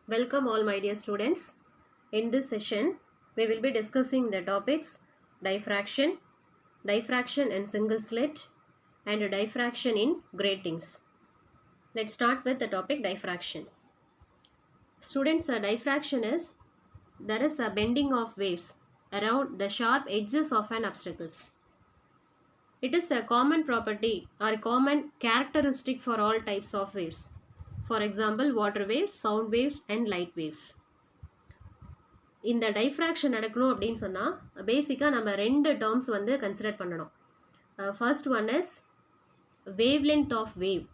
Welcome all my dear students. In this session, we will be discussing the topics diffraction, diffraction in single slit and diffraction in gratings. Let's start with the topic diffraction. Students, diffraction is there is a bending of waves around the sharp edges of an obstacles. It is a common property or a common characteristic for all types of waves. For example, water waves, sound waves and light waves. இந்த diffraction நடக்கணும் அப்படின்னு சொன்னால் பேசிக்காக நம்ம ரெண்டு terms வந்து consider பண்ணணும். First one is wavelength of wave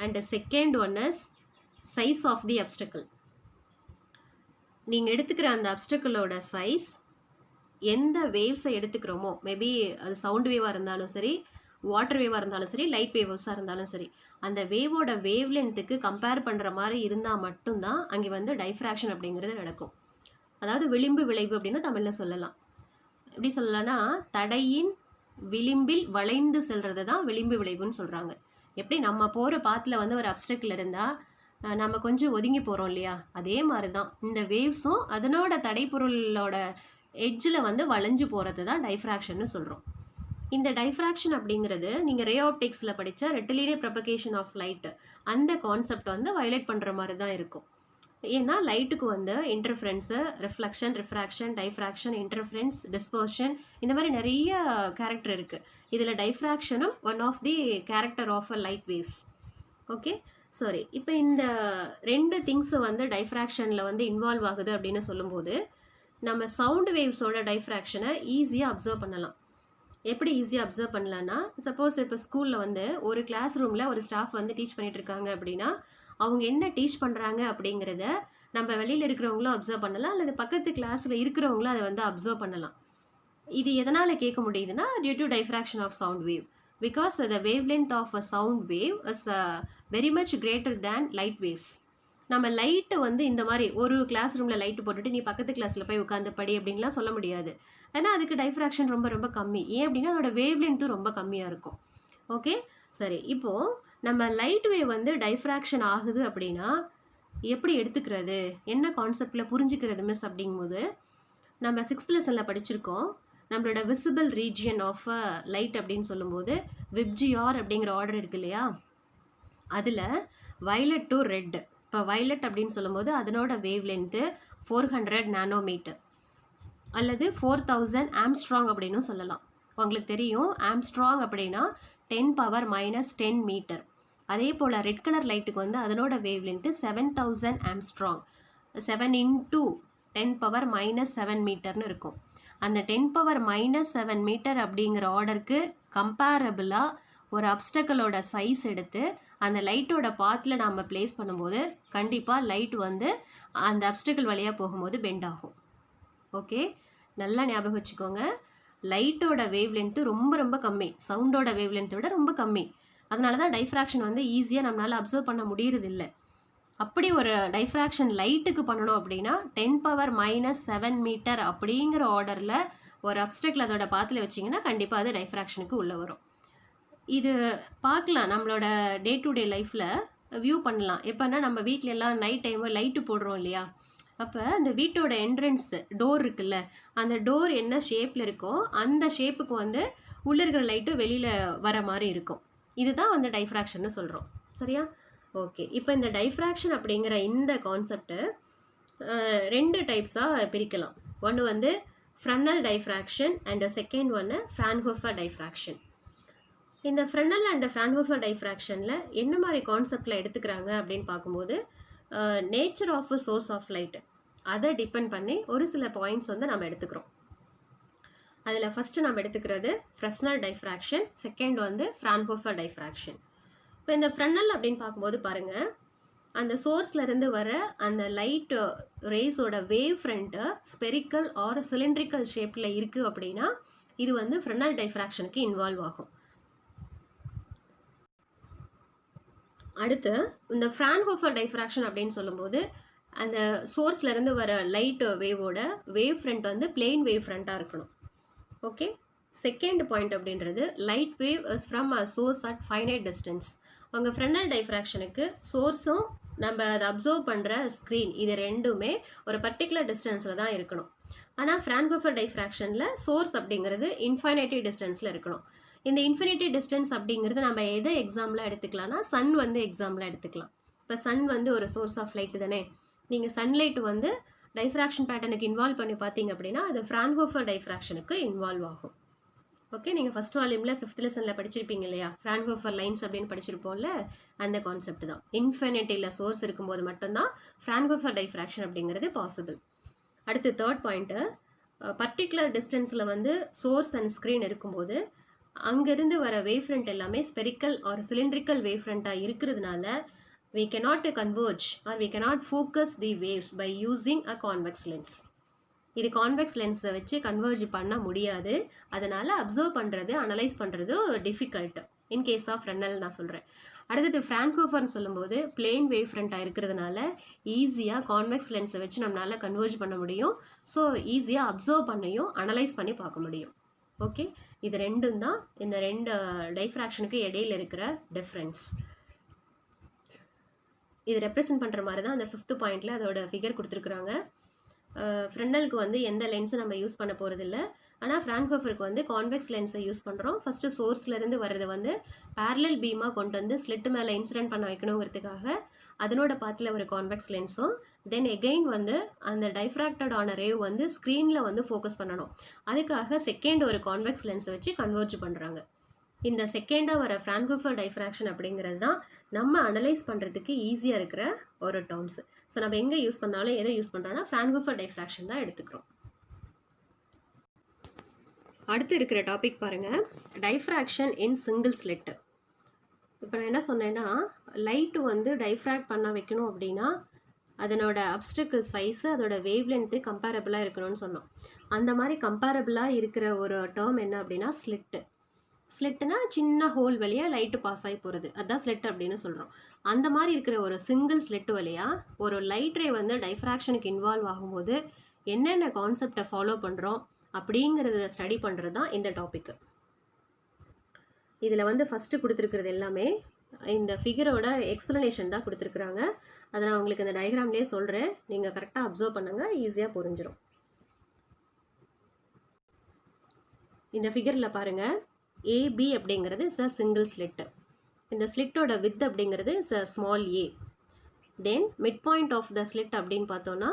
and second one is size of the obstacle. நீங்கள் எடுத்துக்கிற அந்த அப்டக்கிளோட சைஸ் எந்த வேவ்ஸை எடுத்துக்கிறோமோ, மேபி அது சவுண்ட் வேவாக இருந்தாலும் சரி, வாட்டர் வேவாக இருந்தாலும் சரி, லைட் வேவ்ஸாக இருந்தாலும் சரி, அந்த வேவோட வேவ் லென்த்துக்கு கம்பேர் பண்ணுற மாதிரி இருந்தால் மட்டும்தான் அங்கே வந்து டைஃப்ராக்ஷன் அப்படிங்கிறது நடக்கும். அதாவது விளிம்பு விளைவு அப்படின்னு தமிழில் சொல்லலாம். எப்படி சொல்லலாம்னா, தடையின் விளிம்பில் வளைந்து செல்றது தான் விளிம்பு விளைவுன்னு சொல்கிறாங்க. எப்படி நம்ம போகிற பாத்தில் வந்து ஒரு அப்டக்கிள் இருந்தால் நம்ம கொஞ்சம் ஒதுங்கி போகிறோம் இல்லையா, அதே மாதிரி தான் இந்த வேவ்ஸும் அதனோட தடைப்பொருளோட எட்ஜில் வந்து வளைஞ்சு போகிறது தான் டைஃப்ராக்ஷன்னு சொல்கிறோம். இந்த டைஃப்ராக்ஷன் அப்படிங்கிறது நீங்கள் ரே ஆப்டிக்ஸில் படித்த ரெட்டிலினியர் ப்ரொபகேஷன் ஆஃப் லைட் அந்த கான்செப்ட் வந்து வயலேட் பண்ணுற மாதிரி தான் இருக்கும். ஏன்னா லைட்டுக்கு வந்து interference, reflection, refraction, diffraction, interference, dispersion, இந்த மாதிரி நிறைய கேரக்டர் இருக்குது. இதில் டைஃப்ராக்ஷனும் one of the character of a light waves. Okay, sorry. இப்போ இந்த ரெண்டு திங்ஸு வந்து டைஃப்ராக்ஷனில் வந்து இன்வால்வ் ஆகுது அப்படின்னு சொல்லும்போது நம்ம சவுண்ட் வேவ்ஸோட டைஃப்ராக்ஷனை ஈஸியாக அப்சர்வ் பண்ணலாம். எப்படி ஈஸியாக அப்சர்வ் பண்ணலான்னா, சப்போஸ் இப்போ ஸ்கூலில் வந்து ஒரு கிளாஸ் ரூமில் ஒரு ஸ்டாஃப் வந்து டீச் பண்ணிகிட்டு இருக்காங்க அப்படின்னா அவங்க என்ன டீச் பண்ணுறாங்க அப்படிங்கிறத நம்ம வெளியில் இருக்கிறவங்களும் அப்சர்வ் பண்ணலாம், அல்லது பக்கத்து கிளாஸில் இருக்கிறவங்களும் அதை வந்து அப்சர்வ் பண்ணலாம். இது எதனால் கேட்க முடியுதுன்னா, due to diffraction of sound wave. Because the wavelength of a sound wave is very much greater than light waves. நம்ம லைட்டு வந்து இந்த மாதிரி ஒரு கிளாஸ் ரூமில் லைட்டு போட்டுட்டு நீ பக்கத்து கிளாஸில் போய் உட்காந்து படி அப்படின்லாம் சொல்ல முடியாது. ஏன்னா அதுக்கு டைஃப்ராக்ஷன் ரொம்ப ரொம்ப கம்மி. ஏன் அப்படின்னா அதோட வேவ் லென்த்தும் ரொம்ப கம்மியாக இருக்கும். ஓகே, சரி. இப்போது நம்ம லைட் வேவ் வந்து டைஃப்ராக்ஷன் ஆகுது அப்படின்னா எப்படி எடுத்துக்கிறது, என்ன கான்செப்டில் புரிஞ்சுக்கிறது மிஸ் அப்படிங்கும்போது, நம்ம 6th லெசனில் படிச்சிருக்கோம். நம்மளோட visible region of a light அப்படின்னு சொல்லும்போது விப்ஜிஆர் அப்படிங்கிற ஆர்டர் இருக்கு இல்லையா, அதில் வயலட் டு ரெட். இப்போ வயலட் அப்படின்னு சொல்லும்போது அதனோட வேவ் லென்த்து 400 நானோமீட்டர் அல்லது 4000 ஆம்ஸ்ட்ராங் அப்படின்னு சொல்லலாம். உங்களுக்கு தெரியும் ஆம்ஸ்ட்ராங் அப்படின்னா 10⁻⁻10 மீட்டர். அதே போல் ரெட் கலர் லைட்டுக்கு வந்து அதனோட வேவ் லென்த்து 7000 ஆம்ஸ்ட்ராங், 7 × 10⁻⁻7 மீட்டர்னு இருக்கும். அந்த 10⁻⁻7 மீட்டர் அப்படிங்கிற ஆர்டருக்கு கம்பேரபிளாக ஒரு அப்டக்கிளோட சைஸ் எடுத்து அந்த லைட்டோட பாத்தில் நாம் பிளேஸ் பண்ணும்போது கண்டிப்பாக லைட் வந்து அந்த அப்டக்கிள் வழியாக போகும்போது பெண்ட் ஆகும். ஓகே, நல்லா ஞாபகம் வச்சுக்கோங்க. லைட்டோட வேவ் லென்த்து ரொம்ப ரொம்ப கம்மி, சவுண்டோட வேவ் லென்த்தை விட ரொம்ப கம்மி. அதனால தான் டைஃப்ராக்ஷன் வந்து ஈஸியாக நம்மளால் அப்சர்வ் பண்ண முடியறது இல்லை. அப்படி ஒரு டைஃப்ராக்ஷன் லைட்டுக்கு பண்ணணும் அப்படின்னா 10⁻⁻7 மீட்டர் அப்படிங்கிற ஆர்டரில் ஒரு அப்டக்கிள் அதோட பாத்தில் வச்சிங்கன்னா கண்டிப்பாக அது டைஃப்ராக்ஷனுக்கு உள்ளே வரும். இது பார்க்கலாம், நம்மளோட டே டு டே லைஃப்பில் வியூ பண்ணலாம். எப்போன்னா நம்ம வீட்டில எல்லாம் நைட் டைமு லைட்டு போடுறோம் இல்லையா, அப்போ அந்த வீட்டோட என்ட்ரன்ஸ் டோர் இருக்குல்ல, அந்த டோர் என்ன ஷேப்பில் இருக்கோ அந்த ஷேப்புக்கு வந்து உள்ளே இருக்கிற லைட்டு வெளியில் வர மாதிரி இருக்கும். இதுதான் வந்து டைஃப்ராக்ஷன்னு சொல்கிறோம். சரியா? ஓகே, இப்போ இந்த டைஃப்ராக்ஷன் அப்படிங்கிற இந்த கான்செப்டை ரெண்டு டைப்ஸாக பிரிக்கலாம். ஒன்று வந்து ஃப்ரெனல் டைஃப்ராக்ஷன் அண்ட் செகண்ட் ஒன்று ஃப்ரான்ஹோஃபர் டைஃப்ராக்ஷன். இந்த ஃப்ரெனல் அண்ட் ஃப்ரான்ஹோஃபர் டைஃப்ராக்ஷனில் என்ன மாதிரி கான்செப்டில் எடுத்துக்கிறாங்க அப்படின்னு பார்க்கும்போது nature of a source of light அதை டிபெண்ட் பண்ணி ஒரு சில பாயிண்ட்ஸ் வந்து நம்ம எடுத்துக்கிறோம். அதில் ஃபஸ்ட்டு நம்ம எடுத்துக்கிறது ஃப்ரெஸ்னல் டைஃப்ராக்ஷன், செகண்ட் வந்து ஃப்ரான்ஹோஃபர் டைஃப்ராக்ஷன். இப்போ இந்த ஃப்ரெனல் அப்படின்னு பார்க்கும்போது பாருங்கள், அந்த சோர்ஸ்லேருந்து வர அந்த லைட் ரேஸோட wavefront spherical or cylindrical ஷேப்பில் இருக்குது அப்படின்னா இது வந்து ஃப்ரெனல் டைஃப்ராக்ஷனுக்கு இன்வால்வ் ஆகும். அடுத்து இந்த ஃப்ரான்ஹோஃபர் டைஃப்ராக்ஷன் அப்படின்னு சொல்லும்போது அந்த சோர்ஸ்லேருந்து வர லைட் வேவோட வேவ் ஃப்ரண்ட் வந்து பிளெயின் வேவ் ஃப்ரண்ட்டாக இருக்கணும். ஓகே, செகண்ட் பாயிண்ட் அப்படின்றது light wave is from a source at finite distance. அவங்க ஃப்ரெனல் டைஃப்ராக்ஷனுக்கு சோர்ஸும் நம்ம அதை அப்சர்வ் பண்ணுற ஸ்க்ரீன் இது ரெண்டுமே ஒரு பர்டிகுலர் டிஸ்டன்ஸில் தான் இருக்கணும். ஆனால் ஃப்ரான்கோஃபர் டைஃப்ராக்ஷனில் சோர்ஸ் அப்படிங்கிறது இன்ஃபைனைட்டி டிஸ்டன்ஸில் இருக்கணும். இந்த இன்ஃபினிட்டி டிஸ்டன்ஸ் அப்படிங்கிறது நம்ம எதை எக்ஸாம்பிளாக எடுத்துக்கலாம்னா சன் வந்து எக்ஸாம்பிளாக எடுத்துக்கலாம். இப்போ சன் வந்து ஒரு சோர்ஸ் ஆஃப் லைட்டு தானே. நீங்கள் சன்லைட் வந்து டைஃப்ராக்ஷன் பேட்டர்னுக்கு இன்வால்வ் பண்ணி பார்த்தீங்க அப்படின்னா அது ஃப்ரான்கோஃபர் டைஃப்ராக்ஷனுக்கு இன்வால்வ் ஆகும். ஓகே, நீங்கள் ஃபஸ்ட் வால்யூமில் 5th லெசனில் படிச்சிருப்பீங்க இல்லையா, ஃப்ரான்கோஃபர் லைன்ஸ் அப்படின்னு படிச்சிருப்போம்ல, அந்த கான்செப்ட் தான். இன்ஃபினிட்டியில் சோர்ஸ் இருக்கும்போது மட்டும்தான் ஃப்ரான்கோஃபர் டைஃப்ராக்ஷன் அப்படிங்கிறது பாசிபிள். அடுத்து தேர்ட் பாயிண்ட்டு, பர்டிகுலர் டிஸ்டன்ஸில் வந்து சோர்ஸ் அண்ட் ஸ்க்ரீன் இருக்கும்போது அங்கேருந்து வர வேவ் ஃப்ரண்ட் எல்லாமே ஸ்பெரிக்கல் ஆர் சிலிண்ட்ரிக்கல் வேவ் ஃப்ரண்ட்டாக இருக்கிறதுனால we cannot converge or we cannot focus the waves by using a convex lens. இது கான்வெக்ஸ் லென்ஸை வச்சு கன்வர்ஜ் பண்ண முடியாது. அதனால் அப்சர்வ் பண்ணுறது அனலைஸ் பண்ணுறது difficult in case of Fresnel நான் சொல்கிறேன். அடுத்தது ஃப்ரான்கோஃபர்னு சொல்லும்போது பிளெயின் வேவ் ஃப்ரண்ட்டாக இருக்கிறதுனால ஈஸியாக கான்வெக்ஸ் லென்ஸை வச்சு நம்மளால் கன்வர்ஜ் பண்ண முடியும். ஸோ ஈஸியாக அப்சர்வ் பண்ணியும் அனலைஸ் பண்ணி பார்க்க முடியும். ஓகே, இது ரெண்டும் தான் இந்த ரெண்டு டைஃப்ராக்ஷனுக்கு இடையில இருக்கிற டிஃப்ரென்ஸ். இது ரெப்ரசென்ட் பண்ணுற மாதிரி தான் அந்த 5th பாயிண்டில் அதோட ஃபிகர் கொடுத்துருக்குறாங்க. ஃப்ரெண்டலுக்கு வந்து எந்த லென்ஸும் நம்ம யூஸ் பண்ண போகிறதில்ல. ஆனால் ஃப்ரான்கோஃபருக்கு வந்து கான்வெக்ஸ் லென்ஸை யூஸ் பண்ணுறோம். ஃபஸ்ட்டு சோர்ஸ்லேருந்து வர்றது வந்து பேரலல் பீமாக கொண்டு வந்து ஸ்லிட்டு மேலே இன்சிடென்ட் பண்ண வைக்கணுங்கிறதுக்காக அதனோட பாத்தில் ஒரு கான்வெக்ஸ் லென்ஸும், தென் எகெயின் வந்து அந்த டைஃப்ராக்டட் ஆன ரேவ் வந்து ஸ்க்ரீனில் வந்து ஃபோக்கஸ் பண்ணணும். அதுக்காக செகண்ட் ஒரு கான்வெக்ஸ் லென்ஸை வச்சு கன்வெர்ஜ் பண்ணுறாங்க. இந்த செகண்டாக வர ஃப்ரான்கோஃபர் டைஃப்ராக்ஷன் அப்படிங்கிறது தான் நம்ம அனலைஸ் பண்ணுறதுக்கு ஈஸியாக இருக்கிற ஒரு டேர்ம்ஸ். ஸோ நம்ம எங்கே யூஸ் பண்ணாலும் எதை யூஸ் பண்ணுறோன்னா ஃப்ரான்கோஃபர் டைஃப்ராக்ஷன் தான் எடுத்துக்கிறோம். அடுத்து இருக்கிற டாபிக் பாருங்கள், டைஃப்ராக்ஷன் இன் சிங்கிள் ஸ்லிட். இப்போ நான் என்ன சொன்னேன்னா லைட்டு வந்து டைஃப்ராக்ட் பண்ண வைக்கணும் அப்படின்னா அதனோட அப்ஸ்டக்கிள் சைஸு அதோட வேவ் லென்த்து கம்பேரபிளாக இருக்கணும்னு சொன்னோம். அந்த மாதிரி கம்பேரபிளாக இருக்கிற ஒரு டேர்ம் என்ன அப்படின்னா ஸ்லிட்டு. ஸ்லிட்டுனா சின்ன ஹோல் வழியாக லைட்டு பாஸ் ஆகி போகிறது, அதுதான் ஸ்லிட் அப்படின்னு சொல்கிறோம். அந்த மாதிரி இருக்கிற ஒரு சிங்கிள் ஸ்லிட் வழியாக ஒரு லைட் ரே வந்து டைஃப்ராக்ஷனுக்கு இன்வால்வ் ஆகும்போது என்னென்ன கான்செப்டை ஃபாலோ பண்ணுறோம் அப்படிங்கிறத ஸ்டடி பண்ணுறது தான் இந்த டாபிக்கு. இதில் வந்து ஃபஸ்ட்டு கொடுத்துருக்கிறது எல்லாமே இந்த ஃபிகரோட எக்ஸ்ப்ளனேஷன் தான் கொடுத்துருக்குறாங்க. அதை நான் உங்களுக்கு இந்த டயக்ராம்லேயே சொல்கிறேன், நீங்கள் கரெக்டாக அப்சர்வ் பண்ணுங்கள், ஈஸியாக புரிஞ்சிடும். இந்த ஃபிகரில் பாருங்கள், AB அப்படிங்கிறது இஸ் அ சிங்கிள் ஸ்லிட். இந்த ஸ்லிட்டோட வித் அப்படிங்கிறது is a small a. Then mid point of the slit அப்படின்னு பார்த்தோன்னா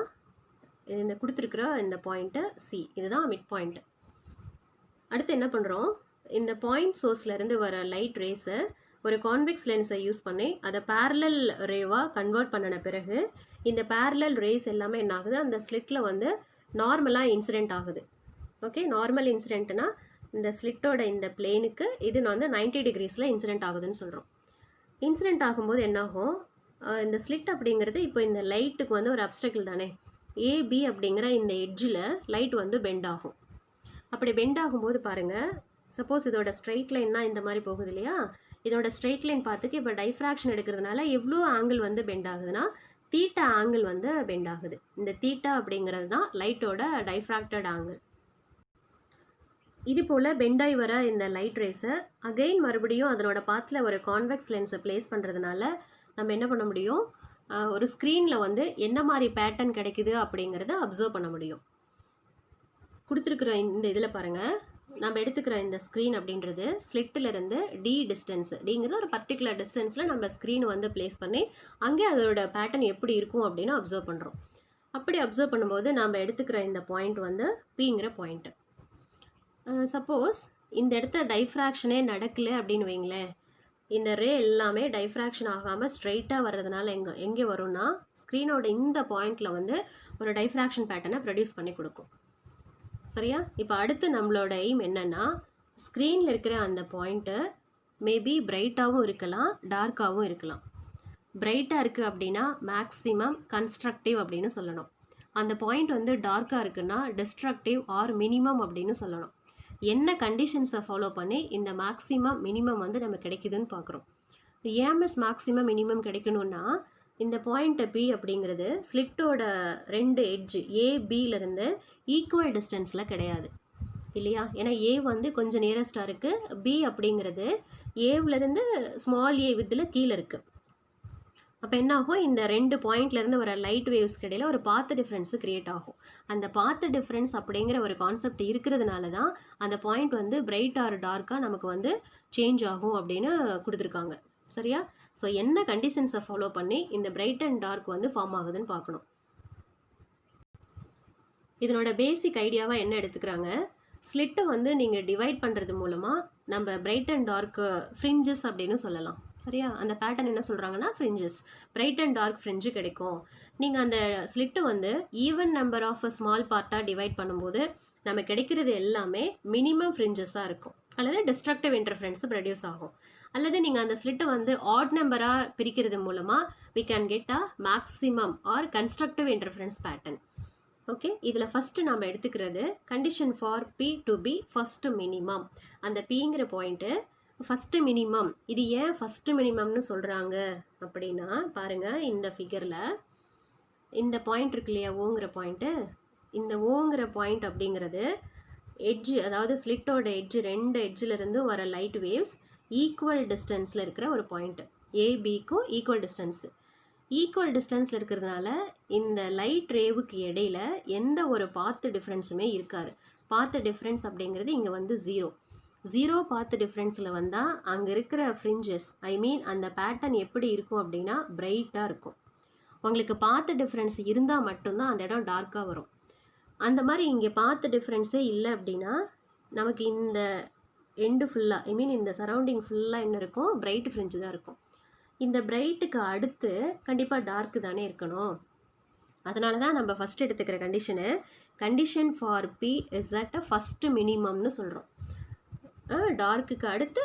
இந்த கொடுத்துருக்குற இந்த பாயிண்ட்டு C, இதுதான் மிட் பாயிண்ட். அடுத்து என்ன பண்ணுறோம், இந்த பாயிண்ட் சோர்ஸ்லேருந்து வர லைட் ரேஸை ஒரு கான்வெக்ஸ் லென்ஸை யூஸ் பண்ணி அதை பேரலல் ரேவாக கன்வெர்ட் பண்ணின பிறகு இந்த பேரலல் ரேஸ் எல்லாமே என்ன ஆகுது, அந்த ஸ்லிட்டில் வந்து நார்மலாக இன்சிடென்ட் ஆகுது. ஓகே, நார்மல் இன்சிடென்ட்னா இந்த ஸ்லிட்டோட இந்த பிளேனுக்கு இது வந்து 90 டிகிரிஸில் இன்சிடென்ட் ஆகுதுன்னு சொல்கிறோம். இன்சிடென்ட் ஆகும்போது என்னாகும், இந்த ஸ்லிட் அப்படிங்கிறது இப்போ இந்த லைட்டுக்கு வந்து ஒரு அப்ஸ்டக்கிள் தானே, AB அப்படிங்கிற இந்த எட்ஜில் லைட் வந்து பெண்ட் ஆகும். அப்படி பெண்ட் ஆகும்போது பாருங்கள், சப்போஸ் இதோட ஸ்ட்ரைட் லைன்னா இந்த மாதிரி போகுது இல்லையா, இதோட ஸ்ட்ரைட் லைன் பார்த்துக்கு இப்போ டைஃப்ராக்ஷன் எடுக்கிறதுனால எவ்வளோ ஆங்கிள் வந்து பெண்ட் ஆகுதுன்னா தீட்டா ஆங்கிள் வந்து பெண்ட் ஆகுது. இந்த தீட்டா அப்படிங்கிறது தான் லைட்டோட டைஃப்ராக்டட் ஆங்கிள். இது போல் பெண்டாய் வர இந்த லைட் ரேஸை அகெயின் மறுபடியும் அதனோட பாத்தில் ஒரு கான்வெக்ஸ் லென்ஸை ப்ளேஸ் பண்ணுறதுனால நம்ம என்ன பண்ண முடியும், ஒரு ஸ்க்ரீனில் வந்து என்ன மாதிரி பேட்டர்ன் கிடைக்குது அப்படிங்கிறத அப்சர்வ் பண்ண முடியும். கொடுத்துருக்குற இந்த இதில் பாருங்கள், நம்ம எடுத்துக்கிற இந்த ஸ்க்ரீன் அப்படின்றது ஸ்லிட்டிலிருந்து D டிஸ்டன்ஸ், Dங்கிறது ஒரு பர்டிகுலர் டிஸ்டன்ஸில் நம்ம ஸ்க்ரீன் வந்து ப்ளேஸ் பண்ணி அங்கே அதோட பேட்டர்ன் எப்படி இருக்கும் அப்படின்னு அப்சர்வ் பண்ணுறோம். அப்படி அப்சர்வ் பண்ணும்போது நம்ம எடுத்துக்கிற இந்த பாயிண்ட் வந்து Pங்கிற பாயிண்ட்டு. சப்போஸ் இந்த இடத்துல டைஃப்ராக்ஷனே நடக்கலை அப்படின்னு வைங்களேன், இந்த ரே எல்லாமே டைஃப்ராக்ஷன் ஆகாமல் ஸ்ட்ரைட்டாக வர்றதுனால எங்கே வரும்னா ஸ்க்ரீனோட இந்த பாயிண்டில் வந்து ஒரு டைஃப்ராக்ஷன் பேட்டர்னை ப்ரொடியூஸ் பண்ணி கொடுக்கும். சரியா? இப்போ அடுத்து நம்மளோட எய்ம் என்னென்னா, ஸ்க்ரீனில் இருக்கிற அந்த பாயிண்ட்டு மேபி பிரைட்டாகவும் இருக்கலாம், டார்க்காகவும் இருக்கலாம். பிரைட்டாக இருக்குது அப்படின்னா மேக்ஸிமம் கன்ஸ்ட்ரக்டிவ் அப்படின்னு சொல்லணும். அந்த பாயிண்ட் வந்து டார்க்காக இருக்குன்னா டிஸ்ட்ரக்டிவ் ஆர் மினிமம் அப்படின்னு சொல்லணும். என்ன கண்டிஷன்ஸை ஃபாலோ பண்ணி இந்த மேக்ஸிமம் மினிமம் வந்து நம்ம கிடைக்குதுன்னு பார்க்குறோம். ஏஎம்எஸ் மேக்ஸிமம் மினிமம் கிடைக்கணும்னா இந்த பாயிண்ட்டை P அப்படிங்கிறது ஸ்லிட்டோட ரெண்டு எட்ஜ் ABலேருந்து ஈக்குவல் டிஸ்டன்ஸில் கிடையாது இல்லையா? ஏன்னா A வந்து கொஞ்சம் நியரஸ்டாக இருக்குது, B அப்படிங்கிறது Aவிலேருந்து ஸ்மால் a வித்தில் கீழே இருக்குது. அப்போ என்ன ஆகும், இந்த 2 பாயிண்ட்லேருந்து வர லைட் வேவ்ஸ்க்கு இடையில ஒரு பாத் டிஃப்ரென்ஸு கிரியேட் ஆகும். அந்த பாத் டிஃப்ரென்ஸ் அப்படிங்கிற ஒரு கான்செப்ட் இருக்கிறதுனால தான் அந்த பாயிண்ட் வந்து பிரைட் ஆர் டார்க்காக நமக்கு வந்து சேஞ்ச் ஆகும் அப்படின்னு கொடுத்துருக்காங்க. சரியா? ஸோ என்ன கண்டிஷன்ஸை ஃபாலோ பண்ணி இந்த பிரைட் அண்ட் டார்க் வந்து ஃபார்ம் ஆகுதுன்னு பார்க்கணும். இதனோட பேசிக் ஐடியாவாக என்ன எடுத்துக்கிறாங்க, ஸ்லிட்டை வந்து நீங்கள் டிவைட் பண்ணுறது மூலமாக நம்ம பிரைட் அண்ட் டார்க் ஃப்ரிஞ்சஸ் அப்படின்னு சொல்லலாம். சரியா? அந்த பேட்டர்ன் என்ன சொல்கிறாங்கன்னா fringes, bright and dark fringe கிடைக்கும். நீங்கள் அந்த ஸ்லிட்டை வந்து ஈவன் நம்பர் ஆஃப் ஸ்மால் பார்ட்டாக டிவைட் பண்ணும்போது நம்ம கிடைக்கிறது எல்லாமே மினிமம் ஃப்ரிஞ்சஸாக இருக்கும், அல்லது டிஸ்ட்ரக்டிவ் இன்டர்ஃபரன்ஸ் ப்ரொடியூஸ் ஆகும். அல்லது நீங்கள் அந்த ஸ்லிட்டை வந்து ஆட் நம்பராக பிரிக்கிறது மூலமாக we can get a maximum or constructive interference pattern. Okay, இதில் ஃபஸ்ட்டு நம்ம எடுத்துக்கிறது condition for B to B first minimum. அந்த பிங்கிற பாயிண்ட்டு ஃபஸ்ட்டு மினிமம். இது ஏன் ஃபஸ்ட்டு மினிமம்னு சொல்கிறாங்க அப்படின்னா, பாருங்கள் இந்த ஃபிகரில் இந்த பாயிண்ட் இருக்கு இல்லையா, ஓங்கிற பாயிண்ட்டு. இந்த ஓங்கிற பாயிண்ட் அப்படிங்கிறது எட்ஜு, அதாவது ஸ்லிட்டோட எட்ஜு, 2 எட்ஜிலிருந்து வர லைட் வேவ்ஸ் ஈக்குவல் டிஸ்டன்ஸில் இருக்கிற ஒரு பாயிண்ட்டு. ஏபிக்கும் ஈக்குவல் டிஸ்டன்ஸு. ஈக்குவல் டிஸ்டன்ஸில் இருக்கிறதுனால இந்த லைட் ரேவுக்கு இடையில எந்த ஒரு பாத்து டிஃப்ரென்ஸுமே இருக்காது. பாத்து டிஃப்ரென்ஸ் அப்படிங்கிறது இங்கே வந்து ஜீரோ பாத்து டிஃப்ரென்ஸில் வந்தால் அங்கே இருக்கிற ஃப்ரிஞ்சஸ், ஐ மீன் அந்த பேட்டர்ன் எப்படி இருக்கும் அப்படின்னா பிரைட்டாக இருக்கும். உங்களுக்கு பாத்து டிஃப்ரென்ஸ் இருந்தால் மட்டும்தான் அந்த இடம் டார்க்காக வரும். அந்த மாதிரி இங்கே பாத்து டிஃப்ரென்ஸே இல்லை அப்படின்னா நமக்கு இந்த எண்டு ஃபுல்லாக, ஐ மீன் இந்த சரௌண்டிங் ஃபுல்லாக என்ன இருக்கும், பிரைட் ஃப்ரிஞ்சு தான் இருக்கும். இந்த பிரைட்டுக்கு அடுத்து கண்டிப்பாக டார்க்கு தானே இருக்கணும். அதனால தான் நம்ம ஃபஸ்ட் எடுத்துக்கிற condition for P is at a first மினிமம்னு சொல்கிறோம். டார்க்குக்கு அடுத்து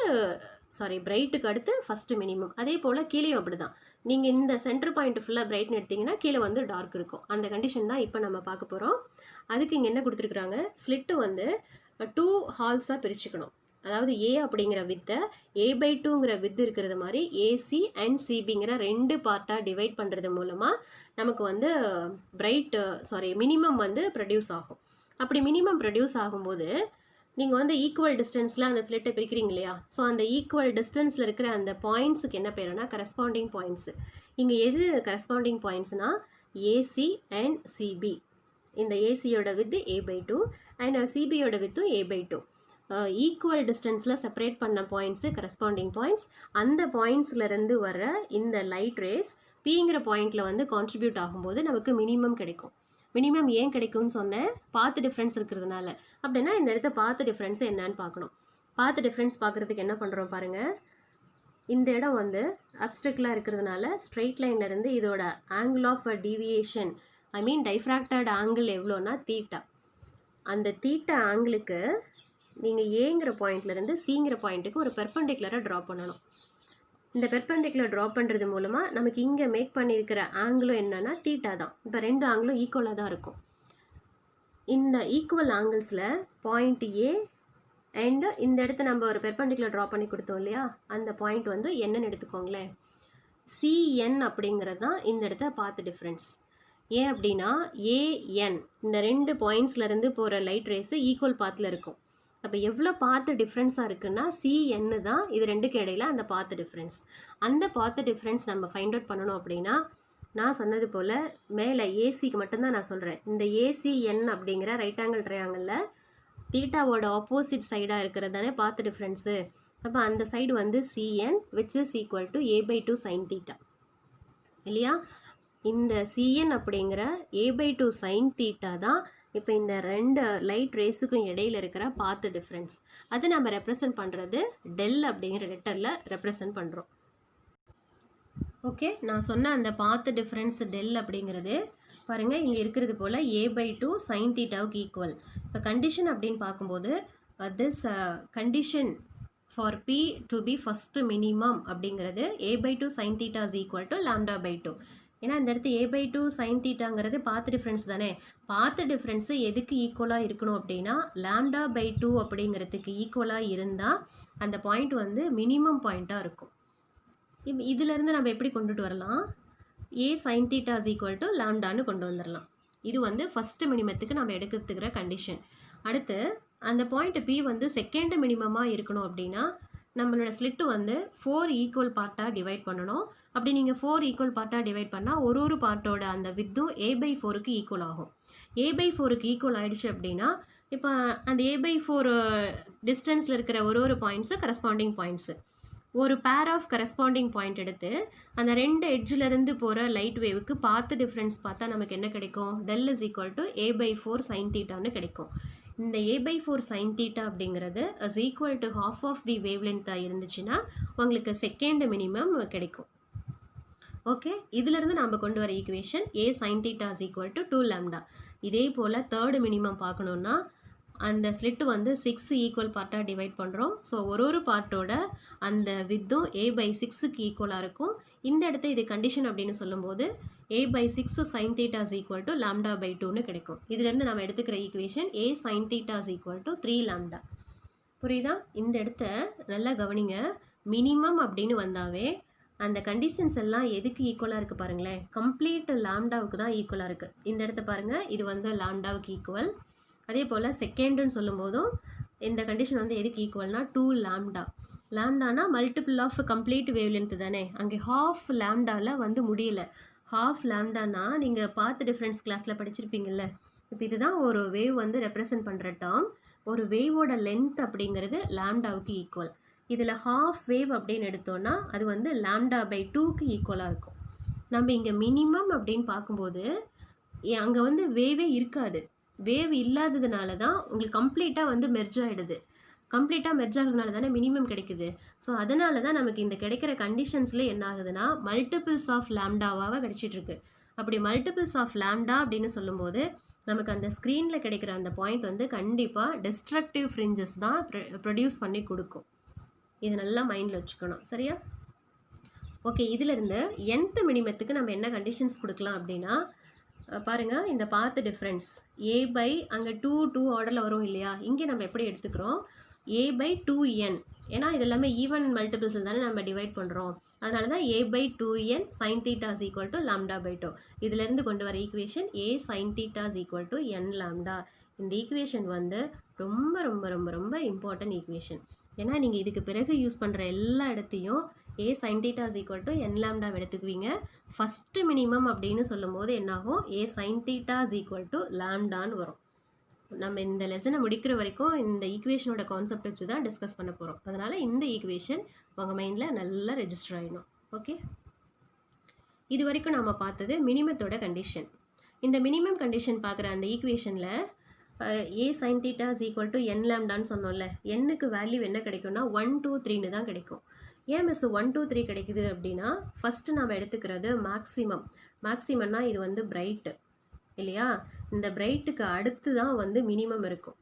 பிரைட்டுக்கு அடுத்து ஃபஸ்ட்டு மினிமம். அதே போல் கீழேயும் அப்படி தான். நீங்கள் இந்த சென்டர் பாயிண்ட் ஃபுல்லாக பிரைட்னு எடுத்திங்கன்னா கீழே வந்து டார்க் இருக்கும். அந்த கண்டிஷன் தான் இப்போ நம்ம பார்க்க போகிறோம். அதுக்கு இங்கே என்ன கொடுத்துருக்குறாங்க, ஸ்லிட்டு வந்து 2 ஹால்ஸாக பிரிச்சுக்கணும். அதாவது ஏ அப்படிங்கிற வித்தை A/2ங்கிற வித்து இருக்கிறது மாதிரி ஏசி அண்ட் சிபிங்கிற 2 பார்ட்டாக டிவைட் பண்ணுறது மூலமாக நமக்கு வந்து மினிமம் வந்து ப்ரொடியூஸ் ஆகும். அப்படி மினிமம் ப்ரொடியூஸ் ஆகும்போது நீங்கள் வந்து ஈக்குவல் டிஸ்டன்ஸில் அந்த ஸ்லிட்டை பிரிக்கிறீங்க இல்லையா, ஸோ அந்த ஈக்குவல் டிஸ்டன்ஸில் இருக்கிற அந்த பாயிண்ட்ஸுக்கு என்ன பேருனா கரஸ்பாண்டிங் பாயிண்ட்ஸு. இங்கே எது கரஸ்பாண்டிங் பாயிண்ட்ஸ்னால் ஏசி அண்ட் சிபி. இந்த ஏசியோட with A/2 and சிபியோட வித்தும் A/2. Equal டிஸ்டன்ஸில் செப்பரேட் பண்ண பாயிண்ட்ஸு கரஸ்பாண்டிங் பாயிண்ட்ஸ். அந்த பாயிண்ட்ஸ்லேருந்து வர இந்த லைட் ரேஸ் பிங்கிற பாயிண்டில் வந்து கான்ட்ரிபியூட் ஆகும்போது நமக்கு மினிமம் கிடைக்கும். மினிமம் ஏன் கிடைக்கும்னு சொன்னேன், பாத்து டிஃப்ரென்ஸ் இருக்கிறதுனால. அப்படின்னா இந்த இடத்த பாத்து டிஃப்ரென்ஸ் என்னன்னு பார்க்கணும். பாத்து டிஃப்ரென்ஸ் பார்க்குறதுக்கு என்ன பண்ணுறோம் பாருங்கள். இந்த இடம் வந்து அப்ஸ்ட்ரக்லாக இருக்கிறதுனால ஸ்ட்ரெயிட் லைன்லேருந்து இதோட angle of deviation, I mean diffracted angle எவ்வளோன்னா தீட்டா. அந்த தீட்டா ஆங்கிளுக்கு நீங்கள் ஏங்கிற பாயிண்ட்லேருந்து சிங்கிற பாயிண்ட்டுக்கு ஒரு பெர்பெண்டிகுலராக ட்ரா பண்ணணும். இந்த பெர்பெண்டிகுலர் ட்ரா பண்ணுறது மூலமாக நமக்கு இங்கே மேக் பண்ணியிருக்கிற ஆங்கிளும் என்னென்னா தீட்டா தான். இப்போ 2 ஆங்கிளும் ஈக்குவலாக தான் இருக்கும். இந்த ஈக்குவல் ஆங்கிள்ஸில் பாயிண்ட் ஏ அண்டு இந்த இடத்த நம்ம ஒரு பெர்பெண்டிகுலர் ட்ரா பண்ணி கொடுத்தோம் இல்லையா, அந்த பாயிண்ட் வந்து என்னன்னு எடுத்துக்கோங்களேன். சிஎன் அப்படிங்கிறது தான் இந்த இடத்த பாத்து டிஃப்ரென்ஸ். ஏன் அப்படின்னா ஏஎன் இந்த 2 பாயிண்ட்ஸ்லேருந்து போகிற லைட் ரேஸு ஈக்குவல் பாத்தில் இருக்கும். அப்போ எவ்வளோ பாத்து டிஃப்ரென்ஸாக இருக்குன்னா சிஎன்னு தான் இது 2க்கு இடையில அந்த பாத்து டிஃப்ரென்ஸ். அந்த பாத்து டிஃப்ரென்ஸ் நம்ம ஃபைண்ட் அவுட் பண்ணணும் அப்படின்னா நான் சொன்னது போல் மேலே ஏசிக்கு மட்டும்தான் நான் சொல்கிறேன். இந்த ஏசிஎன் அப்படிங்கிற ரைட் ஆங்கிள் ட்ரையாங்கிளில் தீட்டாவோட ஆப்போசிட் சைடாக இருக்கிறது தானே பாத்து டிஃப்ரென்ஸு. அப்போ அந்த சைடு வந்து CN which is equal to A/2 sine theta இல்லையா. இந்த சிஎன் அப்படிங்கிற A/2 சைன் தீட்டா தான் இப்போ இந்த 2 லைட் ரேஸுக்கும் இடையில இருக்கிற பாத்து டிஃப்ரென்ஸ். அது நம்ம ரெப்ரசன்ட் பண்ணுறது டெல் அப்படிங்கிற லெட்டரில் ரெப்ரசன்ட் பண்ணுறோம். ஓகே, நான் சொன்ன அந்த பாத்து டிஃப்ரென்ஸ் டெல் அப்படிங்கிறது பாருங்கள் இங்கே இருக்கிறது போல் A/2 சைன் தீட்டாவுக்கு ஈக்குவல். இப்போ கண்டிஷன் அப்படின்னு பார்க்கும்போது this condition for B to B first minimum அப்படிங்கிறது A/2 sine theta is equal to λ/2. ஏன்னா இந்த இடத்து A/2 சைன் தீட்டாங்கிறது பாத்து டிஃப்ரென்ஸ் தானே. பாத்து டிஃப்ரென்ஸு எதுக்கு ஈக்குவலாக இருக்கணும் அப்படின்னா λ/2 அப்படிங்கிறதுக்கு ஈக்குவலாக இருந்தால் அந்த பாயிண்ட் வந்து மினிமம் பாயிண்ட்டாக இருக்கும். இதிலேருந்து நம்ம எப்படி கொண்டுட்டு வரலாம், A sine theta is equal to லாம்டான்னு கொண்டு வந்துடலாம். இது வந்து ஃபஸ்ட்டு மினிமத்துக்கு நம்ம எடுக்கிறதுக்கிற கண்டிஷன். அடுத்து அந்த பாயிண்ட் பி வந்து செகண்ட் மினிமமாக இருக்கணும் அப்படின்னா நம்மளோட ஸ்லிட்டு வந்து 4 ஈக்குவல் பார்ட்டாக டிவைட் பண்ணணும். அப்படி நீங்கள் 4 ஈக்குவல் பார்ட்டாக டிவைட் பண்ணால் ஒரு பார்ட்டோட அந்த வித்தும் A/4க்கு ஈக்குவல் ஆகும். A/4க்கு ஈக்குவல் ஆயிடுச்சு அப்படின்னா இப்போ அந்த A/4 டிஸ்டன்ஸில் இருக்கிற ஒரு பாயிண்ட்ஸு கரஸ்பாண்டிங் பாயிண்ட்ஸு. ஒரு பேர் ஆஃப் கரஸ்பாண்டிங் பாயிண்ட் எடுத்து அந்த 2 எட்ஜிலேருந்து போகிற லைட் வேவுக்கு பார்த்து டிஃப்ரென்ஸ் பார்த்தா நமக்கு என்ன கிடைக்கும்? del is equal to A/4 sin θன்னு கிடைக்கும். இந்த A/4 sin θ அப்படிங்கிறது is equal to half of the wavelength இருந்துச்சுன்னா உங்களுக்கு செகண்ட் மினிமம் கிடைக்கும். ஓகே, இதிலிருந்து நாம் கொண்டு வர equation A sin θ is equal to 2 lambda. இதே போல் தேர்டு மினிமம் பார்க்கணுன்னா அந்த ஸ்லிட்டு வந்து 6 ஈக்குவல் பார்ட்டாக டிவைட் பண்ணுறோம். ஸோ ஒரு பார்ட்டோட அந்த வித்தும் A/6க்கு ஈக்குவலாக இருக்கும். இந்த இடத்த இது கண்டிஷன் அப்படின்னு சொல்லும்போது A/6 sin θ is equal to λ/2ன்னு கிடைக்கும். இதுலேருந்து நம்ம எடுத்துக்கிற equation A sin θ is equal to 3 lambda. புரியுதா? இந்த இடத்த நல்லா கவனிங்க. மினிமம் அப்படின்னு வந்தாவே அந்த கண்டிஷன்ஸ் எல்லாம் எதுக்கு ஈக்குவலாக இருக்குது பாருங்களேன். கம்ப்ளீட் லாம்டாவுக்கு தான் ஈக்குவலாக இருக்குது. இந்த இடத்த பாருங்கள், இது வந்து லாம்டாவுக்கு ஈக்குவல். அதே போல் செகண்டுன்னு சொல்லும்போதும் இந்த கண்டிஷன் வந்து எதுக்கு ஈக்குவல்னா 2 lambda. லாம்டானா multiple of complete wavelength தானே. அங்கே ஹாஃப் லாம்டாவில் வந்து முடியல. ஹாஃப் லாம்டானா நீங்கள் பார்த்து டிஃப்ரென்ஸ் கிளாஸில் படிச்சிருப்பீங்கள்ல. இப்போ இதுதான் ஒரு வேவ் வந்து ரெப்ரசன்ட் பண்ணுற டேர்ம். ஒரு வேவோட லென்த் அப்படிங்கிறது லாம்டாவுக்கு ஈக்குவல். இதில் ஹாஃப் வேவ் அப்படின்னு எடுத்தோன்னா அது வந்து λ/2க்கு ஈக்குவலாக இருக்கும். நம்ம இங்கே மினிமம் அப்படின்னு பார்க்கும்போது அங்கே வந்து வேவே இருக்காது. வேவ் இல்லாததுனால தான் உங்களுக்கு கம்ப்ளீட்டாக வந்து மெர்ஜ் ஆகிடுது. கம்ப்ளீட்டாக மெர்ஜ் ஆகிறதுனால தானே மினிமம் கிடைக்குது. ஸோ அதனால தான் நமக்கு இந்த கிடைக்கிற கண்டிஷன்ஸில் என்ன ஆகுதுன்னா மல்டிபிள்ஸ் ஆஃப் லாம்டாவாக கிடைச்சிட்ருக்கு. அப்படி மல்டிபிள்ஸ் ஆஃப் லாம்டா அப்படின்னு சொல்லும்போது நமக்கு அந்த ஸ்க்ரீனில் கிடைக்கிற அந்த பாயிண்ட் வந்து கண்டிப்பாக டிஸ்ட்ரக்டிவ் ஃப்ரிஞ்சஸ் தான் ப்ரொடியூஸ் பண்ணி கொடுக்கும். இது நல்லா மைண்டில் வச்சுக்கணும், சரியா? ஓகே, இதிலிருந்து nth மினிமத்துக்கு நம்ம என்ன கண்டிஷன்ஸ் கொடுக்கலாம் அப்படின்னா பாருங்கள், இந்த பார்த்து டிஃப்ரென்ஸ் A/, அங்கே 2 ஆர்டரில் வரும் இல்லையா, இங்கே நம்ம எப்படி எடுத்துக்கிறோம் A/2n. ஏன்னா இது எல்லாமே ஈவன் மல்டிபிள்ஸில் தானே நம்ம டிவைட் பண்ணுறோம். அதனால தான் A/2n sin θ is equal to λ/2. இதிலேருந்து கொண்டு வர equation A sin θ is equal to n lambda. இந்த ஈக்குவேஷன் வந்து ரொம்ப ரொம்ப ரொம்ப ரொம்ப இம்பார்ட்டன்ட் ஈக்குவேஷன். ஏன்னா நீங்கள் இதுக்கு பிறகு யூஸ் பண்ணுற எல்லா இடத்தையும் A sin θ is equal to n lambda எடுத்துக்குவீங்க. ஃபஸ்ட்டு மினிமம் அப்படின்னு சொல்லும் போது என்னாகும்? A sin θ is equal to lambdaன்னு வரும். நம்ம இந்த லெசனை முடிக்கிற வரைக்கும் இந்த ஈக்குவேஷனோட கான்செப்ட் வச்சு தான் டிஸ்கஸ் பண்ண போகிறோம். அதனால் இந்த ஈக்குவேஷன் உங்கள் மைண்டில் நல்லா ரெஜிஸ்டர் ஆகிடும். ஓகே, இது வரைக்கும் நம்ம பார்த்தது மினிமத்தோட கண்டிஷன். இந்த மினிமம் கண்டிஷன் பார்க்குற அந்த ஈக்குவேஷனில் A sin θ is equal to n lambdaன்னு சொன்னோம்ல, என்னுக்கு வேல்யூ என்ன கிடைக்கும்னா 1 2 3ன்னு தான் கிடைக்கும். ஏன் மிஸ் 1 2 3 கிடைக்குது அப்படின்னா ஃபஸ்ட்டு நம்ம எடுத்துக்கிறது மேக்ஸிமம். மேக்ஸிமம்னா இது வந்து பிரைட்டு இல்லையா? இந்த பிரைட்டுக்கு அடுத்து தான் வந்து மினிமம் இருக்கும்.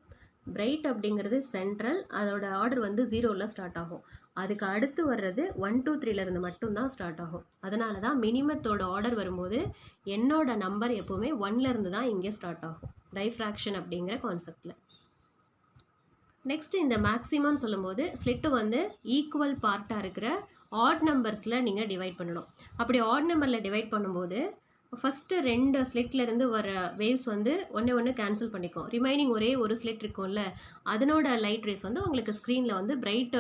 பிரைட் அப்படிங்கிறது சென்ட்ரல், அதோட ஆர்டர் வந்து 0ல் ஸ்டார்ட் ஆகும். அதுக்கு அடுத்து வர்றது 1 2 3லேருந்து மட்டும்தான் ஸ்டார்ட் ஆகும். அதனால தான் மினிமத்தோட ஆர்டர் வரும்போது என்னோட நம்பர் எப்போவுமே 1லேருந்து தான் இங்கே ஸ்டார்ட் ஆகும், டைஃப்ராக்ஷன் அப்படிங்கிற கான்செப்டில். நெக்ஸ்ட் இந்த மேக்ஸிமம்னு சொல்லும்போது ஸ்லிட்டு வந்து ஈக்குவல் பார்ட்டாக இருக்கிற ஆட் நம்பர்ஸில் நீங்கள் டிவைட் பண்ணணும். அப்படி ஆட் நம்பரில் டிவைட் பண்ணும்போது ஃபஸ்ட்டு 2 ஸ்லிட்லேருந்து வர வேவ்ஸ் வந்து ஒன்று கேன்சல் பண்ணிக்கும். ரிமைனிங் ஒரே ஒரு ஸ்லிட் இருக்கும்ல, அதனோட லைட் ரேஸ் வந்து உங்களுக்கு ஸ்க்ரீனில் வந்து பிரைட்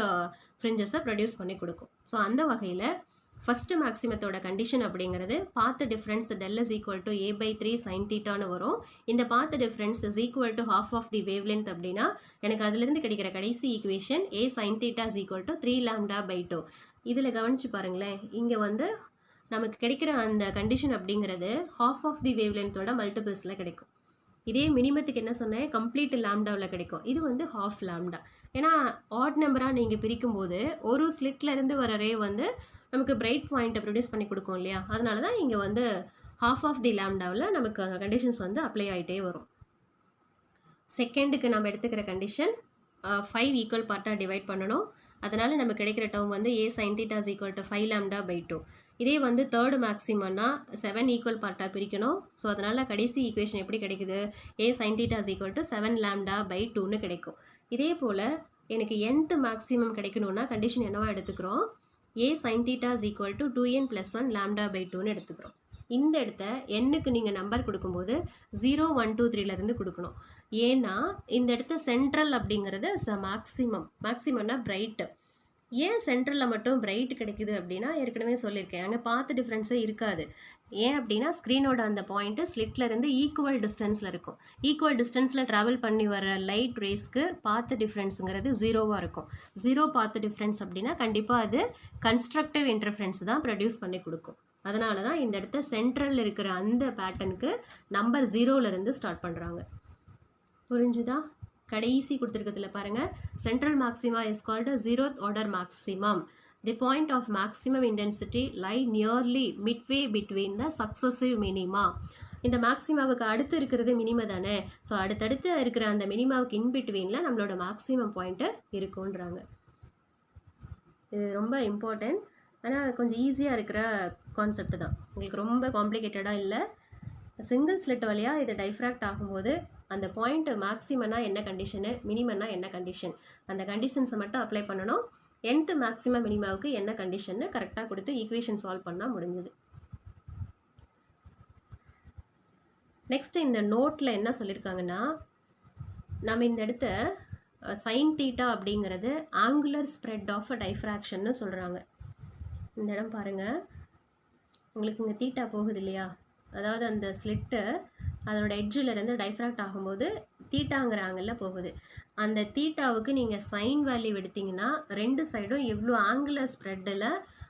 ஃப்ரிஞ்சஸை ப்ரொடியூஸ் பண்ணி கொடுக்கும். ஸோ அந்த வகையில் ஃபஸ்ட்டு மேக்ஸிமத்தோட கண்டிஷன் அப்படிங்கிறது பார்த்து difference del is equal to A/3 sin θன்னு வரும். இந்த பார்த்து difference is equal to half of the wavelength அப்படின்னா எனக்கு அதிலிருந்து கிடைக்கிற கடைசி equation A sin θ is equal to 3 lambda/2. இதில் கவனித்து பாருங்களேன், இங்கே வந்து நமக்கு கிடைக்கிற அந்த கண்டிஷன் அப்படிங்கிறது half of the wavelengthோட மல்டிபிள்ஸில் கிடைக்கும். இதே மினிமத்துக்கு என்ன சொன்னேன்? கம்ப்ளீட் லாம்டாவில் கிடைக்கும். இது வந்து ஹாஃப் லாம்டா. ஏன்னா ஆட் நம்பராக நீங்கள் பிரிக்கும்போது ஒரு ஸ்லிட்லேருந்து வர ரே வந்து நமக்கு பிரைட் பாயிண்ட்டை ப்ரொடியூஸ் பண்ணி கொடுக்கும் இல்லையா? அதனால தான் இங்கே வந்து half of the லாம்டாவில் நமக்கு அந்த கண்டிஷன்ஸ் வந்து அப்ளை ஆகிட்டே வரும். செகண்டுக்கு நம்ம எடுத்துக்கிற கண்டிஷன் 5 ஈக்குவல் பார்ட்டாக டிவைட் பண்ணணும். அதனால் நமக்கு கிடைக்கிற டேர்ம் வந்து A sin θ is equal to 5 lambda/2. இதே வந்து தேர்டு மேக்ஸிமம்னா 7 ஈக்குவல் பார்ட்டாக பிரிக்கணும். ஸோ அதனால் கடைசி ஈக்குவேஷன் எப்படி கிடைக்குது? A sin θ is equal to 7 lambda/2ன்னு கிடைக்கும். இதே போல் எனக்கு nth மேக்ஸிமம் கிடைக்கணும்னா கண்டிஷன் என்னவா எடுத்துக்கிறோம்? A sin θ is equal to 2n + 1 lambda/2ன்னு எடுத்துக்கிறோம். இந்த இடத்த என்னுக்கு நீங்கள் நம்பர் கொடுக்கும்போது 0 1 2 3லேருந்து கொடுக்கணும். ஏன்னா இந்த இடத்த சென்ட்ரல் அப்படிங்கிறது மேக்ஸிமம்னா பிரைட்டு. ஏன் சென்டரில் மட்டும் பிரைட் கிடைக்குது அப்படின்னா ஏற்கனவே சொல்லியிருக்கேன், அங்கே பாத் டிஃப்ரென்ஸே இருக்காது. ஏன் அப்படின்னா ஸ்க்ரீனோட அந்த பாயிண்ட்டு ஸ்லிட்லேருந்து ஈக்குவல் டிஸ்டன்ஸில் இருக்கும். ஈக்குவல் டிஸ்டன்ஸில் ட்ராவல் பண்ணி வர லைட் ரேஸ்க்கு பாத் டிஃப்ரென்ஸுங்கிறது ஜீரோவாக இருக்கும். ஜீரோ பாத் டிஃப்ரென்ஸ் அப்படின்னா கண்டிப்பாக அது கன்ஸ்ட்ரக்டிவ் இன்டர்ஃபரன்ஸ் தான் ப்ரொடியூஸ் பண்ணி கொடுக்கும். அதனால தான் இந்த இடத்த சென்ட்ரலில் இருக்கிற அந்த பேட்டர்னுக்கு நம்பர் 0லேருந்து ஸ்டார்ட் பண்ணுறாங்க. புரிஞ்சுதா? கடைசி கொடுத்துருக்கிறதுல பாருங்கள், central maxima is called 0th order maximum. The point of maximum intensity lie nearly midway between the successive minima. இந்த மேக்ஸிமாவுக்கு அடுத்து இருக்கிறது மினிமா தானே, ஸோ அடுத்தடுத்து இருக்கிற அந்த மினிமாவுக்கு இன்பிட்வீனில் நம்மளோட மேக்ஸிமம் பாயிண்ட்டு இருக்குன்றாங்க. இது ரொம்ப இம்பார்ட்டன்ட், ஆனால் கொஞ்சம் ஈஸியாக இருக்கிற கான்செப்ட் தான், உங்களுக்கு ரொம்ப காம்ப்ளிகேட்டடாக இல்லை. சிங்கிள் ஸ்லிட் வழியாக இது டைஃப்ராக்ட் ஆகும்போது அந்த பாயிண்ட் மேக்ஸிமம்னா என்ன கண்டிஷனு, மினிமம்னா என்ன கண்டிஷன், அந்த கண்டிஷன்ஸை மட்டும் அப்ளை பண்ணணும். nth மேக்ஸிமம் மினிமாவுக்கு என்ன கண்டிஷன்னு கரெக்டாக கொடுத்து ஈக்குவேஷன் சால்வ் பண்ணால் முடிஞ்சுது. நெக்ஸ்ட் இந்த நோட்டில் என்ன சொல்லியிருக்காங்கன்னா, நம்ம இந்த இடத்த சைன் தீட்டா அப்படிங்கிறது ஆங்குலர் ஸ்ப்ரெட் ஆஃப் டைஃப்ராக்ஷன்னு சொல்கிறாங்க. இந்த இடம் பாருங்கள், உங்களுக்கு இங்கே தீட்டா போகுது இல்லையா, அதாவது அந்த ஸ்லிட்டு அதோட எட்ஜிலேருந்து டைஃப்ராக்ட் ஆகும்போது தீட்டாங்கிற ஆங்கிளில் போகுது. அந்த தீட்டாவுக்கு நீங்கள் சைன் வேல்யூ எடுத்திங்கன்னா ரெண்டு சைடும் எவ்வளோ ஆங்குலர் ஸ்ப்ரெட்டில்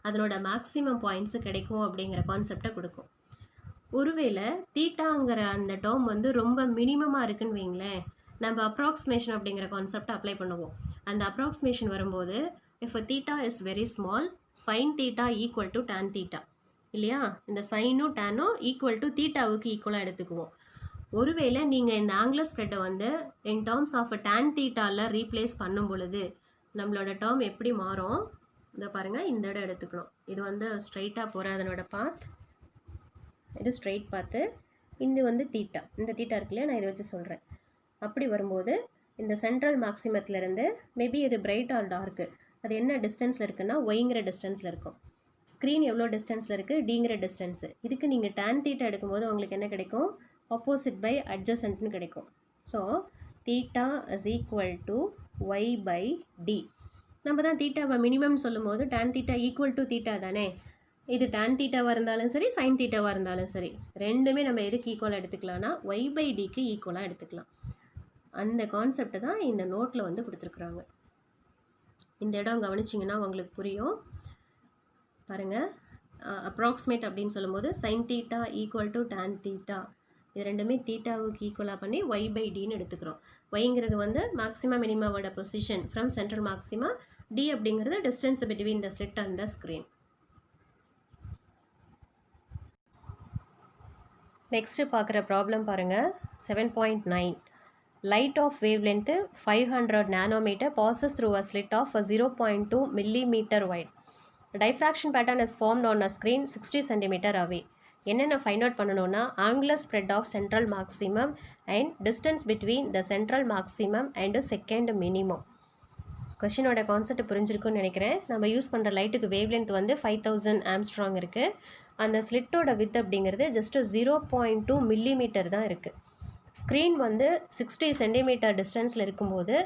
அதனோட மேக்ஸிமம் பாயிண்ட்ஸு கிடைக்கும் அப்படிங்கிற கான்செப்டை கொடுக்கும். ஒருவேளை தீட்டாங்கிற அந்த டேர்ம் வந்து ரொம்ப மினிமமாக இருக்குன்னு வைங்களேன், நம்ம அப்ராக்சிமேஷன் அப்படிங்கிற கான்செப்டை அப்ளை பண்ணுவோம். அந்த அப்ராக்சிமேஷன் வரும்போது if theta is very small sine theta equal to tan theta இல்லையா, இந்த சைனும் டேனும் ஈக்குவல் டு தீட்டாவுக்கு ஈக்குவலாக எடுத்துக்குவோம். ஒருவேளை நீங்கள் இந்த ஆங்குலர் ஸ்ப்ரெட்டை வந்து இன் டேர்ம்ஸ் ஆஃப் டேன் தீட்டாவில் ரீப்ளேஸ் பண்ணும் பொழுது நம்மளோட டேர்ம் எப்படி மாறும், இதை பாருங்கள், இந்த இடம் எடுத்துக்கணும். இது வந்து ஸ்ட்ரைட்டாக போகிற அதனோட பாத், இது ஸ்ட்ரைட் பார்த்து, இது வந்து தீட்டா, இந்த தீட்டா இருக்குல்லையா, நான் இதை வச்சு சொல்கிறேன். அப்படி வரும்போது இந்த சென்ட்ரல் மேக்ஸிமத்துலேருந்து மேபி இது பிரைட் ஆர் டார்க்கு, அது என்ன டிஸ்டன்ஸில் இருக்குன்னா ஒய்ங்கிற டிஸ்டன்ஸில் இருக்கும். ஸ்க்ரீன் எவ்வளோ டிஸ்டன்ஸில் இருக்குது, டிங்கிற டிஸ்டன்ஸு. இதுக்கு நீங்கள் டேன் தீட்டா எடுக்கும்போது உங்களுக்கு என்ன கிடைக்கும், ஆப்போசிட் பை அட்ஜசன்ட்னு கிடைக்கும். So theta is equal to Y by D. நம்ம தான் தீட்டாவை மினிமம் சொல்லும் போது tan theta equal to theta தானே, இது டேன் தீட்டாவாக இருந்தாலும் சரி சைன் தீட்டாவாக இருந்தாலும் சரி ரெண்டுமே நம்ம எதுக்கு ஈக்குவலாக எடுத்துக்கலாம்னா ஒய் பை டிக்கு ஈக்குவலாக எடுத்துக்கலாம். அந்த கான்செப்டை தான் இந்த நோட்டில் வந்து கொடுத்துருக்குறாங்க. இந்த இடம் கவனிச்சிங்கன்னா உங்களுக்கு புரியும். பாருங்கள், அப்ராக்சிமேட் அப்படின்னு சொல்லும்போது sine theta equal to tan theta, இது ரெண்டுமே தீட்டாவுக்கு ஈக்குவலாக பண்ணி ஒய் பை டின்னு எடுத்துக்கிறோம். ஒய்ங்கிறது வந்து மேக்ஸிமம் மினிமாவோட position from central maxima, D அப்படிங்கிறது distance between the slit and the screen. Next பார்க்குற ப்ராப்ளம் பாருங்கள், 7.9. Light of wavelength 500 nanometer passes through a slit of 0.2 millimeter wide. The diffraction pattern is formed on a screen 60 centimeter away. என்னென்ன find out பண்ணணும்னா angular spread of central maximum and distance between the central maximum and second minimum. கொஷினோட concept புரிஞ்சிருக்குன்னு நினைக்கிறேன். நம்ம use பண்ணுற லைட்டுக்கு wave length வந்து 5000 Armstrong இருக்குது. அந்த ஸ்லிட்டோட வித் அப்படிங்கிறது ஜஸ்ட்டு 0.2 மில்லிமீட்டர் தான் இருக்குது. ஸ்க்ரீன் வந்து 60 சென்டிமீட்டர் டிஸ்டன்ஸில் இருக்கும்போது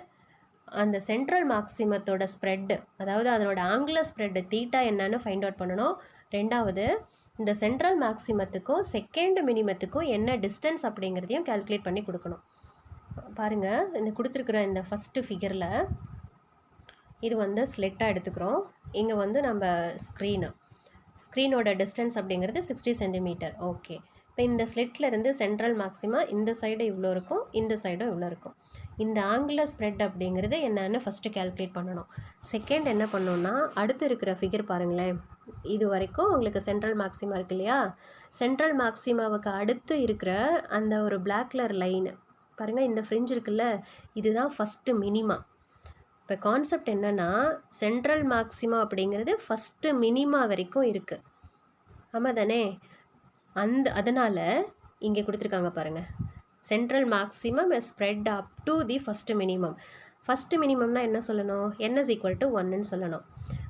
அந்த சென்ட்ரல் மேக்ஸிமத்தோட ஸ்ப்ரெட்டு, அதாவது அதனோட ஆங்குலர் ஸ்ப்ரெட்டு தீட்டா என்னன்னு ஃபைண்ட் அவுட் பண்ணணும். ரெண்டாவது இந்த சென்ட்ரல் மேக்ஸிமத்துக்கும் செகண்ட் மினிமத்துக்கும் என்ன டிஸ்டன்ஸ் அப்படிங்கிறதையும் கால்குலேட் பண்ணி கொடுக்கணும். பாருங்கள், இந்த கொடுத்துருக்குற இந்த ஃபஸ்ட்டு ஃபிகரில் இது வந்து ஸ்லிட்டாக எடுத்துக்கிறோம். இங்கே வந்து நம்ம ஸ்க்ரீனோட டிஸ்டன்ஸ் அப்படிங்கிறது 60 சென்டிமீட்டர். ஓகே, இப்போ இந்த ஸ்லிட்லேருந்து சென்ட்ரல் மேக்ஸிமா இந்த சைடு இவ்வளோ இருக்கும், இந்த சைடும் இவ்வளோ இருக்கும். இந்த ஆங்குலர் ஸ்ப்ரெட் அப்படிங்கிறது என்னன்னு ஃபஸ்ட்டு கால்குலேட் பண்ணணும். செகண்ட் என்ன பண்ணணும்னா அடுத்து இருக்கிற ஃபிகர் பாருங்களேன், இது வரைக்கும் உங்களுக்கு சென்ட்ரல் மேக்ஸிமா இருக்கு இல்லையா, சென்ட்ரல் மேக்ஸிமாவுக்கு அடுத்து இருக்கிற அந்த ஒரு பிளாக் கலர் லைனு பாருங்கள், இந்த ஃப்ரிஞ்ச் இருக்குல்ல, இதுதான் ஃபஸ்ட்டு மினிமா. இப்போ கான்செப்ட் என்னென்னா சென்ட்ரல் மேக்ஸிமா அப்படிங்கிறது ஃபஸ்ட்டு மினிமா வரைக்கும் இருக்குது, ஆமாம் தானே. அதனால் இங்கே கொடுத்துருக்காங்க பாருங்கள், central maximum is spread up to the first minimum. First மினிமம்னா என்ன சொல்லணும், n is equal to 1ன்னு சொல்லணும்.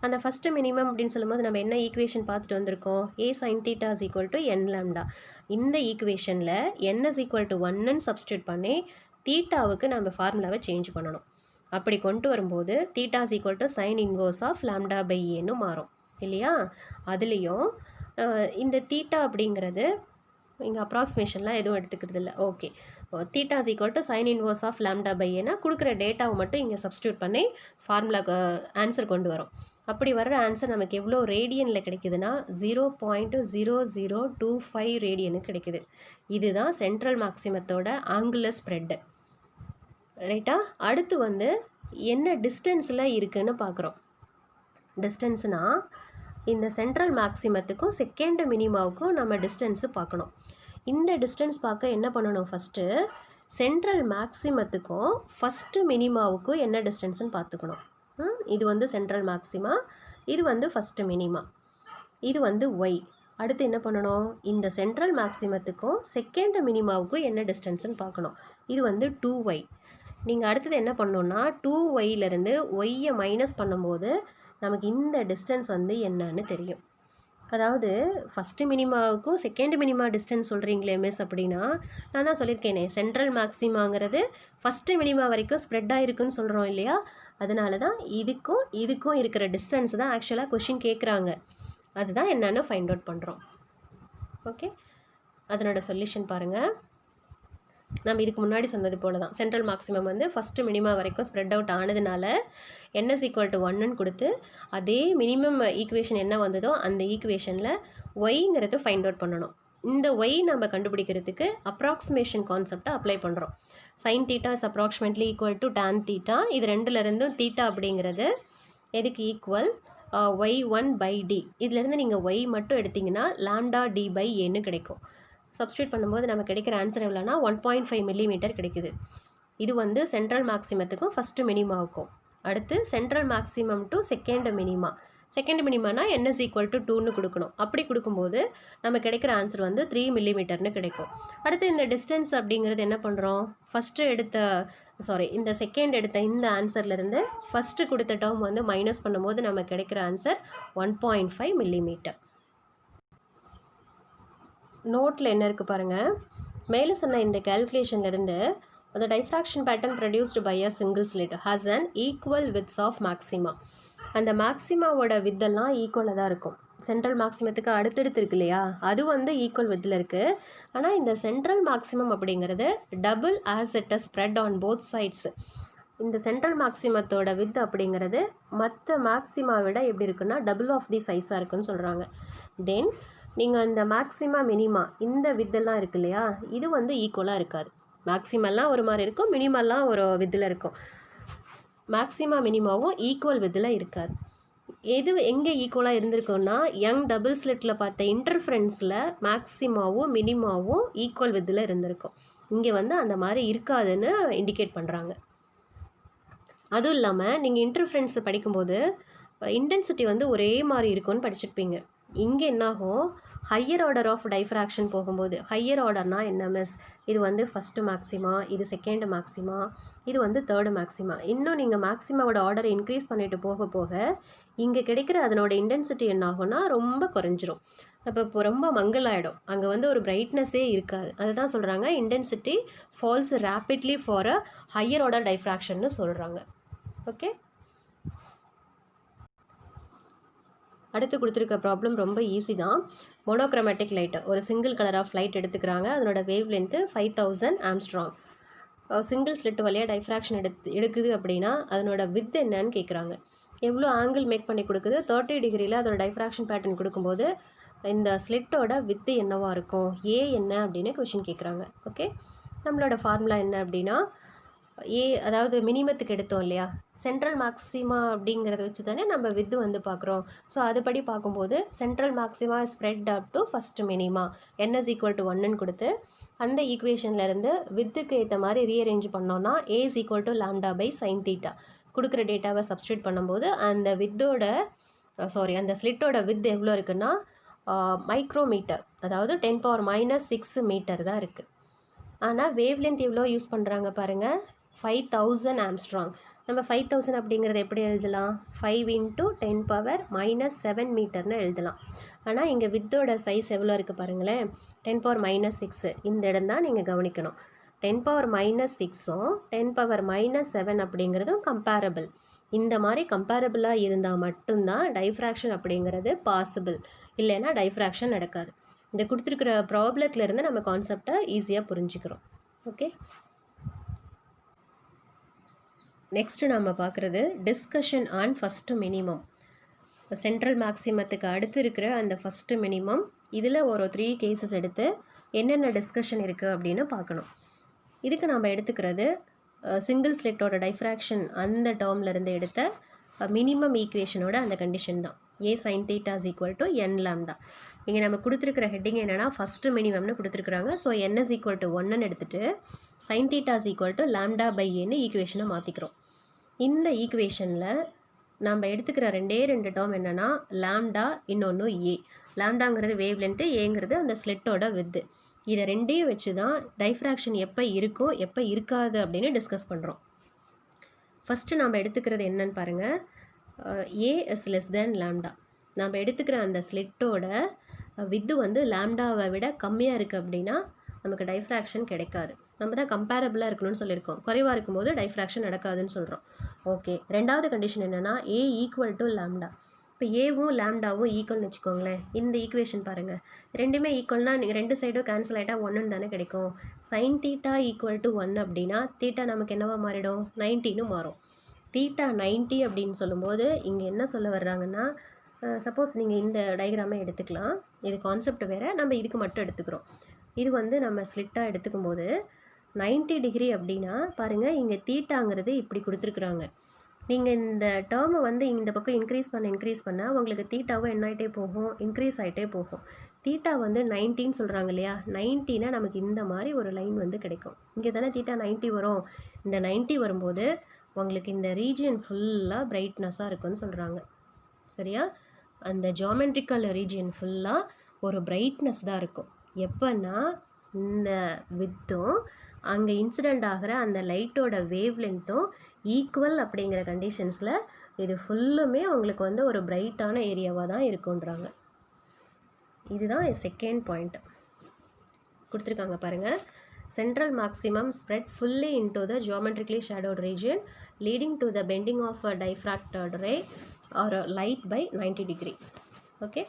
அந்த ஃபஸ்ட்டு மினிமம் அப்படின்னு சொல்லும்போது நம்ம என்ன ஈக்குவேஷன் பார்த்துட்டு வந்திருக்கோம், a sin theta is equal to n lambda. இந்த ஈக்குவேஷனில் n is equal to 1ன்னு சப்ஸ்டியூட் பண்ணி தீட்டாவுக்கு நம்ம ஃபார்முலாவை சேஞ்ச் பண்ணணும். அப்படி கொண்டு வரும்போது theta is equal to sine inverse of lambda by ஏன்னு மாறும் இல்லையா. அதுலேயும் இந்த தீட்டா அப்படிங்கிறது இங்கே அப்ராக்சிமேஷன்லாம் எதுவும் எடுத்துக்கிறது இல்லை. Okay, theta is equal to sine inverse of lambda by ஏன்னா கொடுக்குற டேட்டாவை மட்டும் இங்கே சப்ஸ்டியூட் பண்ணி ஃபார்முலாக்கு ஆன்சர் கொண்டு வரும். அப்படி வர்ற ஆன்சர் நமக்கு எவ்வளோ ரேடியனில் கிடைக்குதுன்னா 0.0025 ரேடியனு கிடைக்குது. இதுதான் சென்ட்ரல் மேக்ஸிமத்தோட ஆங்குலர் ஸ்ப்ரெட்டு. ரைட்டா. அடுத்து வந்து என்ன டிஸ்டன்ஸில் இருக்குதுன்னு பார்க்குறோம். டிஸ்டன்ஸ்னால் இந்த சென்ட்ரல் மேக்ஸிமத்துக்கும் செகண்ட் மினிமாவுக்கும் நம்ம டிஸ்டன்ஸு பார்க்கணும். இந்த டிஸ்டன்ஸ் பார்க்க என்ன பண்ணணும், ஃபஸ்ட்டு சென்ட்ரல் மேக்ஸிமத்துக்கும் ஃபஸ்ட்டு மினிமாவுக்கும் என்ன டிஸ்டன்ஸ்னு பார்த்துக்கணும். இது வந்து சென்ட்ரல் மேக்ஸிமா, இது வந்து ஃபஸ்ட்டு மினிமா, இது வந்து ஒய். அடுத்து என்ன பண்ணணும், இந்த சென்ட்ரல் மேக்ஸிமத்துக்கும் செகண்ட் மினிமாவுக்கும் என்ன டிஸ்டன்ஸ்னு பார்க்கணும். இது வந்து 2y. நீங்கள் அடுத்தது என்ன பண்ணணுன்னா 2yலேருந்து ஒய்யை மைனஸ் பண்ணும்போது நமக்கு இந்த டிஸ்டன்ஸ் வந்து என்னன்னு தெரியும். அதாவது ஃபஸ்ட்டு மினிமாவுக்கும் செகண்ட் மினிமா டிஸ்டன்ஸ் சொல்கிறீங்களே மிஸ் அப்படின்னா, நான் தான் சொல்லியிருக்கேனே சென்ட்ரல் மேக்ஸிமாங்கிறது ஃபஸ்ட்டு மினிமா வரைக்கும் ஸ்ப்ரெட் ஆகிருக்குன்னு சொல்கிறோம் இல்லையா. அதனால தான் இதுக்கும் இருக்கிற டிஸ்டன்ஸ் தான் ஆக்சுவலாக கொஷின் கேட்குறாங்க. அதுதான் என்னென்னு ஃபைண்ட் அவுட் பண்ணுறோம். ஓகே, அதனோட சொல்யூஷன் பாருங்கள். நம்ம இதுக்கு முன்னாடி சொன்னது போல தான் சென்ட்ரல் மேக்ஸிமம் வந்து ஃபஸ்ட்டு மினிமா வரைக்கும் ஸ்ப்ரெட் அவுட் ஆனதுனால n = 1ன்னு கொடுத்து அதே மினிமம் ஈக்குவேஷன் என்ன வந்ததோ அந்த ஈக்குவேஷனில் ஒய்ங்கிறது ஃபைண்ட் அவுட் பண்ணணும். இந்த ஒய் நம்ம கண்டுபிடிக்கிறதுக்கு அப்ராக்சிமேஷன் கான்செப்டை அப்ளை பண்ணுறோம். Sine theta is approximately equal to tan theta. இது ரெண்டுலேருந்தும் தீட்டா அப்படிங்கிறது எதுக்கு ஈக்குவல் y1/d. இதுலேருந்து நீங்கள் ஒய் மட்டும் எடுத்திங்கன்னா லாம்டா d பை ஏன்னு கிடைக்கும். சப்ஸ்டியூட் பண்ணும்போது நம்ம கிடைக்கிற ஆன்சர் எவ்வளோனா 1.5 மில்லிமீட்டர் கிடைக்குது. இது வந்து சென்ட்ரல் மேக்ஸிமத்துக்கும் ஃபஸ்ட்டு மினிமாவுக்கும். அடுத்து central maximum to second minima. Second மினிமானா n = 2ன்னு கொடுக்கணும். அப்படி கொடுக்கும்போது நம்ம கிடைக்கிற ஆன்சர் வந்து 3 மில்லிமீட்டர்னு கிடைக்கும். அடுத்து இந்த டிஸ்டன்ஸ் அப்படிங்கிறது என்ன பண்ணுறோம், இந்த செகண்ட் எடுத்த இந்த ஆன்சர்லேருந்து ஃபஸ்ட்டு கொடுத்த டேர்ம் வந்து மைனஸ் பண்ணும்போது நம்ம கிடைக்கிற ஆன்சர் 1.5 மில்லிமீட்டர். நோட்டில் என்ன இருக்குது பாருங்கள். மேலே சொன்ன இந்த கேல்குலேஷன்லேருந்து the diffraction pattern produced by a single slit has an equal width of maxima. அந்த மேக்ஸிமாவோட வித்தெல்லாம் ஈக்குவலாக தான் இருக்கும். சென்ட்ரல் மேக்ஸிமத்துக்கு அடுத்தடுத்து இருக்கு இல்லையா, அது வந்து ஈக்குவல் வித்தில் இருக்குது. ஆனால் இந்த சென்ட்ரல் மேக்ஸிமம் அப்படிங்கிறது double as it is spread on both sides. இந்த சென்ட்ரல் மேக்ஸிமத்தோட வித் அப்படிங்கிறது மற்ற மேக்ஸிமா விட எப்படி இருக்குன்னா டபுள் ஆஃப் தி சைஸாக இருக்குன்னு சொல்கிறாங்க. தென் நீங்கள் இந்த மேக்ஸிமா மினிமா இந்த வித்தெல்லாம் இருக்கு இல்லையா, இது வந்து ஈக்குவலாக இருக்காது. மேக்ஸிமெல்லாம் ஒரு மாதிரி இருக்கும், மினிமெல்லாம் ஒரு வித்தில் இருக்கும். மேக்ஸிமா மினிமாவும் ஈக்குவல் வித்தில் இருக்காது. எது எங்கே ஈக்குவலாக இருந்திருக்குன்னா யங் டபுள் ஸ்லிட்டில் பார்த்த இன்டர்ஃபரன்ஸில் மேக்ஸிமாவும் மினிமாவும் ஈக்குவல் வித்தில் இருந்திருக்கும். இங்கே வந்து அந்த மாதிரி இருக்காதுன்னு இண்டிகேட் பண்ணுறாங்க. அதுவும் இல்லாமல் நீங்கள் இன்டர்ஃபரன்ஸ் படிக்கும்போது இன்டென்சிட்டி வந்து ஒரே மாதிரி இருக்கும்னு படிச்சிருப்பீங்க. இங்கே என்னாகும், ஹையர் ஆர்டர் ஆஃப் டைஃப்ராக்ஷன் போகும்போது, ஹையர் ஆர்டர்னால் என்ன மிஸ், இது வந்து ஃபஸ்ட்டு மேக்ஸிமா, இது செகண்ட் மேக்ஸிமா, இது வந்து தேர்டு மேக்ஸிமா. இன்னும் நீங்கள் மேக்ஸிமாவோட ஆர்டரை இன்க்ரீஸ் பண்ணிட்டு போக போக இங்கே கிடைக்கிற அதனோட இன்டென்சிட்டி என்ன ஆகும்னா ரொம்ப குறைஞ்சிரும். இப்போ ரொம்ப மங்கலாயிடும், அங்கே வந்து ஒரு பிரைட்னஸே இருக்காது. அதுதான் சொல்கிறாங்க intensity falls rapidly for a higher order டைஃப்ராக்ஷன்னு சொல்கிறாங்க. ஓகே, அடுத்து கொடுத்துருக்க ப்ராப்ளம் ரொம்ப ஈஸி தான். மோனோக்ரோமேட்டிக் லைட்டு, ஒரு சிங்கிள் கலர் ஆஃப் லைட் எடுத்துக்கிறாங்க. அதனோட wavelength 5000 angstrom. Single slit வழியாக டைஃப்ராக்ஷன் எடுக்குது அப்படின்னா அதனோட வித் என்னன்னு கேட்குறாங்க. எவ்வளோ ஆங்கிள் மேக் பண்ணி கொடுக்குது, 30 டிகிரியில் அதோட டைஃப்ராக்ஷன் பேட்டர்ன் கொடுக்கும்போது இந்த ஸ்லிட்டோட வித்து என்னவாக இருக்கும், ஏ என்ன அப்படின்னு கொஷின் கேட்குறாங்க. ஓகே, நம்மளோட ஃபார்முலா என்ன அப்படின்னா ஏ, அதாவது மினிமத்துக்கு எடுத்தோம் இல்லையா, சென்ட்ரல் மேக்ஸிமா அப்படிங்கிறத வச்சு தானே நம்ம வித்து வந்து பார்க்குறோம். ஸோ அதுபடி பார்க்கும்போது central maxima spread up to first minima n = 1ன்னு கொடுத்து அந்த ஈக்குவேஷன்லேருந்து வித்துக்கு ஏற்ற மாதிரி ரீஅரேஞ்ச் பண்ணோன்னா a = lambda by sine theta கொடுக்குற டேட்டாவை சப்ஸ்டியூட் பண்ணும்போது அந்த அந்த ஸ்லிட்டோட வித் எவ்வளோ இருக்குன்னா மைக்ரோமீட்டர், அதாவது 10⁻⁻6 மீட்டர் தான் இருக்குது. ஆனால் வேவ் லென்த் எவ்வளோ யூஸ் பண்ணுறாங்க பாருங்கள், 5000 ஆம்ஸ்ட்ராங். நம்ம 5000 அப்படிங்கிறத எப்படி எழுதலாம், 5 × 10⁻⁻7 மீட்டர்னு எழுதலாம். ஆனால் இங்கே வித்தோட சைஸ் எவ்வளோ இருக்குது பாருங்களேன், 10⁻⁻6. இந்த இடம் தான் நீங்கள் கவனிக்கணும். 10⁻⁻6ம் 10⁻⁻7 அப்படிங்கிறதும் கம்பேரபிள். இந்த மாதிரி கம்பேரபிளாக இருந்தால் மட்டும்தான் டைஃப்ராக்ஷன் அப்படிங்கிறது பாசிபிள், இல்லைன்னா டைஃப்ராக்ஷன் நடக்காது. இந்த கொடுத்துருக்கிற ப்ராப்ளத்துலேருந்து நம்ம கான்செப்டை ஈஸியாக புரிஞ்சுக்கிறோம். ஓகே, நெக்ஸ்ட் நம்ம பார்க்குறது டிஸ்கஷன் ஆன் ஃபஸ்ட்டு மினிமம். சென்ட்ரல் மேக்ஸிமத்துக்கு அடுத்து இருக்கிற அந்த ஃபஸ்ட்டு மினிமம், இதில் ஒரு 3 கேசஸ் எடுத்து என்னென்ன டிஸ்கஷன் இருக்குது அப்படின்னு பார்க்கணும். இதுக்கு நம்ம எடுத்துக்கிறது சிங்கிள் ஸ்லிட்டோட டைஃப்ராக்ஷன் அந்த டேர்ம்லேருந்து எடுத்த மினிமம் ஈக்குவேஷனோட அந்த கண்டிஷன் தான். A sine theta is equal to n lambda. இங்கே நம்ம கொடுத்துருக்கிற ஹெட்டிங் என்னென்னா ஃபஸ்ட்டு மினிமம்னு கொடுத்துருக்குறாங்க. So n is equal to 1ன்னு எடுத்துகிட்டு sine theta is equal to lambda by ஏன்னு ஈக்குவேஷனை மாற்றிக்கிறோம். இந்த ஈக்குவேஷனில் நம்ம எடுத்துக்கிற ரெண்டு டேர்ம் என்னென்னா லாம்டா, இன்னொன்று ஏ. லாம்டாங்கிறது வேவ் லென்த்து, ஏங்கிறது அந்த ஸ்லிட்டோட வித்து. இதை ரெண்டையும் வச்சு தான் டைஃப்ராக்ஷன் எப்போ இருக்கும் எப்போ இருக்காது அப்படின்னு டிஸ்கஸ் பண்ணுறோம். ஃபஸ்ட்டு நம்ம எடுத்துக்கிறது என்னன்னு பாருங்கள். ஏ இஸ் லெஸ் தேன் லாம்டா. நம்ம எடுத்துக்கிற அந்த ஸ்லிட்டோட வித்து வந்து லாம்டாவை விட கம்மியாக இருக்குது அப்படின்னா நமக்கு டைஃப்ராக்ஷன் கிடைக்காது. நம்ம தான் கம்பேரபிளாக இருக்கணும்னு சொல்லியிருக்கோம். குறைவாக இருக்கும்போது டைஃப்ராக்ஷன் நடக்காதுன்னு சொல்கிறோம். ஓகே, ரெண்டாவது கண்டிஷன் என்னென்னா ஏ ஈக்குவல் டு லாம்டா. இப்போ ஏவும் லாம்டாவும் ஈக்குவல்னு வச்சுக்கோங்களேன். இந்த ஈக்குவேஷன் பாருங்கள், ரெண்டுமே ஈக்குவல்னால் நீங்கள் ரெண்டு சைடும் கேன்சல் ஆகிட்டா 1ன்னு தானே கிடைக்கும். சைன் தீட்டா ஈக்குவல் டு 1 அப்படின்னா தீட்டா நமக்கு என்னவா மாறிடும், 90ன்னு மாறும். தீட்டா 90 அப்படின்னு சொல்லும்போது இங்கே என்ன சொல்ல வர்றாங்கன்னா, சப்போஸ் நீங்கள் இந்த டயக்ராமை எடுத்துக்கலாம். இது கான்செப்ட் வேறு, நம்ம இதுக்கு மட்டும் எடுத்துக்கிறோம். இது வந்து நம்ம ஸ்லிட்டாக எடுத்துக்கும் போது 90 டிகிரி அப்படின்னா பாருங்கள், இங்கே தீட்டாங்கிறது இப்படி கொடுத்துருக்குறாங்க. நீங்கள் இந்த டேர்மை வந்து இந்த பக்கம் இன்க்ரீஸ் பண்ண உங்களுக்கு தீட்டாவும் என்ன ஆகிட்டே போகும், இன்க்ரீஸ் ஆகிட்டே போகும். தீட்டா வந்து 90ன்னு சொல்கிறாங்க இல்லையா, 90னா நமக்கு இந்த மாதிரி ஒரு லைன் வந்து கிடைக்கும். இங்கே தானே தீட்டா 90 வரும். இந்த 90 வரும்போது உங்களுக்கு இந்த ரீஜியன் ஃபுல்லாக பிரைட்னஸாக இருக்குன்னு சொல்கிறாங்க. சரியா, அந்த ஜியோமெட்ரிக்கல் ரீஜியன் ஃபுல்லாக ஒரு பிரைட்னஸ் தான் இருக்கும். எப்போன்னா இந்த வித்தும் அங்கே இன்சிடெண்ட் ஆகிற அந்த லைட்டோட வேவ் லென்த்தும் ஈக்குவல் அப்படிங்கிற கண்டிஷன்ஸில் இது ஃபுல்லுமே உங்களுக்கு வந்து ஒரு பிரைட்டான ஏரியாவாக தான் இருக்குன்றாங்க. இதுதான் செகண்ட் பாயிண்ட் கொடுத்துருக்காங்க பாருங்கள். Central maximum spread fully into the geometrically shadowed region leading to the bending of a diffracted ray or light by 90 degree. Okay,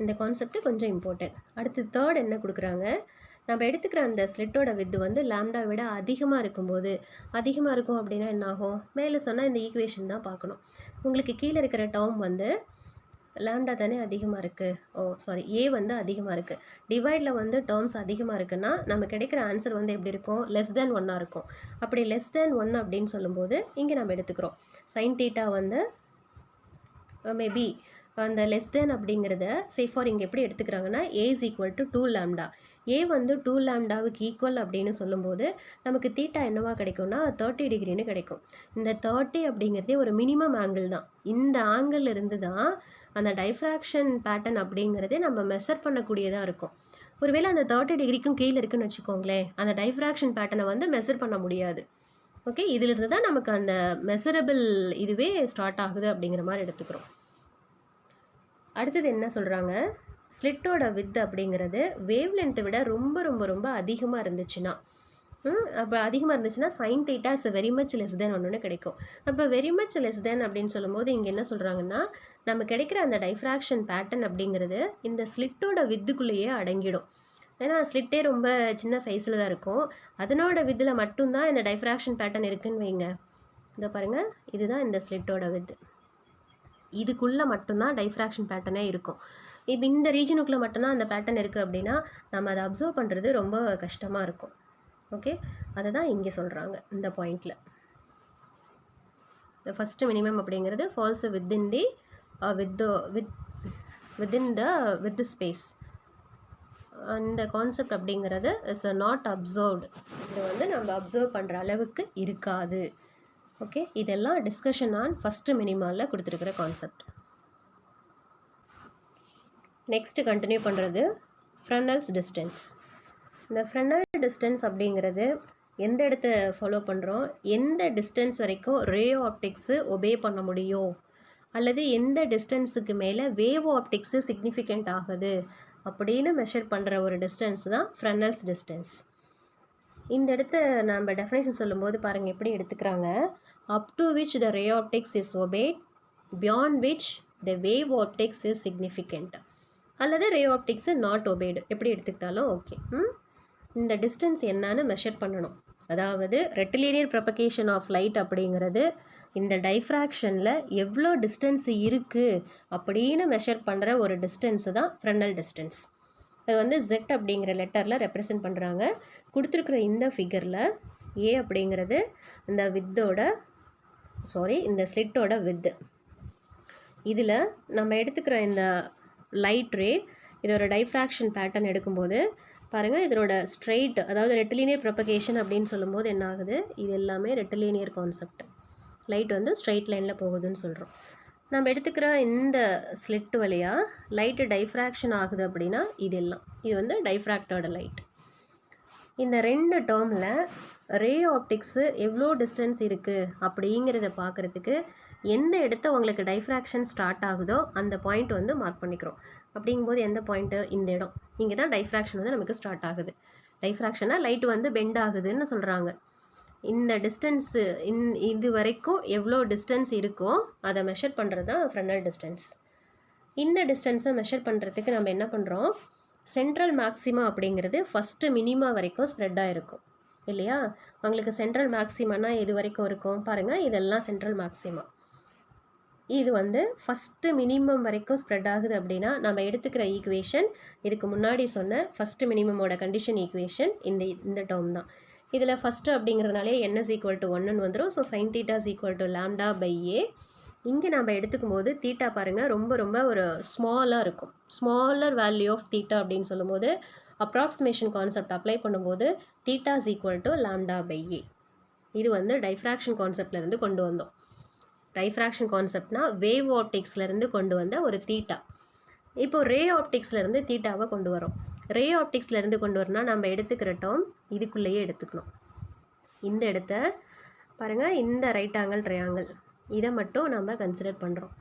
இந்த கான்செப்ட் கொஞ்சம் இம்பார்ட்டன்ட். அடுத்து தேர்ட் என்ன கொடுக்குறாங்க, நம்ம எடுத்துக்கிற அந்த ஸ்லிட்டோட வித்து வந்து லாம்டா விட அதிகமாக இருக்கும்போது, அதிகமாக இருக்கும் அப்படின்னா என்னாகும், மேலே சொன்னால் இந்த ஈக்குவேஷன் தான் பார்க்கணும். உங்களுக்கு கீழே இருக்கிற டேர்ம் வந்து லாம்டா தானே அதிகமாக இருக்குது, ஏ வந்து அதிகமாக இருக்குது. டிவைடில் வந்து டேர்ம்ஸ் அதிகமாக இருக்குன்னா நம்ம கிடைக்கிற ஆன்சர் வந்து எப்படி இருக்கும், லெஸ் தேன் 1 இருக்கும். அப்படி லெஸ் தேன் 1 அப்படின்னு சொல்லும்போது இங்கே நம்ம எடுத்துக்கிறோம் சைன் தீட்டா வந்து மேபி அந்த லெஸ் தேன் அப்படிங்கிறத சேஃபார் இங்கே எப்படி எடுத்துக்கிறாங்கன்னா ஏ இஸ் ஈக்குவல் டு 2 லாம்டா. ஏ வந்து 2 லாம்டாவுக்கு ஈக்குவல் அப்படின்னு சொல்லும்போது நமக்கு தீட்டா என்னவா கிடைக்கும்னா 30 டிகிரின்னு கிடைக்கும். இந்த 30 அப்படிங்கிறதே ஒரு மினிமம் ஆங்கிள் தான். இந்த ஆங்கிள் இருந்து தான் அந்த டைஃப்ராக்ஷன் பேட்டர்ன் அப்படிங்கிறதே நம்ம மெஷர் பண்ணக்கூடியதாக இருக்கும். ஒருவேளை அந்த 30 டிகிரிக்கும் கீழே இருக்குன்னு வச்சுக்கோங்களேன், அந்த டைஃப்ராக்ஷன் பேட்டர்னை வந்து மெஷர் பண்ண முடியாது. ஓகே, இதிலிருந்து தான் நமக்கு அந்த மெஷரபிள் இதுவே ஸ்டார்ட் ஆகுது அப்படிங்கிற மாதிரி எடுத்துக்கிறோம். அடுத்தது என்ன சொல்கிறாங்க, ஸ்லிட்டோட வித் அப்படிங்கிறது வேவ் லென்த்தை விட ரொம்ப ரொம்ப ரொம்ப அதிகமாக இருந்துச்சுன்னா, அப்போ அதிகமாக இருந்துச்சுன்னா sign theta is very much less than ஒன்று கிடைக்கும். அப்போ வெரி மச் லெஸ் தேன் அப்படின்னு சொல்லும்போது இங்கே என்ன சொல்கிறாங்கன்னா, நம்ம கிடைக்கிற அந்த டைஃப்ராக்ஷன் பேட்டர்ன் அப்படிங்கிறது இந்த ஸ்லிட்டோட வித்துக்குள்ளேயே அடங்கிடும். ஏன்னா ஸ்லிட்டே ரொம்ப சின்ன சைஸில் தான் இருக்கும். அதனோட வித்தில் மட்டும்தான் இந்த டைஃப்ராக்ஷன் பேட்டர்ன் இருக்குன்னு வைங்க. இதை பாருங்கள், இதுதான் இந்த ஸ்லிட்டோட வித்து. இதுக்குள்ளே மட்டும்தான் டைஃப்ராக்ஷன் பேட்டர்னே இருக்கும். இப்போ இந்த ரீஜனுக்குள்ளே மட்டும்தான் அந்த பேட்டர்ன் இருக்குது அப்படின்னா நம்ம அதை அப்சர்வ் பண்ணுறது ரொம்ப கஷ்டமாக இருக்கும். ஓகே, அதை தான் இங்கே சொல்கிறாங்க இந்த பாயிண்டில். இந்த ஃபஸ்ட்டு மினிமம் அப்படிங்கிறது falls within the within the space. அந்த கான்செப்ட் அப்படிங்கிறது இஸ் நாட் அப்சர்வ்டு. இது வந்து நம்ம அப்சர்வ் பண்ணுற அளவுக்கு இருக்காது. ஓகே, இதெல்லாம் டிஸ்கஷன் ஆன் ஃபஸ்ட்டு மினிமாவில் கொடுத்துருக்கிற கான்செப்ட். நெக்ஸ்ட்டு கண்டினியூ பண்ணுறது ஃப்ரெனல்ஸ் டிஸ்டன்ஸ். இந்த ஃப்ரெனல் டிஸ்டன்ஸ் அப்படிங்கிறது எந்த இடத்த ஃபாலோ பண்ணுறோம், எந்த டிஸ்டன்ஸ் வரைக்கும் ரே ஆப்டிக்ஸு ஒபே பண்ண முடியும், அல்லது எந்த டிஸ்டன்ஸுக்கு மேலே வேவ் ஆப்டிக்ஸு சிக்னிஃபிகண்ட் ஆகுது அப்படின்னு மெஷர் பண்ணுற ஒரு டிஸ்டன்ஸ் தான் ஃப்ரெனல்ஸ் டிஸ்டன்ஸ். இந்த இடத்த நம்ம டெஃபினேஷன் சொல்லும்போது பாருங்கள் எப்படி எடுத்துக்கிறாங்க. Up to which the ray optics is obeyed, beyond which the wave optics is significant, அல்லது ரே ஆப்டிக்ஸு நாட் ஒபேடு, எப்படி எடுத்துக்கிட்டாலும் ஓகே. இந்த டிஸ்டன்ஸ் என்னன்னு மெஷர் பண்ணணும். அதாவது ரெட்டிலினியர் ப்ரொபகேஷன் ஆஃப் லைட் அப்படிங்கிறது இந்த டைஃப்ராக்ஷனில் எவ்வளோ டிஸ்டன்ஸ் இருக்குது அப்படின்னு மெஷர் பண்ணுற ஒரு டிஸ்டன்ஸு தான் ஃப்ரெனல் டிஸ்டன்ஸ். அது வந்து Z அப்படிங்கிற லெட்டரில் ரெப்ரசன்ட் பண்ணுறாங்க. கொடுத்துருக்குற இந்த ஃபிகரில் ஏ அப்படிங்கிறது இந்த இந்த ஸ்லிட்டோட வித்து. இதில் நம்ம எடுத்துக்கிற இந்த லைட் ரே இதோட டைஃப்ராக்ஷன் பேட்டர்ன் எடுக்கும்போது பாருங்கள், இதனோட ஸ்ட்ரெயிட், அதாவது ரெட்டிலினியர் ப்ரொபகேஷன் அப்படின்னு சொல்லும்போது என்ன ஆகுது, இது எல்லாமே ரெட்டிலினியர் கான்செப்ட். லைட் வந்து ஸ்ட்ரெயிட் லைனில் போகுதுன்னு சொல்கிறோம். நம்ம எடுத்துக்கிற இந்த ஸ்லிட் வழியாக லைட்டு டைஃப்ராக்ஷன் ஆகுது அப்படின்னா இது வந்து டைஃப்ராக்டோட லைட். இந்த 2 டேர்மில் ரே ஆப்டிக்ஸு எவ்வளோ டிஸ்டன்ஸ் இருக்குது அப்படிங்கிறத பார்க்குறதுக்கு எந்த இடத்த உங்களுக்கு டைஃப்ராக்ஷன் ஸ்டார்ட் ஆகுதோ அந்த பாயிண்ட் வந்து மார்க் பண்ணிக்கிறோம். அப்படிங்கும்போது எந்த பாயிண்ட்டு, இந்த இடம், இங்கே தான் டைஃப்ராக்ஷன் வந்து நமக்கு ஸ்டார்ட் ஆகுது. டைஃப்ராக்ஷனாக லைட் வந்து பெண்ட் ஆகுதுன்னு சொல்கிறாங்க. இந்த டிஸ்டன்ஸு இது வரைக்கும் எவ்வளோ டிஸ்டன்ஸ் இருக்கோ அதை மெஷர் பண்ணுறது தான் ஃப்ரெனல் டிஸ்டன்ஸ். இந்த டிஸ்டன்ஸை மெஷர் பண்ணுறதுக்கு நம்ம என்ன பண்ணுறோம், சென்ட்ரல் மேக்ஸிமா அப்படிங்கிறது ஃபஸ்ட்டு மினிமா வரைக்கும் ஸ்ப்ரெட் ஆகிருக்கும் இல்லையா. உங்களுக்கு சென்ட்ரல் மேக்ஸிமானா எது வரைக்கும் இருக்கும் பாருங்கள், இதெல்லாம் சென்ட்ரல் மேக்ஸிமா. இது வந்து ஃபஸ்ட்டு மினிமம் வரைக்கும் ஸ்ப்ரெட் ஆகுது அப்படின்னா நம்ம எடுத்துக்கிற ஈக்குவேஷன் இதுக்கு முன்னாடி சொன்ன ஃபஸ்ட்டு மினிமமோட கண்டிஷன் ஈக்குவேஷன் இந்த டேர்ம் தான். இதில் ஃபஸ்ட்டு அப்படிங்கிறதுனாலே n is equal to 1ன்னு வந்துடும். So sin theta is equal to lambda by a. இங்கே நம்ம எடுத்துக்கும் போது தீட்டா பாருங்கள் ரொம்ப ஒரு ஸ்மாலாக இருக்கும். ஸ்மாலர் வேல்யூ ஆஃப் தீட்டா அப்படின்னு சொல்லும்போது அப்ராக்சிமேஷன் கான்செப்ட் அப்ளை பண்ணும்போது theta is equal to lambda by a. இது வந்து டைஃப்ராக்ஷன் கான்செப்ட்லேருந்து கொண்டு வந்தோம். டைஃப்ராக்ஷன் கான்செப்ட்னா வேவ் ஆப்டிக்ஸ்லேருந்து கொண்டு வந்த ஒரு தீட்டா. இப்போ ரே ஆப்டிக்ஸ்லேருந்து தீட்டாவை கொண்டு வரோம். ரே ஆப்டிக்ஸ்லேருந்து கொண்டு வரணும்னா நம்ம எடுத்துக்கிற டேர்ம் இதுக்குள்ளேயே எடுத்துக்கணும். இந்த இடத்த பாருங்கள், இந்த ரைட் ஆங்கிள் ட்ரையாங்கிள் இதை மட்டும் நம்ம கன்சிடர் பண்ணுறோம்.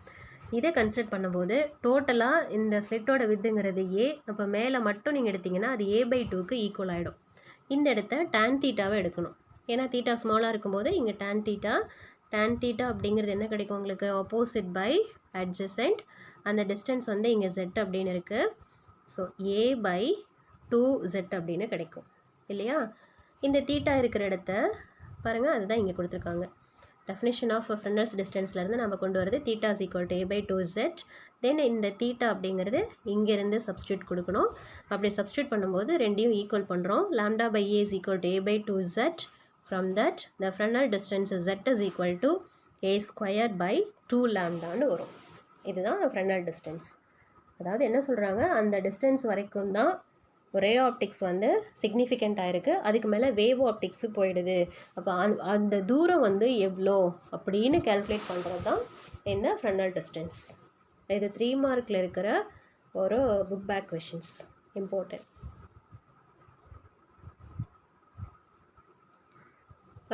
இதை கன்சிடர் பண்ணும்போது டோட்டலாக இந்த ஸ்லிட்டோட வித்துங்கிறது ஏ. அப்போ மேலே மட்டும் நீங்கள் எடுத்திங்கன்னா அது a/2க்கு ஈக்குவல் ஆகிடும். இந்த இடத்த டேன் தீட்டாவை எடுக்கணும். ஏன்னா தீட்டா ஸ்மாலாக இருக்கும்போது இங்கே டேன் தீட்டா அப்படிங்கிறது என்ன கிடைக்கும் உங்களுக்கு, ஆப்போசிட் பை அட்ஜசன்ட். அந்த டிஸ்டன்ஸ் வந்து இங்கே z அப்படின்னு இருக்குது. ஸோ a/2z அப்படின்னு கிடைக்கும் இல்லையா. இந்த தீட்டா இருக்கிற இடத்த பாருங்கள், அதுதான் இங்கே கொடுத்துருக்காங்க. டெஃபினேஷன் ஆஃப் ஃப்ரெனல்ஸ் டிஸ்டன்ஸ்லேருந்து நம்ம கொண்டு வரது theta is equal to a/2z. தென் இந்த தீட்டா அப்படிங்கிறது இங்கேருந்து சப்ஸ்டியூட் கொடுக்கணும். அப்படி சப்ஸ்டியூட் பண்ணும்போது ரெண்டையும் ஈக்குவல் பண்ணுறோம். lambda by a is equal to a/2z. From that the Fresnel distance z is equal to a square by 2 lambdaன்னு வரும். இதுதான் Fresnel distance. அதாவது என்ன சொல்கிறாங்க, அந்த டிஸ்டன்ஸ் வரைக்கும் தான் ரே ஆப்டிக்ஸ் வந்து சிக்னிஃபிகண்ட்டாக இருக்குது, அதுக்கு மேலே வேவ் ஆப்டிக்ஸு போயிடுது. அப்போ அந்த தூரம் வந்து எவ்வளோ அப்படின்னு கேல்குலேட் பண்ணுறது தான் இந்த Fresnel distance. இது 3 மார்க்கில் இருக்கிற ஒரு புக் பேக் கொஷின்ஸ், இம்பார்ட்டன்ட்.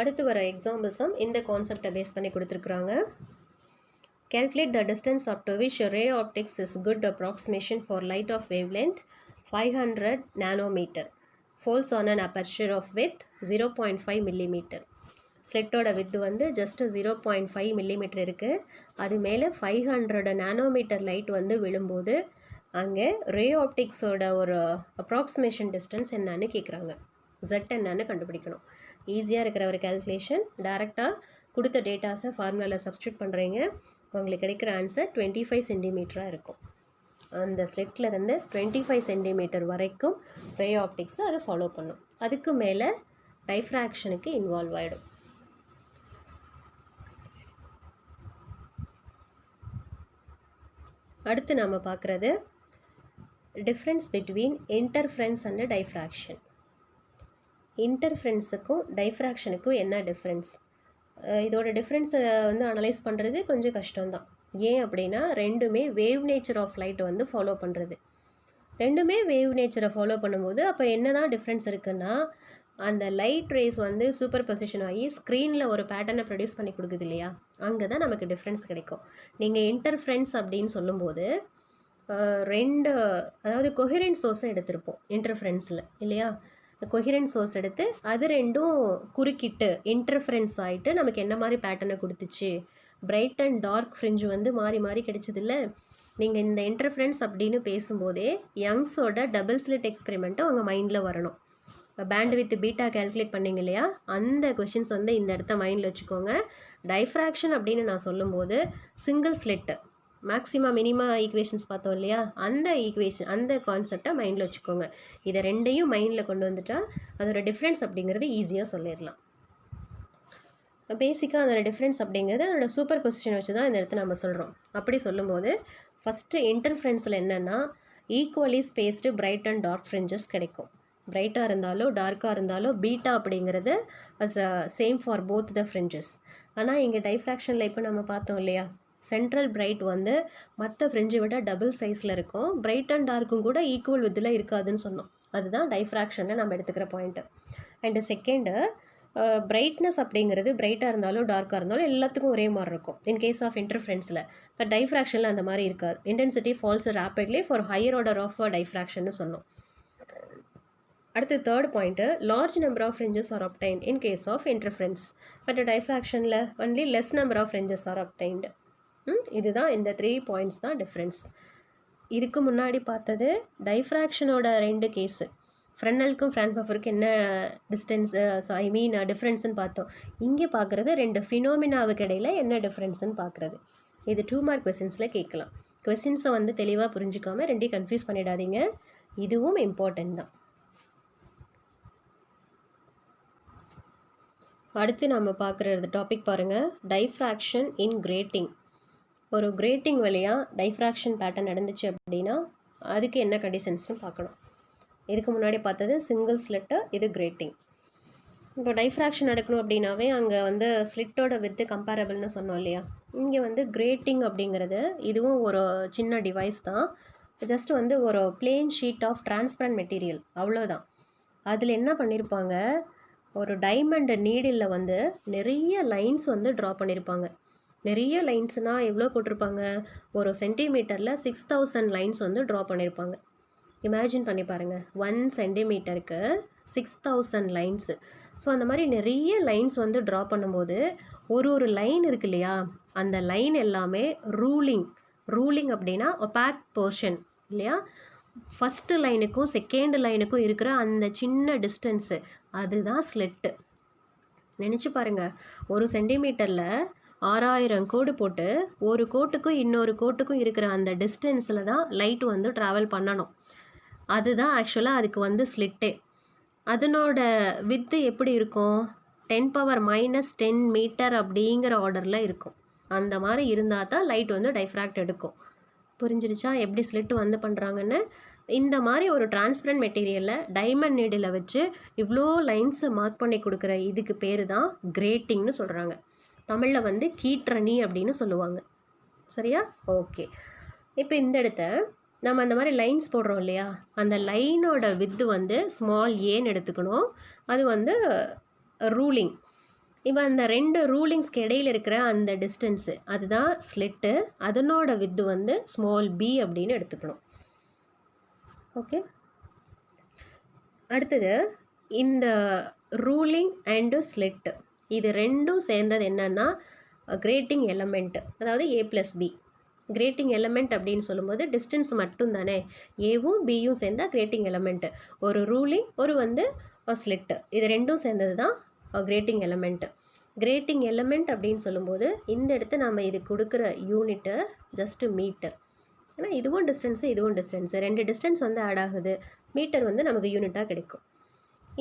அடுத்து வர எக்ஸாம்பிள்ஸும் இந்த கான்செப்டை பேஸ் பண்ணி கொடுத்துருக்குறாங்க. Calculate the distance up to which ray optics is good approximation for light of wavelength 500 nanometer falls on an aperture of width 0.5 mm. ஸ்லிட்டோட with வந்து ஜஸ்ட் 0.5 mm இருக்குது. அது மேலே 500 நானோமீட்டர் லைட் வந்து விழும்போது அங்கே ரே ஆப்டிக்ஸோட ஒரு அப்ராக்சிமேஷன் டிஸ்டன்ஸ் என்னன்னு கேட்குறாங்க. Z என்னன்னு கண்டுபிடிக்கணும். ஈஸியாக இருக்கிற ஒரு கேல்குலேஷன். டேரெக்டாக கொடுத்த டேட்டாஸை ஃபார்முலாவில் சப்ஸ்டியூட் பண்ணுறீங்க, உங்களுக்கு கிடைக்கிற ஆன்சர் 25 சென்டிமீட்டராக இருக்கும். அந்த ஸ்லிட்லேருந்து 25 சென்டிமீட்டர் வரைக்கும் ரே ஆப்டிக்ஸை அதை ஃபாலோ பண்ணும். அதுக்கு மேலே டைஃப்ராக்ஷனுக்கு இன்வால்வ் ஆகிடும். அடுத்து நம்ம பார்க்குறது difference between interference and diffraction. இன்டர்ஃபரன்ஸுக்கும் டைஃப்ராக்ஷனுக்கும் என்ன டிஃப்ரென்ஸ், இதோட டிஃப்ரென்ஸை வந்து அனலைஸ் பண்ணுறது கொஞ்சம் கஷ்டம்தான். ஏன் அப்படின்னா ரெண்டுமே வேவ் நேச்சர் ஆஃப் லைட்டை வந்து ஃபாலோ பண்ணுறது. ரெண்டுமே வேவ் நேச்சரை ஃபாலோ பண்ணும்போது அப்போ என்ன தான் டிஃப்ரென்ஸ் இருக்குன்னா, அந்த லைட் ரேஸ் வந்து சூப்பர் பொசிஷன் ஆகி ஸ்க்ரீனில் ஒரு பேட்டர்னை ப்ரொடியூஸ் பண்ணி கொடுக்குது இல்லையா, அங்கே தான் நமக்கு டிஃப்ரென்ஸ் கிடைக்கும். நீங்கள் இன்டர்ஃபரன்ஸ் அப்படின்னு சொல்லும்போது அதாவது கொஹெரண்ட் சோர்ஸை எடுத்திருப்போம் இன்டர்ஃபரன்ஸில் இல்லையா. கொஹிரண்ட் சோர்ஸ் எடுத்து அது ரெண்டும் குறுக்கிட்டு இன்டர்ஃபரன்ஸ் ஆகிட்டு நமக்கு என்ன மாதிரி பேட்டர்னை கொடுத்துச்சு. பிரைட் அண்ட் டார்க் ஃப்ரிஞ்சு வந்து மாறி மாறி கிடைச்சதில்ல. நீங்கள் இந்த இன்டர்ஃபரன்ஸ் அப்படின்னு பேசும்போதே யங்ஸோட டபுள் ஸ்லிட் எக்ஸ்பெரிமெண்ட்டும் உங்கள் மைண்டில் வரணும். பேண்ட் வித் பீட்டா கேல்குலேட் பண்ணிங்க இல்லையா, அந்த கொஷின்ஸ் வந்து இந்த இடத்த மைண்டில் வச்சுக்கோங்க. டைஃப்ராக்ஷன் அப்படின்னு நான் சொல்லும்போது single slit maxima minima equations பார்த்தோம் இல்லையா, அந்த ஈக்குவேஷன் அந்த கான்செப்டை மைண்டில் வச்சுக்கோங்க. இதை ரெண்டையும் மைண்டில் கொண்டு வந்துட்டா அதோட டிஃப்ரென்ஸ் அப்படிங்கிறது ஈஸியாக சொல்லிடலாம். பேசிக்காக அதோட டிஃப்ரென்ஸ் அப்படிங்கிறது அதோட சூப்பர் பொசிஷன் வச்சு தான் இந்த இடத்த நம்ம சொல்கிறோம். அப்படி சொல்லும்போது ஃபஸ்ட்டு இன்டர்ஃபரன்ஸில் என்னென்னா equally spaced bright and dark fringes கிடைக்கும். பிரைட்டாக இருந்தாலோ டார்க்காக இருந்தாலோ பீட்டா அப்படிங்கிறது as same for both the fringes. ஆனால் இங்கே டைஃப்ராக்ஷனில் இப்போ நம்ம பார்த்தோம் இல்லையா, சென்ட்ரல் பிரைட் வந்து மற்ற ஃப்ரிஞ்சை விட டபுள் சைஸில் இருக்கும். பிரைட் அண்ட் டார்க்கும் கூட ஈக்குவல் வித்தில் இருக்காதுன்னு சொன்னோம். அதுதான் டைஃப்ராக்ஷனில் நம்ம எடுத்துக்கிற பாயிண்ட்டு. அண்டு செகண்டு பிரைட்னஸ் அப்படிங்கிறது பிரைட்டாக இருந்தாலும் டார்க்காக இருந்தாலும் எல்லாத்துக்கும் ஒரே மாதிரி இருக்கும் இன் கேஸ் ஆஃப் இன்டர்ஃபரன்ஸில். பட் டைஃப்ராக்ஷனில் அந்த மாதிரி இருக்காது. Intensity falls rapidly for higher order of டைஃப்ராக்ஷன்னு சொன்னோம். அடுத்து third point, large number of fringes are obtained in case of interference. But டைஃப்ராக்ஷனில் only less number of fringes are obtained. இதுதான் இந்த 3 பாயிண்ட்ஸ் தான் டிஃப்ரென்ஸ். இதுக்கு முன்னாடி பார்த்தது டைஃப்ராக்ஷனோட 2 கேஸு. ஃப்ரெனலுக்கும் ஃப்ரான்ஹோஃபருக்கும் என்ன டிஸ்டன்ஸ் டிஃப்ரென்ஸ்னு பார்த்தோம். இங்கே பார்க்குறது 2 ஃபினோமினாவுக்கு இடையில் என்ன டிஃப்ரென்ஸ்னு பார்க்குறது. இது 2 மார்க் கொஸ்டின்ஸில் கேட்கலாம். கொஸ்டின்ஸை வந்து தெளிவாக புரிஞ்சிக்காமல் ரெண்டையும் கன்ஃபியூஸ் பண்ணிடாதீங்க. இதுவும் இம்பார்ட்டன்ட் தான். அடுத்து நம்ம பார்க்குறது டாபிக் பாருங்கள், டைஃப்ராக்ஷன் இன் கிரேட்டிங். ஒரு கிரேட்டிங் வழியாக டைஃப்ராக்ஷன் பேட்டர்ன் நடந்துச்சு அப்படின்னா அதுக்கு என்ன கண்டிஷன்ஸ்னு பார்க்கணும். இதுக்கு முன்னாடி பார்த்தது சிங்கிள் ஸ்லிட்டு, இது கிரேட்டிங். இப்போ டைஃப்ராக்ஷன் நடக்கணும் அப்படின்னாவே அங்கே வந்து ஸ்லிட்டோட வித்து கம்பேரபிள்னு சொன்னோம் இல்லையா. இங்கே வந்து கிரேட்டிங் அப்படிங்கிறது இதுவும் ஒரு சின்ன டிவைஸ் தான். ஜஸ்ட் வந்து ஒரு plane sheet of transparent material, அவ்வளோதான். அதில் என்ன பண்ணியிருப்பாங்க, ஒரு டைமண்ட் நீடில் வந்து நிறைய லைன்ஸ் வந்து ட்ரா பண்ணியிருப்பாங்க. நிறைய லைன்ஸ்னால் எவ்வளோ போட்டிருப்பாங்க, ஒரு சென்டிமீட்டரில் 6000 லைன்ஸ் வந்து ட்ரா பண்ணியிருப்பாங்க. இமேஜின் பண்ணி பாருங்கள், 1 சென்டிமீட்டருக்கு 6000 லைன்ஸு. ஸோ அந்த மாதிரி நிறைய லைன்ஸ் வந்து ட்ரா பண்ணும்போது ஒரு லைன் இருக்கு இல்லையா, அந்த லைன் எல்லாமே ரூலிங் அப்படின்னா ஒபாக் போர்ஷன் இல்லையா. ஃபஸ்ட்டு லைனுக்கும் செகண்ட் லைனுக்கும் இருக்கிற அந்த சின்ன டிஸ்டன்ஸு அதுதான் ஸ்லிட்டு. நினச்சி பாருங்கள், ஒரு சென்டிமீட்டரில் 6000 கோடு போட்டு ஒரு கோட்டுக்கும் இன்னொரு கோட்டுக்கும் இருக்கிற அந்த டிஸ்டன்ஸில் தான் லைட் வந்து ட்ராவல் பண்ணணும். அதுதான் ஆக்சுவலாக அதுக்கு வந்து ஸ்லிட்டே. அதனோட வித்து எப்படி இருக்கும், 10⁻⁻10 மீட்டர் அப்படிங்கிற ஆர்டரில் இருக்கும். அந்த மாதிரி இருந்தால் தான் லைட் வந்து டைஃப்ராக்ட் எடுக்கும். புரிஞ்சிருச்சா எப்படி ஸ்லிட் வந்து பண்ணுறாங்கன்னு? இந்த மாதிரி ஒரு டிரான்ஸ்பரண்ட் மெட்டீரியலில் டைமண்ட் நீடில் வச்சு இவ்வளோ லைன்ஸை மார்க் பண்ணி கொடுக்குற இதுக்கு பேர் தான் கிரேட்டிங்னு சொல்கிறாங்க. தமிழில் வந்து கீற்றணி அப்படின்னு சொல்லுவாங்க. சரியா? ஓகே. இப்போ இந்த இடத்த நம்ம அந்த மாதிரி லைன்ஸ் போடுறோம் இல்லையா, அந்த லைனோட வித்து வந்து ஸ்மால் ஏன்னு எடுத்துக்கணும். அது வந்து ரூலிங். இப்போ அந்த 2 ரூலிங்ஸ்க்கு இடையில் இருக்கிற அந்த டிஸ்டன்ஸு அதுதான் ஸ்லிட்டு. அதனோட வித்து வந்து ஸ்மால் பி அப்படின்னு எடுத்துக்கணும். ஓகே. அடுத்தது இந்த ரூலிங் அண்டு ஸ்லிட்டு இது ரெண்டும் சேர்ந்தது என்னன்னா கிரேட்டிங் எலமெண்ட், அதாவது A+B. கிரேட்டிங் எலமெண்ட் அப்படின்னு சொல்லும்போது டிஸ்டன்ஸ் மட்டும் தானே, ஏவும் பியும் சேர்ந்தா கிரேட்டிங் எலமெண்ட்டு. ஒரு ரூலிங் ஒரு வந்து ஸ்லிட்டு, இது ரெண்டும் சேர்ந்தது தான் கிரேட்டிங் எலமெண்ட்டு. கிரேட்டிங் எலமெண்ட் அப்படின்னு சொல்லும்போது இந்த இடத்த நம்ம இது கொடுக்குற யூனிட்டு ஜஸ்ட்டு மீட்டர். ஏன்னா இதுவும் டிஸ்டன்ஸு 2 டிஸ்டன்ஸ் வந்து ஆட் ஆகுது, மீட்டர் வந்து நமக்கு யூனிட்டாக கிடைக்கும்.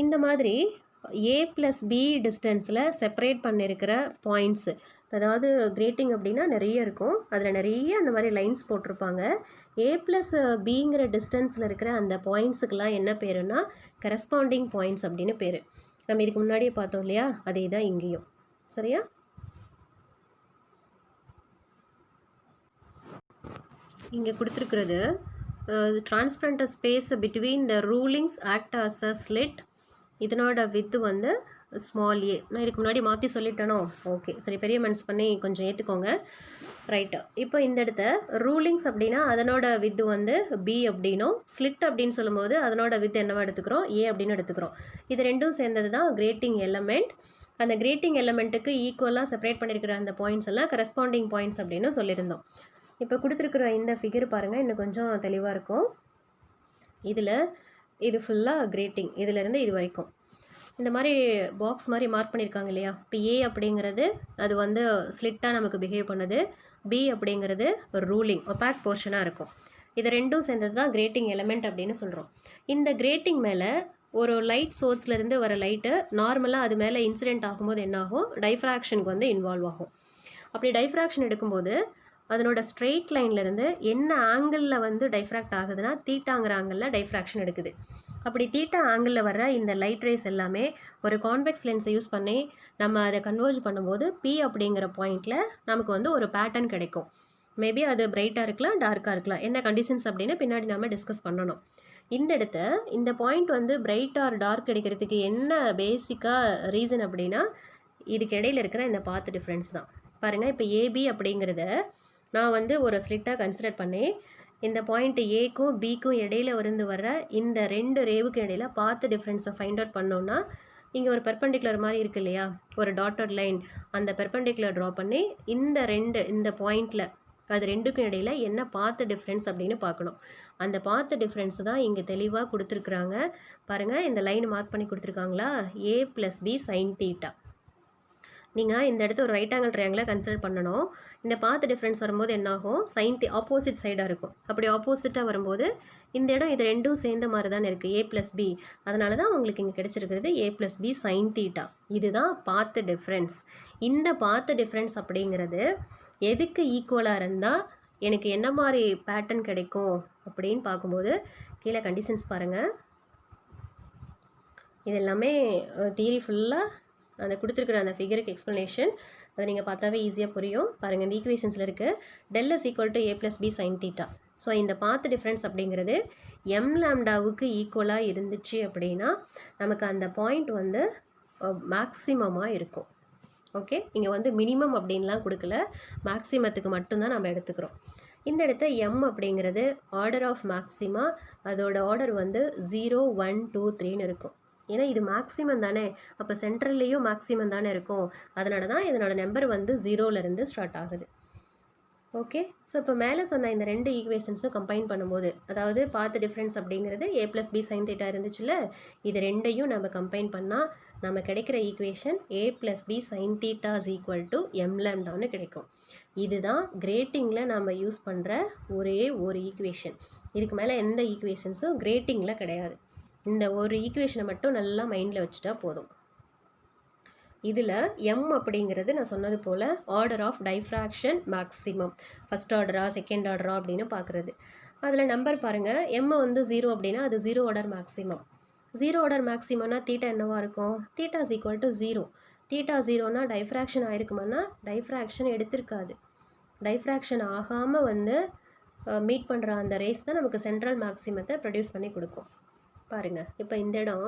இந்த மாதிரி A+B டிஸ்டன்ஸில் செப்பரேட் பண்ணியிருக்கிற பாயிண்ட்ஸு, அதாவது கிரேட்டிங் அப்படின்னா நிறைய இருக்கும், அதில் நிறைய அந்த மாதிரி லைன்ஸ் போட்டிருப்பாங்க. A+Bங்கிற டிஸ்டன்ஸில் இருக்கிற அந்த பாயிண்ட்ஸுக்கெலாம் என்ன பேருன்னா கரஸ்பாண்டிங் பாயிண்ட்ஸ் அப்படின்னு பேர். நம்ம இதுக்கு முன்னாடியே பார்த்தோம் இல்லையா, அதே தான் இங்கேயும். சரியா? இங்கே கொடுத்துருக்கிறது transparent space between the rulings act as a slit இதனோட வித்து வந்து ஸ்மால் ஏ. நான் இதுக்கு முன்னாடி மாற்றி சொல்லிட்டேனோ? ஓகே, சரி, பெரிய மனசு பண்ணி கொஞ்சம் ஏற்றுக்கோங்க. ரைட்டு. இப்போ இந்த இடத்த ரூலிங்ஸ் அப்படின்னா அதனோட வித்து வந்து பி அப்படின்னும், ஸ்லிட் அப்படின்னு சொல்லும்போது அதனோட வித்து என்னவா எடுத்துக்கிறோம்? ஏ அப்படின்னு எடுத்துக்கிறோம். இது ரெண்டும் சேர்ந்தது தான் கிரேட்டிங் எலமெண்ட். அந்த கிரேட்டிங் எலமெண்ட்டுக்கு ஈக்குவலாக செப்பரேட் பண்ணியிருக்கிற அந்த பாயிண்ட்ஸ் எல்லாம் கரஸ்பாண்டிங் பாயிண்ட்ஸ் அப்படின்னு சொல்லியிருந்தோம். இப்போ கொடுத்துருக்குற இந்த ஃபிகர் பாருங்கள், இன்னும் கொஞ்சம் தெளிவாக இருக்கும். இதில் இது ஃபுல்லாக கிரேட்டிங், இதிலேருந்து இது வரைக்கும் இந்த மாதிரி பாக்ஸ் மாதிரி மார்க் பண்ணியிருக்காங்க இல்லையா? இப்போ ஏ அப்படிங்கிறது அது வந்து ஸ்லிட்டாக நமக்கு பிஹேவ் பண்ணுது, பி அப்படிங்கிறது ஒரு ரூலிங் ஒபாக் போர்ஷனாக இருக்கும். இது ரெண்டும் சேர்ந்தது தான் கிரேட்டிங் எலமெண்ட் அப்படின்னு சொல்கிறோம். இந்த கிரேட்டிங் மேலே ஒரு லைட் சோர்ஸ்லேருந்து வர லைட்டு நார்மலாக அது மேலே இன்சிடென்ட் ஆகும்போது என்னாகும்? டைஃப்ராக்ஷனுக்கு வந்து இன்வால்வ் ஆகும். அப்படி டைஃப்ராக்ஷன் எடுக்கும்போது அதனோட ஸ்ட்ரெயிட் லைன்லேருந்து என்ன ஆங்கிளில் வந்து டைஃப்ராக்ட் ஆகுதுன்னா தீட்டாங்கிற ஆங்கிளில் டைஃப்ராக்ஷன் எடுக்குது. அப்படி தீட்டா ஆங்கிளில் வர இந்த லைட் ரேஸ் எல்லாமே ஒரு கான்வெக்ஸ் லென்ஸை யூஸ் பண்ணி நம்ம அதை கன்வர்ஜ் பண்ணும்போது பி அப்படிங்கிற பாயிண்டில் நமக்கு வந்து ஒரு பேட்டர்ன் கிடைக்கும். மேபி அது பிரைட்டாக இருக்கலாம், டார்க்காக இருக்கலாம். என்ன கண்டிஷன்ஸ் அப்படின்னு பின்னாடி நம்ம டிஸ்கஸ் பண்ணணும். இந்த இடத்த இந்த பாயிண்ட் வந்து பிரைட் ஆர் டார்க் கிடைக்கிறதுக்கு என்ன பேசிக்காக ரீசன் அப்படின்னா இதுக்கு இடையில இருக்கிற இந்த பாத் டிஃப்ரென்ஸ் தான். பாருங்கள், இப்போ ஏபி அப்படிங்கிறத நான் வந்து ஒரு ஸ்லிட்டாக கன்சிடர் பண்ணி இந்த பாயிண்ட் ஏக்கும் பிக்கும் இடையில இருந்து வர இந்த ரெண்டு ரேவுக்கு இடையில பாத் டிஃப்ரென்ஸை ஃபைண்ட் அவுட் பண்ணோன்னா இங்கே ஒரு பெர்பெண்டிகுலர் மாதிரி இருக்குது இல்லையா? ஒரு டாட்டட் லைன், அந்த பெர்பெண்டிகுலர் ட்ரா பண்ணி இந்த பாயிண்டில் அது ரெண்டுக்கும் இடையில என்ன பாத் டிஃப்ரென்ஸ் அப்படின்னு பார்க்கணும். அந்த பாத் டிஃப்ரென்ஸ் தான் இங்கே தெளிவாக கொடுத்துருக்குறாங்க. பாருங்கள், இந்த லைன் மார்க் பண்ணி கொடுத்துருக்காங்களா? ஏ ப்ளஸ் பி சைன் தீட்டா. நீங்கள் இந்த இடத்த ஒரு ரைட் ஆங்கிள் ட்ரையாங்கிளை கன்சிடர் பண்ணணும். இந்த பாத் டிஃப்ரென்ஸ் வரும்போது என்னாகும்? சைன் ஆப்போசிட் சைடாக இருக்கும். அப்படி ஆப்போசிட்டாக வரும்போது இந்த இடம் இது ரெண்டும் சேர்ந்த மாதிரி தானே இருக்குது, ஏ ப்ளஸ் பி. அதனால தான் உங்களுக்கு இங்கே கிடச்சிருக்கிறது ஏ ப்ளஸ் பி சைன் தீட்டா. இதுதான் பாத் டிஃப்ரென்ஸ். இந்த பாத் டிஃப்ரென்ஸ் அப்படிங்கிறது எதுக்கு ஈக்குவலாக இருந்தால் எனக்கு என்ன மாதிரி பேட்டர்ன் கிடைக்கும் அப்படின்னு பார்க்கும்போது கீழே கண்டிஷன்ஸ் பாருங்கள். இது எல்லாமே தியரி ஃபுல்லாக அந்த கொடுத்துருக்குற அந்த ஃபிகருக்கு எக்ஸ்ப்ளனேஷன். அதை நீங்கள் பார்த்தாவே ஈஸியாக புரியும். பாருங்கள், இந்த ஈக்குவேஷன்ஸில் இருக்குது del is equal to A plus B sine theta. So இந்த பாத் டிஃப்ரென்ஸ் அப்படிங்கிறது எம் லாம்டாவுக்கு ஈக்குவலாக இருந்துச்சு அப்படின்னா நமக்கு அந்த பாயிண்ட் வந்து மேக்ஸிமமாக இருக்கும். ஓகே, இங்கே வந்து மினிமம் அப்படின்லாம் கொடுக்கல, மேக்ஸிமத்துக்கு மட்டும்தான் நம்ம எடுத்துக்கிறோம். இந்த இடத்த எம் அப்படிங்கிறது ஆர்டர் ஆஃப் மேக்ஸிமா, அதோட ஆர்டர் வந்து 0 1 2 3ன்னு இருக்கும். ஏன்னா இது மேக்ஸிமம் தானே, அப்போ சென்ட்ரல்லையும் மேக்ஸிமம் தானே இருக்கும். அதனால தான் இதனோட நம்பர் வந்து 0லேருந்து ஸ்டார்ட் ஆகுது. ஓகே, ஸோ இப்போ மேலே சொன்ன இந்த ரெண்டு ஈக்குவேஷன்ஸும் கம்பைன் பண்ணும்போது, அதாவது பாத் டிஃப்ரென்ஸ் அப்படிங்கிறது A plus B sine theta இருந்துச்சுல்ல, இது ரெண்டையும் நம்ம கம்பைன் பண்ணால் நம்ம கிடைக்கிற equation A plus B sine theta is equal to M லாம்டான்னு கிடைக்கும். இதுதான் கிரேட்டிங்கில் நம்ம யூஸ் பண்ணுற ஒரே ஒரு ஈக்குவேஷன். இதுக்கு மேலே எந்த ஈக்குவேஷன்ஸும் கிரேட்டிங்கில் கிடையாது. இந்த ஒரு ஈக்குவேஷனை மட்டும் நல்லா மைண்டில் வச்சுட்டா போதும். இதில் எம் அப்படிங்கிறது நான் சொன்னது போல் order of diffraction maximum, first ஆர்டரா செகண்ட் ஆர்டரா அப்படின்னு பார்க்குறது. அதில் நம்பர் பாருங்கள், எம் வந்து 0 அப்படின்னா அது 0 ஆர்டர் மேக்ஸிமம். 0 ஆர்டர் மேக்ஸிமம்னா தீட்டா என்னவாக இருக்கும்? Theta is equal to 0. Theta 0னா டைஃப்ராக்ஷன் ஆயிருக்குமானா டைஃப்ராக்ஷன் எடுத்திருக்காது. டைஃப்ராக்ஷன் ஆகாமல் வந்து மீட் பண்ணுற அந்த ரேஸ் தான் நமக்கு சென்ட்ரல் மேக்ஸிமத்தை ப்ரொடியூஸ் பண்ணி கொடுக்கும். பாருங்கள், இப்போ இந்த இடம்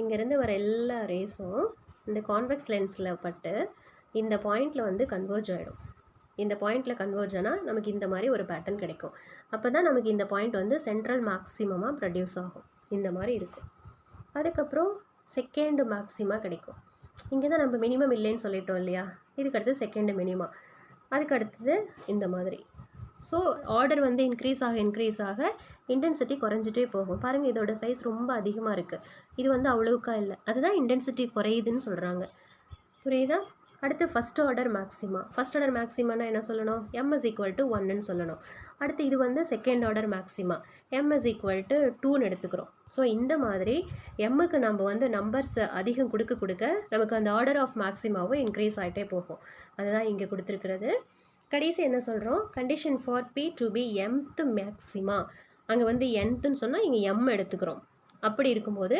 இங்கேருந்து வர எல்லா ரேஸும் இந்த கான்வெக்ஸ் லென்ஸில் பட்டு இந்த பாயிண்டில் வந்து கன்வர்ஜ் ஆகிடும். இந்த பாயிண்டில் கன்வர்ஜ் ஆனால் நமக்கு இந்த மாதிரி ஒரு பேட்டர்ன் கிடைக்கும். அப்போ தான் நமக்கு இந்த பாயிண்ட் வந்து சென்ட்ரல் மேக்ஸிமமாக ப்ரொடியூஸ் ஆகும். இந்த மாதிரி இருக்கும். அதுக்கப்புறம் செகண்ட் மேக்ஸிமா கிடைக்கும். இங்கே தான் நம்ம மினிமம் இல்லைன்னு சொல்லிட்டோம் இல்லையா? இதுக்கு அடுத்து செகண்ட் மினிமா, அதுக்கு அடுத்தது இந்த மாதிரி. ஸோ ஆர்டர் வந்து இன்க்ரீஸ் ஆக இன்டென்சிட்டி குறைஞ்சிட்டே போகும். பாருங்கள், இதோட சைஸ் ரொம்ப அதிகமாக இருக்குது, இது வந்து அவ்வளவுக்கா இல்லை, அதுதான் இன்டென்சிட்டி குறையுதுன்னு சொல்கிறாங்க. புரியுதா? அடுத்து first order maxima. First order மேக்ஸிமானா என்ன சொல்லணும்? எம் இஸ் ஈக்குவல் டு 1ன்னு சொல்லணும். அடுத்து இது வந்து second order maxima, M is equal to 2ன்னு எடுத்துக்கிறோம். ஸோ இந்த மாதிரி எம்முக்கு நம்ம வந்து நம்பர்ஸ் அதிகம் கொடுக்க நமக்கு அந்த ஆர்டர் ஆஃப் மேக்ஸிமாவும் இன்க்ரீஸ் ஆகிட்டே போகும். அதுதான் இங்கே கொடுத்துருக்கிறது. கடைசி என்ன சொல்கிறோம்? Condition for B to B mth maxima. அங்கே வந்து nthன்னு சொன்னால் இங்கே எம் எடுத்துக்கிறோம். அப்படி இருக்கும்போது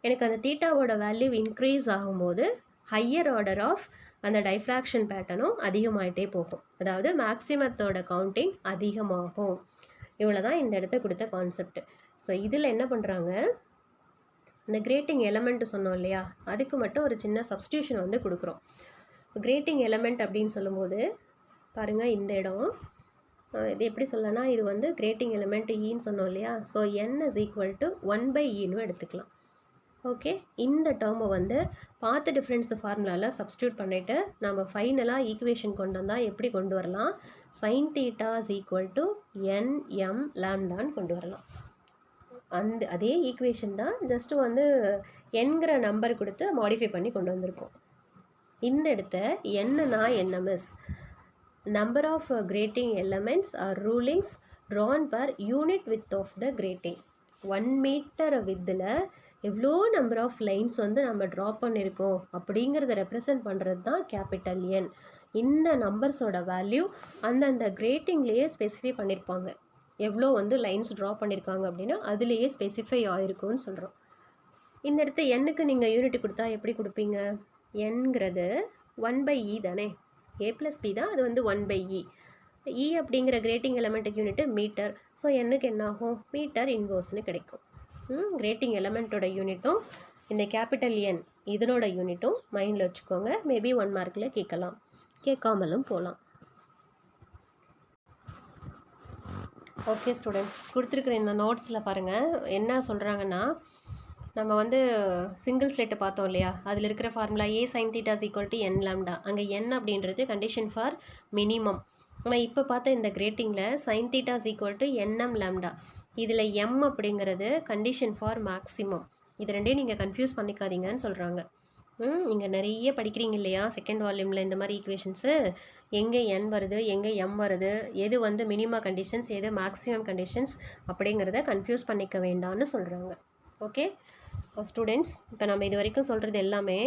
எனக்கு அந்த தீட்டாவோட வேல்யூ இன்க்ரீஸ் ஆகும்போது ஹையர் ஆர்டர் ஆஃப் அந்த டைஃப்ராக்ஷன் பேட்டர்னும் அதிகமாகிட்டே போகும். அதாவது மேக்ஸிமத்தோட கவுண்டிங் அதிகமாகும். இவ்வளோ தான் இந்த இடத்த கொடுத்த கான்செப்ட். ஸோ இதில் என்ன பண்ணுறாங்க, இந்த கிரேட்டிங் எலமெண்ட் சொன்னோம் இல்லையா, அதுக்கு மட்டும் ஒரு சின்ன சப்ஸ்டியூஷன் வந்து கொடுக்குறோம். கிரேட்டிங் எலமெண்ட் அப்படின்னு சொல்லும்போது பாருங்கள், இந்த இடம் இது எப்படி சொல்லனா, இது வந்து கிரேட்டிங் எலமெண்ட் ஈன்னு சொன்னோம் இல்லையா. So n is equal to 1/eன்னு எடுத்துக்கலாம். ஓகே, இந்த டேர்மை வந்து பாத் டிஃப்ரென்ஸ் ஃபார்முலாவில் சப்ஸ்டியூட் பண்ணிவிட்டு நம்ம ஃபைனலாக ஈக்குவேஷன் கொண்டு வந்தால் எப்படி கொண்டு வரலாம், sin θ is equal to nm லாம்டான்னு கொண்டு வரலாம். அதே ஈக்குவேஷன் தான், ஜஸ்ட்டு வந்து என்கிற நம்பர் கொடுத்து மாடிஃபை பண்ணி கொண்டு வந்திருக்கோம். இந்த இடத்த என்னன்னா nms, number of grating elements or rulings drawn per unit width of the grating. 1 metre வித்தில் எவ்வளோ நம்பர் ஆஃப் லைன்ஸ் வந்து நம்ம ட்ரா பண்ணியிருக்கோம் அப்படிங்கிறத ரெப்ரசன்ட் பண்ணுறது தான் கேபிட்டல் என். இந்த நம்பர்ஸோட வேல்யூ அந்தந்த கிரேட்டிங்லேயே ஸ்பெசிஃபை பண்ணியிருப்பாங்க. எவ்வளோ வந்து லைன்ஸ் ட்ரா பண்ணியிருக்காங்க அப்படின்னா அதுலேயே ஸ்பெசிஃபை ஆகிருக்கும்னு சொல்கிறோம். இந்த இடத்த எண்ணுக்கு நீங்கள் யூனிட் கொடுத்தா எப்படி கொடுப்பீங்க, என்கிறது 1/e தானே, a + b தான், அது வந்து 1/e. e அப்படிங்கிற கிரேட்டிங் எலமெண்ட்டுக்கு யூனிட்டு மீட்டர். ஸோ எண்ணுக்கு என்ன ஆகும், மீட்டர் இன்வர்ஸ்னு கிடைக்கும். கிரேட்டிங் எலமெண்ட்டோட யூனிட்டும் இந்த கேபிட்டல் என் இதனோட யூனிட்டும் மைண்டில் வச்சுக்கோங்க. மேபி 1 மார்க்கில் கேட்கலாம், கேட்காமலும் போகலாம். ஓகே ஸ்டூடெண்ட்ஸ், கொடுத்துருக்குற இந்த நோட்ஸில் பாருங்கள் என்ன சொல்கிறாங்கன்னா, நம்ம வந்து சிங்கிள் ஸ்லேட்டை பார்த்தோம் இல்லையா, அதில் இருக்கிற formula a sin θ is equal to n lambda. அங்கே n அப்படின்றது கண்டிஷன் ஃபார் மினிமம். ஆனால் இப்போ பார்த்த இந்த கிரேட்டிங்கில் sin θ is equal to nm lambda. இதில் m அப்படிங்கிறது கண்டிஷன் ஃபார் மேக்ஸிமம். இது ரெண்டையும் நீங்கள் கன்ஃபியூஸ் பண்ணிக்காதீங்கன்னு சொல்கிறாங்க. நீங்கள் நிறைய படிக்கிறீங்க இல்லையா செகண்ட் வால்யூமில் இந்த மாதிரி ஈக்குவேஷன்ஸு, எங்கே n வருது எங்கே m வருது, எது வந்து மினிமம் கண்டிஷன்ஸ் எது மேக்ஸிமம் கண்டிஷன்ஸ் அப்படிங்கிறத கன்ஃபியூஸ் பண்ணிக்க வேண்டாம்னு சொல்கிறாங்க. ஓகே ஸ்டூடெண்ட்ஸ், இப்போ நம்ம இது வரைக்கும் சொல்கிறது எல்லாமே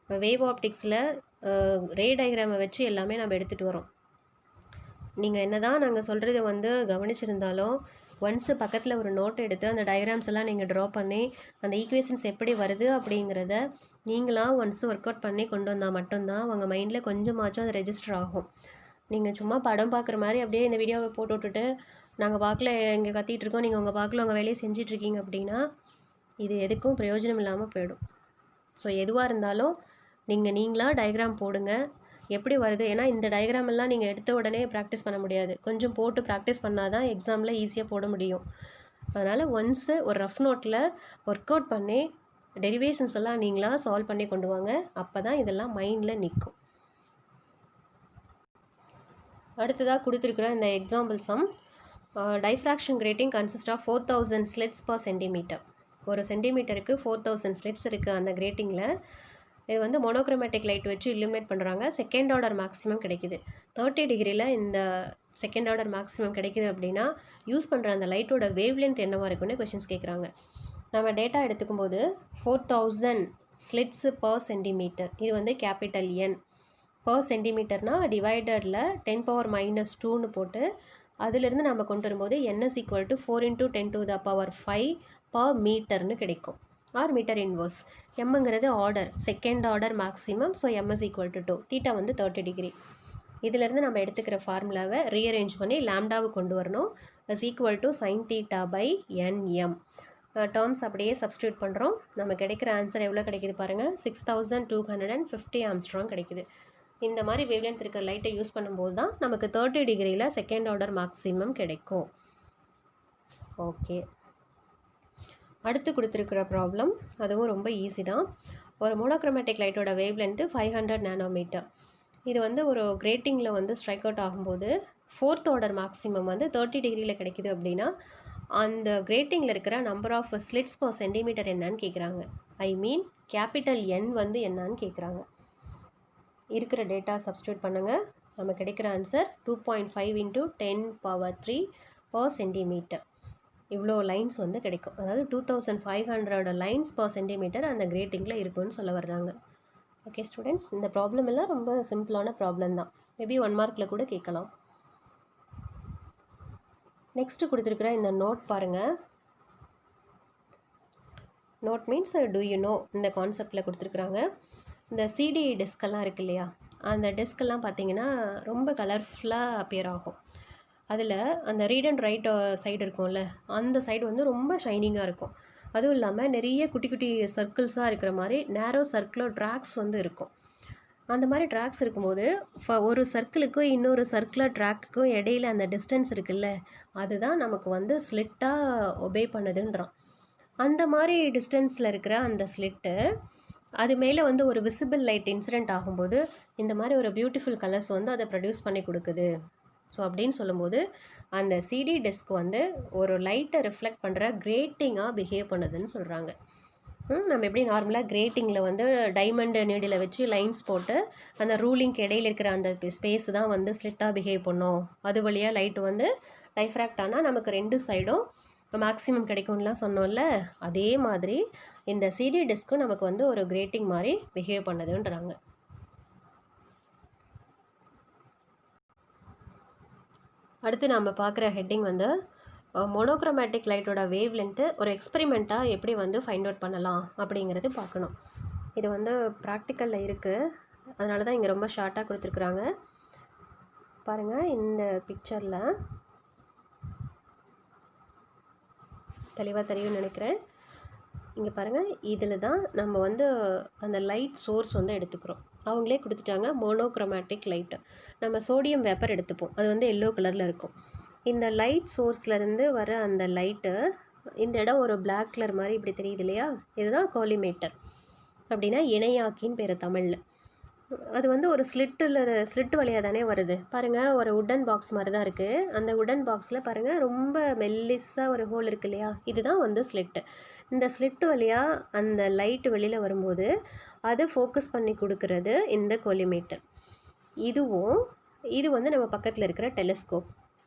வேவ் ஆப்டிக்ஸில் ரே டயக்ராமை வச்சு எல்லாமே நம்ம எடுத்துகிட்டு வரோம். நீங்கள் என்ன தான் நாங்கள் சொல்கிறத வந்து கவனிச்சிருந்தாலும் ஒன்ஸு பக்கத்தில் ஒரு நோட் எடுத்து அந்த டயக்ராம்ஸ் எல்லாம் நீங்கள் ட்ரா பண்ணி அந்த ஈக்குவேஷன்ஸ் எப்படி வருது அப்படிங்கிறத நீங்களாக ஒன்ஸு ஒர்க் அவுட் பண்ணி கொண்டு வந்தால் மட்டும்தான் அவங்க மைண்டில் கொஞ்சமாச்சும் அது ரெஜிஸ்டர் ஆகும். நீங்கள் சும்மா படம் பார்க்குற மாதிரி அப்படியே இந்த வீடியோவை போட்டு விட்டுட்டு நாங்கள் பார்க்கல இங்கே கத்திட்டு இருக்கோம், நீங்கள் உங்கள் பார்க்கல உங்கள் வேலையை செஞ்சிட்ருக்கீங்க அப்படின்னா இது எதுக்கும் பிரயோஜனம் இல்லாமல் போயிடும். ஸோ எதுவாக இருந்தாலும் நீங்களாக டயக்ராம் போடுங்க, எப்படி வருது. ஏன்னா இந்த டயக்ராம் எல்லாம் நீங்கள் எடுத்த உடனே ப்ராக்டிஸ் பண்ண முடியாது, கொஞ்சம் போட்டு ப்ராக்டிஸ் பண்ணால் தான் எக்ஸாமில் ஈஸியாக போட முடியும். அதனால் ஒன்ஸு ஒரு ரஃப் நோட்டில் ஒர்க் அவுட் பண்ணி டெரிவேஷன்ஸ் எல்லாம் நீங்களாக சால்வ் பண்ணி கொண்டு வாங்க, அப்போ தான் இதெல்லாம் மைண்டில் நிற்கும். அடுத்ததாக கொடுத்துருக்குற இந்த example sum, diffraction grating consist of 4000 slits per centimetre. ஒரு சென்டிமீட்டருக்கு 4000 ஸ்லிட்ஸ் இருக்குது அந்த கிரேட்டிங்கில். இது வந்து மோனோக்ரோமேட்டிக் லைட் வச்சு இல்லுமினேட் பண்ணுறாங்க. செகண்ட் ஆர்டர் மேக்ஸிமம் கிடைக்குது. 30 டிகிரியில் இந்த செகண்ட் ஆர்டர் மேக்ஸிமம் கிடைக்குது அப்படின்னா யூஸ் பண்ணுற அந்த லைட்டோட வேவ் லென்த் என்னவாக இருக்குன்னு கொஷின்ஸ் கேட்குறாங்க. நம்ம டேட்டா எடுத்துக்கும் போது 4000 ஸ்லிட்ஸு பர் சென்டிமீட்டர், இது வந்து கேபிட்டல் என். பர் சென்டிமீட்டர்னால் டிவைடரில் 10⁻⁻2ன்னு போட்டு அதிலிருந்து நம்ம கொண்டு வரும்போது n is equal to 4 × 10⁵ per மீட்டர்னு கிடைக்கும், ஆர் மீட்டர் இன்வர்ஸ். எம்ங்கிறது order, second order maximum. So m is equal to 2. Theta வந்து 30 டிகிரி. இதிலேருந்து நம்ம எடுத்துக்கிற ஃபார்முலாவை ரீஅரேஞ்ச் பண்ணி லாம்டாவை கொண்டு வரணும். Is equal to sin θ/ nm. Terms அப்படியே சப்ஸ்டியூட் பண்ணுறோம். நம்ம கிடைக்கிற ஆன்சர் எவ்வளோ கிடைக்குது பாருங்கள், 6250 ஆம்ஸ்ட்ராங் கிடைக்குது. இந்த மாதிரி வேவ்லென்த் இருக்கிற லைட்டை யூஸ் பண்ணும்போது தான் நமக்கு 30 டிகிரியில் செகண்ட் ஆர்டர் மேக்ஸிமம் கிடைக்கும். ஓகே, அடுத்து கொடுத்துருக்குற ப்ராப்ளம் அதுவும் ரொம்ப ஈஸி தான். ஒரு மோனோக்ரோமேட்டிக் லைட்டோட வேவ்லென்த்து 500 நானோமீட்டர். இது வந்து ஒரு கிரேட்டிங்கில் வந்து ஸ்ட்ரைக் அவுட் ஆகும்போது 4th ஆர்டர் மேக்ஸிமம் வந்து 30 டிகிரியில் கிடைக்குது அப்படின்னா அந்த கிரேட்டிங்கில் இருக்கிற number of slits per centimetre என்னன்னு கேட்குறாங்க. ஐ மீன் கேபிட்டல் என் வந்து என்னன்னு கேட்குறாங்க. இருக்கிற டேட்டா சப்ஸ்டியூட் பண்ணுங்கள். நம்ம கிடைக்கிற ஆன்சர் 2.5 × 10⁻³ பர் சென்டிமீட்டர். இவ்வளோ லைன்ஸ் வந்து கிடைக்கும். அதாவது 2500 லைன்ஸ் பர் சென்டிமீட்டர் அந்த கிரேட்டிங்கில் இருக்குன்னு சொல்ல வர்றாங்க. ஓகே ஸ்டூடெண்ட்ஸ், இந்த ப்ராப்ளம் எல்லாம் ரொம்ப சிம்பிளான ப்ராப்ளம் தான். மேபி 1 மார்க்கில் கூட கேட்கலாம். நெக்ஸ்ட்டு கொடுத்துருக்குற இந்த நோட் பாருங்கள். Note means do you know இந்த கான்செப்டில் கொடுத்துருக்குறாங்க. இந்த சிடி டெஸ்கெல்லாம் இருக்குது இல்லையா, அந்த டெஸ்கெல்லாம் பார்த்தீங்கன்னா ரொம்ப கலர்ஃபுல்லாக அப்பியர் ஆகும். அதில் அந்த ரீட் அண்ட் ரைட் சைடு இருக்கும்ல, அந்த சைடு வந்து ரொம்ப ஷைனிங்காக இருக்கும். அதுவும் இல்லாமல் நிறைய குட்டி குட்டி சர்க்கிள்ஸாக இருக்கிற மாதிரி நேரோ சர்க்குலர் ட்ராக்ஸ் வந்து இருக்கும். அந்த மாதிரி ட்ராக்ஸ் இருக்கும்போது ஒரு சர்க்கிளுக்கும் இன்னொரு சர்க்குலர் ட்ராக்குக்கும் இடையில அந்த டிஸ்டன்ஸ் இருக்குல்ல, அதுதான் நமக்கு வந்து ஸ்லிட்டாக ஒபே பண்ணுதுன்றான். அந்த மாதிரி டிஸ்டன்ஸில் இருக்கிற அந்த ஸ்லிட்டு அது மேலே வந்து ஒரு விசிபிள் லைட் இன்சிடென்ட் ஆகும்போது இந்த மாதிரி ஒரு பியூட்டிஃபுல் கலர்ஸ் வந்து அதை ப்ரொடியூஸ் பண்ணி கொடுக்குது. ஸோ அப்படின்னு சொல்லும்போது அந்த சிடி டிஸ்க் வந்து ஒரு லைட்டை ரிஃப்ளெக்ட் பண்ணுற கிரேட்டிங்காக பிஹேவ் பண்ணுதுன்னு சொல்கிறாங்க. நம்ம எப்படி நார்மலாக கிரேட்டிங்கில் வந்து டைமண்ட் நீடில் வச்சு லைன்ஸ் போட்டு அந்த ரூலிங்க்கு இடையில இருக்கிற அந்த ஸ்பேஸ் தான் வந்து ஸ்லிட்டாக பிஹேவ் பண்ணும். அது வழியாக லைட்டு வந்து டைஃப்ராக்ட் ஆனால் நமக்கு 2 சைடும் மேக்ஸிமம் கிடைக்கும்லாம் சொன்னோம்ல, அதே மாதிரி இந்த சிடி டிஸ்க்கும் நமக்கு வந்து ஒரு கிரேட்டிங் மாதிரி பிஹேவ் பண்ணுதுன்றாங்க. அடுத்து நம்ம பார்க்குற ஹெட்டிங் வந்து மோனோக்ரோமேட்டிக் லைட்டோட வேவ் லென்த்து ஒரு எக்ஸ்பெரிமெண்ட்டாக எப்படி வந்து ஃபைண்ட் அவுட் பண்ணலாம் அப்படிங்கிறது பார்க்கணும். இது வந்து ப்ராக்டிக்கலில் இருக்குது, அதனால தான் இங்கே ரொம்ப ஷார்ட்டாக கொடுத்துருக்குறாங்க. பாருங்கள், இந்த பிக்சரில் தெளிவாக தெரியும்னு நினைக்கிறேன். இங்கே பாருங்கள், இதில் தான் நம்ம வந்து அந்த லைட் சோர்ஸ் வந்து எடுத்துக்கிறோம். அவங்களே கொடுத்துட்டாங்க மோனோக்ரோமேட்டிக் லைட்டு. நம்ம சோடியம் வேப்பர் எடுத்துப்போம், அது வந்து எல்லோ கலரில் இருக்கும். இந்த லைட் சோர்ஸ்லேருந்து வர அந்த லைட்டு இந்த இடம் ஒரு பிளாக் கலர் மாதிரி இப்படி தெரியுது இல்லையா, இதுதான் கோலிமேட்டர், அப்படின்னா இணையாக்கின்னு பேர் தமிழில். அது வந்து ஒரு ஸ்லிட்டு வழியாக தானே வருது. பாருங்கள், ஒரு உட்டன் பாக்ஸ் மாதிரி தான் இருக்குது. அந்த உட்டன் பாக்ஸில் பாருங்கள் ரொம்ப மெல்லிஸாக ஒரு ஹோல் இருக்குது இல்லையா, இதுதான் வந்து ஸ்லிட்டு. இந்த ஸ்லிட்டு வழியாக அந்த லைட்டு வெளியில் வரும்போது அதை ஃபோக்கஸ் பண்ணி கொடுக்கறது இந்த கோலிமேட்டர். இது வந்து நம்ம பக்கத்தில் இருக்கிற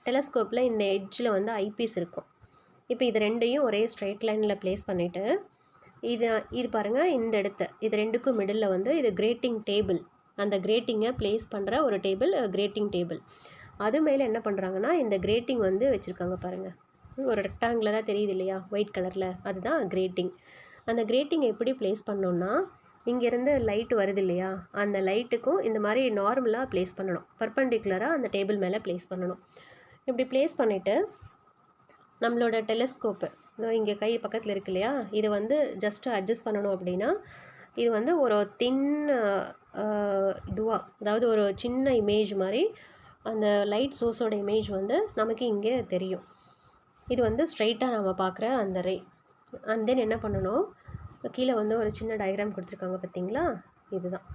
டெலஸ்கோப்பில் இந்த எட்ஜில் வந்து ஐபீஸ் இருக்கும். இப்போ இது ரெண்டையும் ஒரே ஸ்ட்ரைட் லைனில் ப்ளேஸ் பண்ணிவிட்டு இது பாருங்கள், இந்த இது ரெண்டுக்கும் மிடில் வந்து இது கிரேட்டிங் டேபிள். அந்த கிரேட்டிங்கை ப்ளேஸ் பண்ணுற ஒரு டேபிள், கிரேட்டிங் டேபிள். அது மேலே என்ன பண்ணுறாங்கன்னா இந்த கிரேட்டிங் வந்து வச்சுருக்காங்க பாருங்கள், ஒரு ரெக்டாங்குலராக தெரியுது இல்லையா ஒயிட் கலரில், அதுதான் கிரேட்டிங். அந்த கிரேட்டிங் எப்படி ப்ளேஸ் பண்ணோன்னா, இங்கேருந்து லைட் வருது இல்லையா, அந்த லைட்டுக்கும் இந்த மாதிரி நார்மலாக ப்ளேஸ் பண்ணணும், பர்பண்டிகுலராக அந்த டேபிள் மேலே ப்ளேஸ் பண்ணணும். இப்படி ப்ளேஸ் பண்ணிவிட்டு நம்மளோட டெலஸ்கோப்பு இங்கே கை பக்கத்தில் இருக்கு இல்லையா, இது வந்து ஜஸ்ட்டு அட்ஜஸ்ட் பண்ணணும். அப்படின்னா இது வந்து ஒரு தின் அதாவது ஒரு சின்ன இமேஜ் மாதிரி அந்த லைட் சோர்ஸோட இமேஜ் வந்து நமக்கு இங்கே தெரியும். இது வந்து ஸ்ட்ரைட்டாக நம்ம பார்க்குற அந்த ரே. அண்ட் தென் என்ன பண்ணணும், கீழே வந்து ஒரு சின்ன டயக்ராம் கொடுத்துருக்காங்க பார்த்தீங்களா, இதுதான்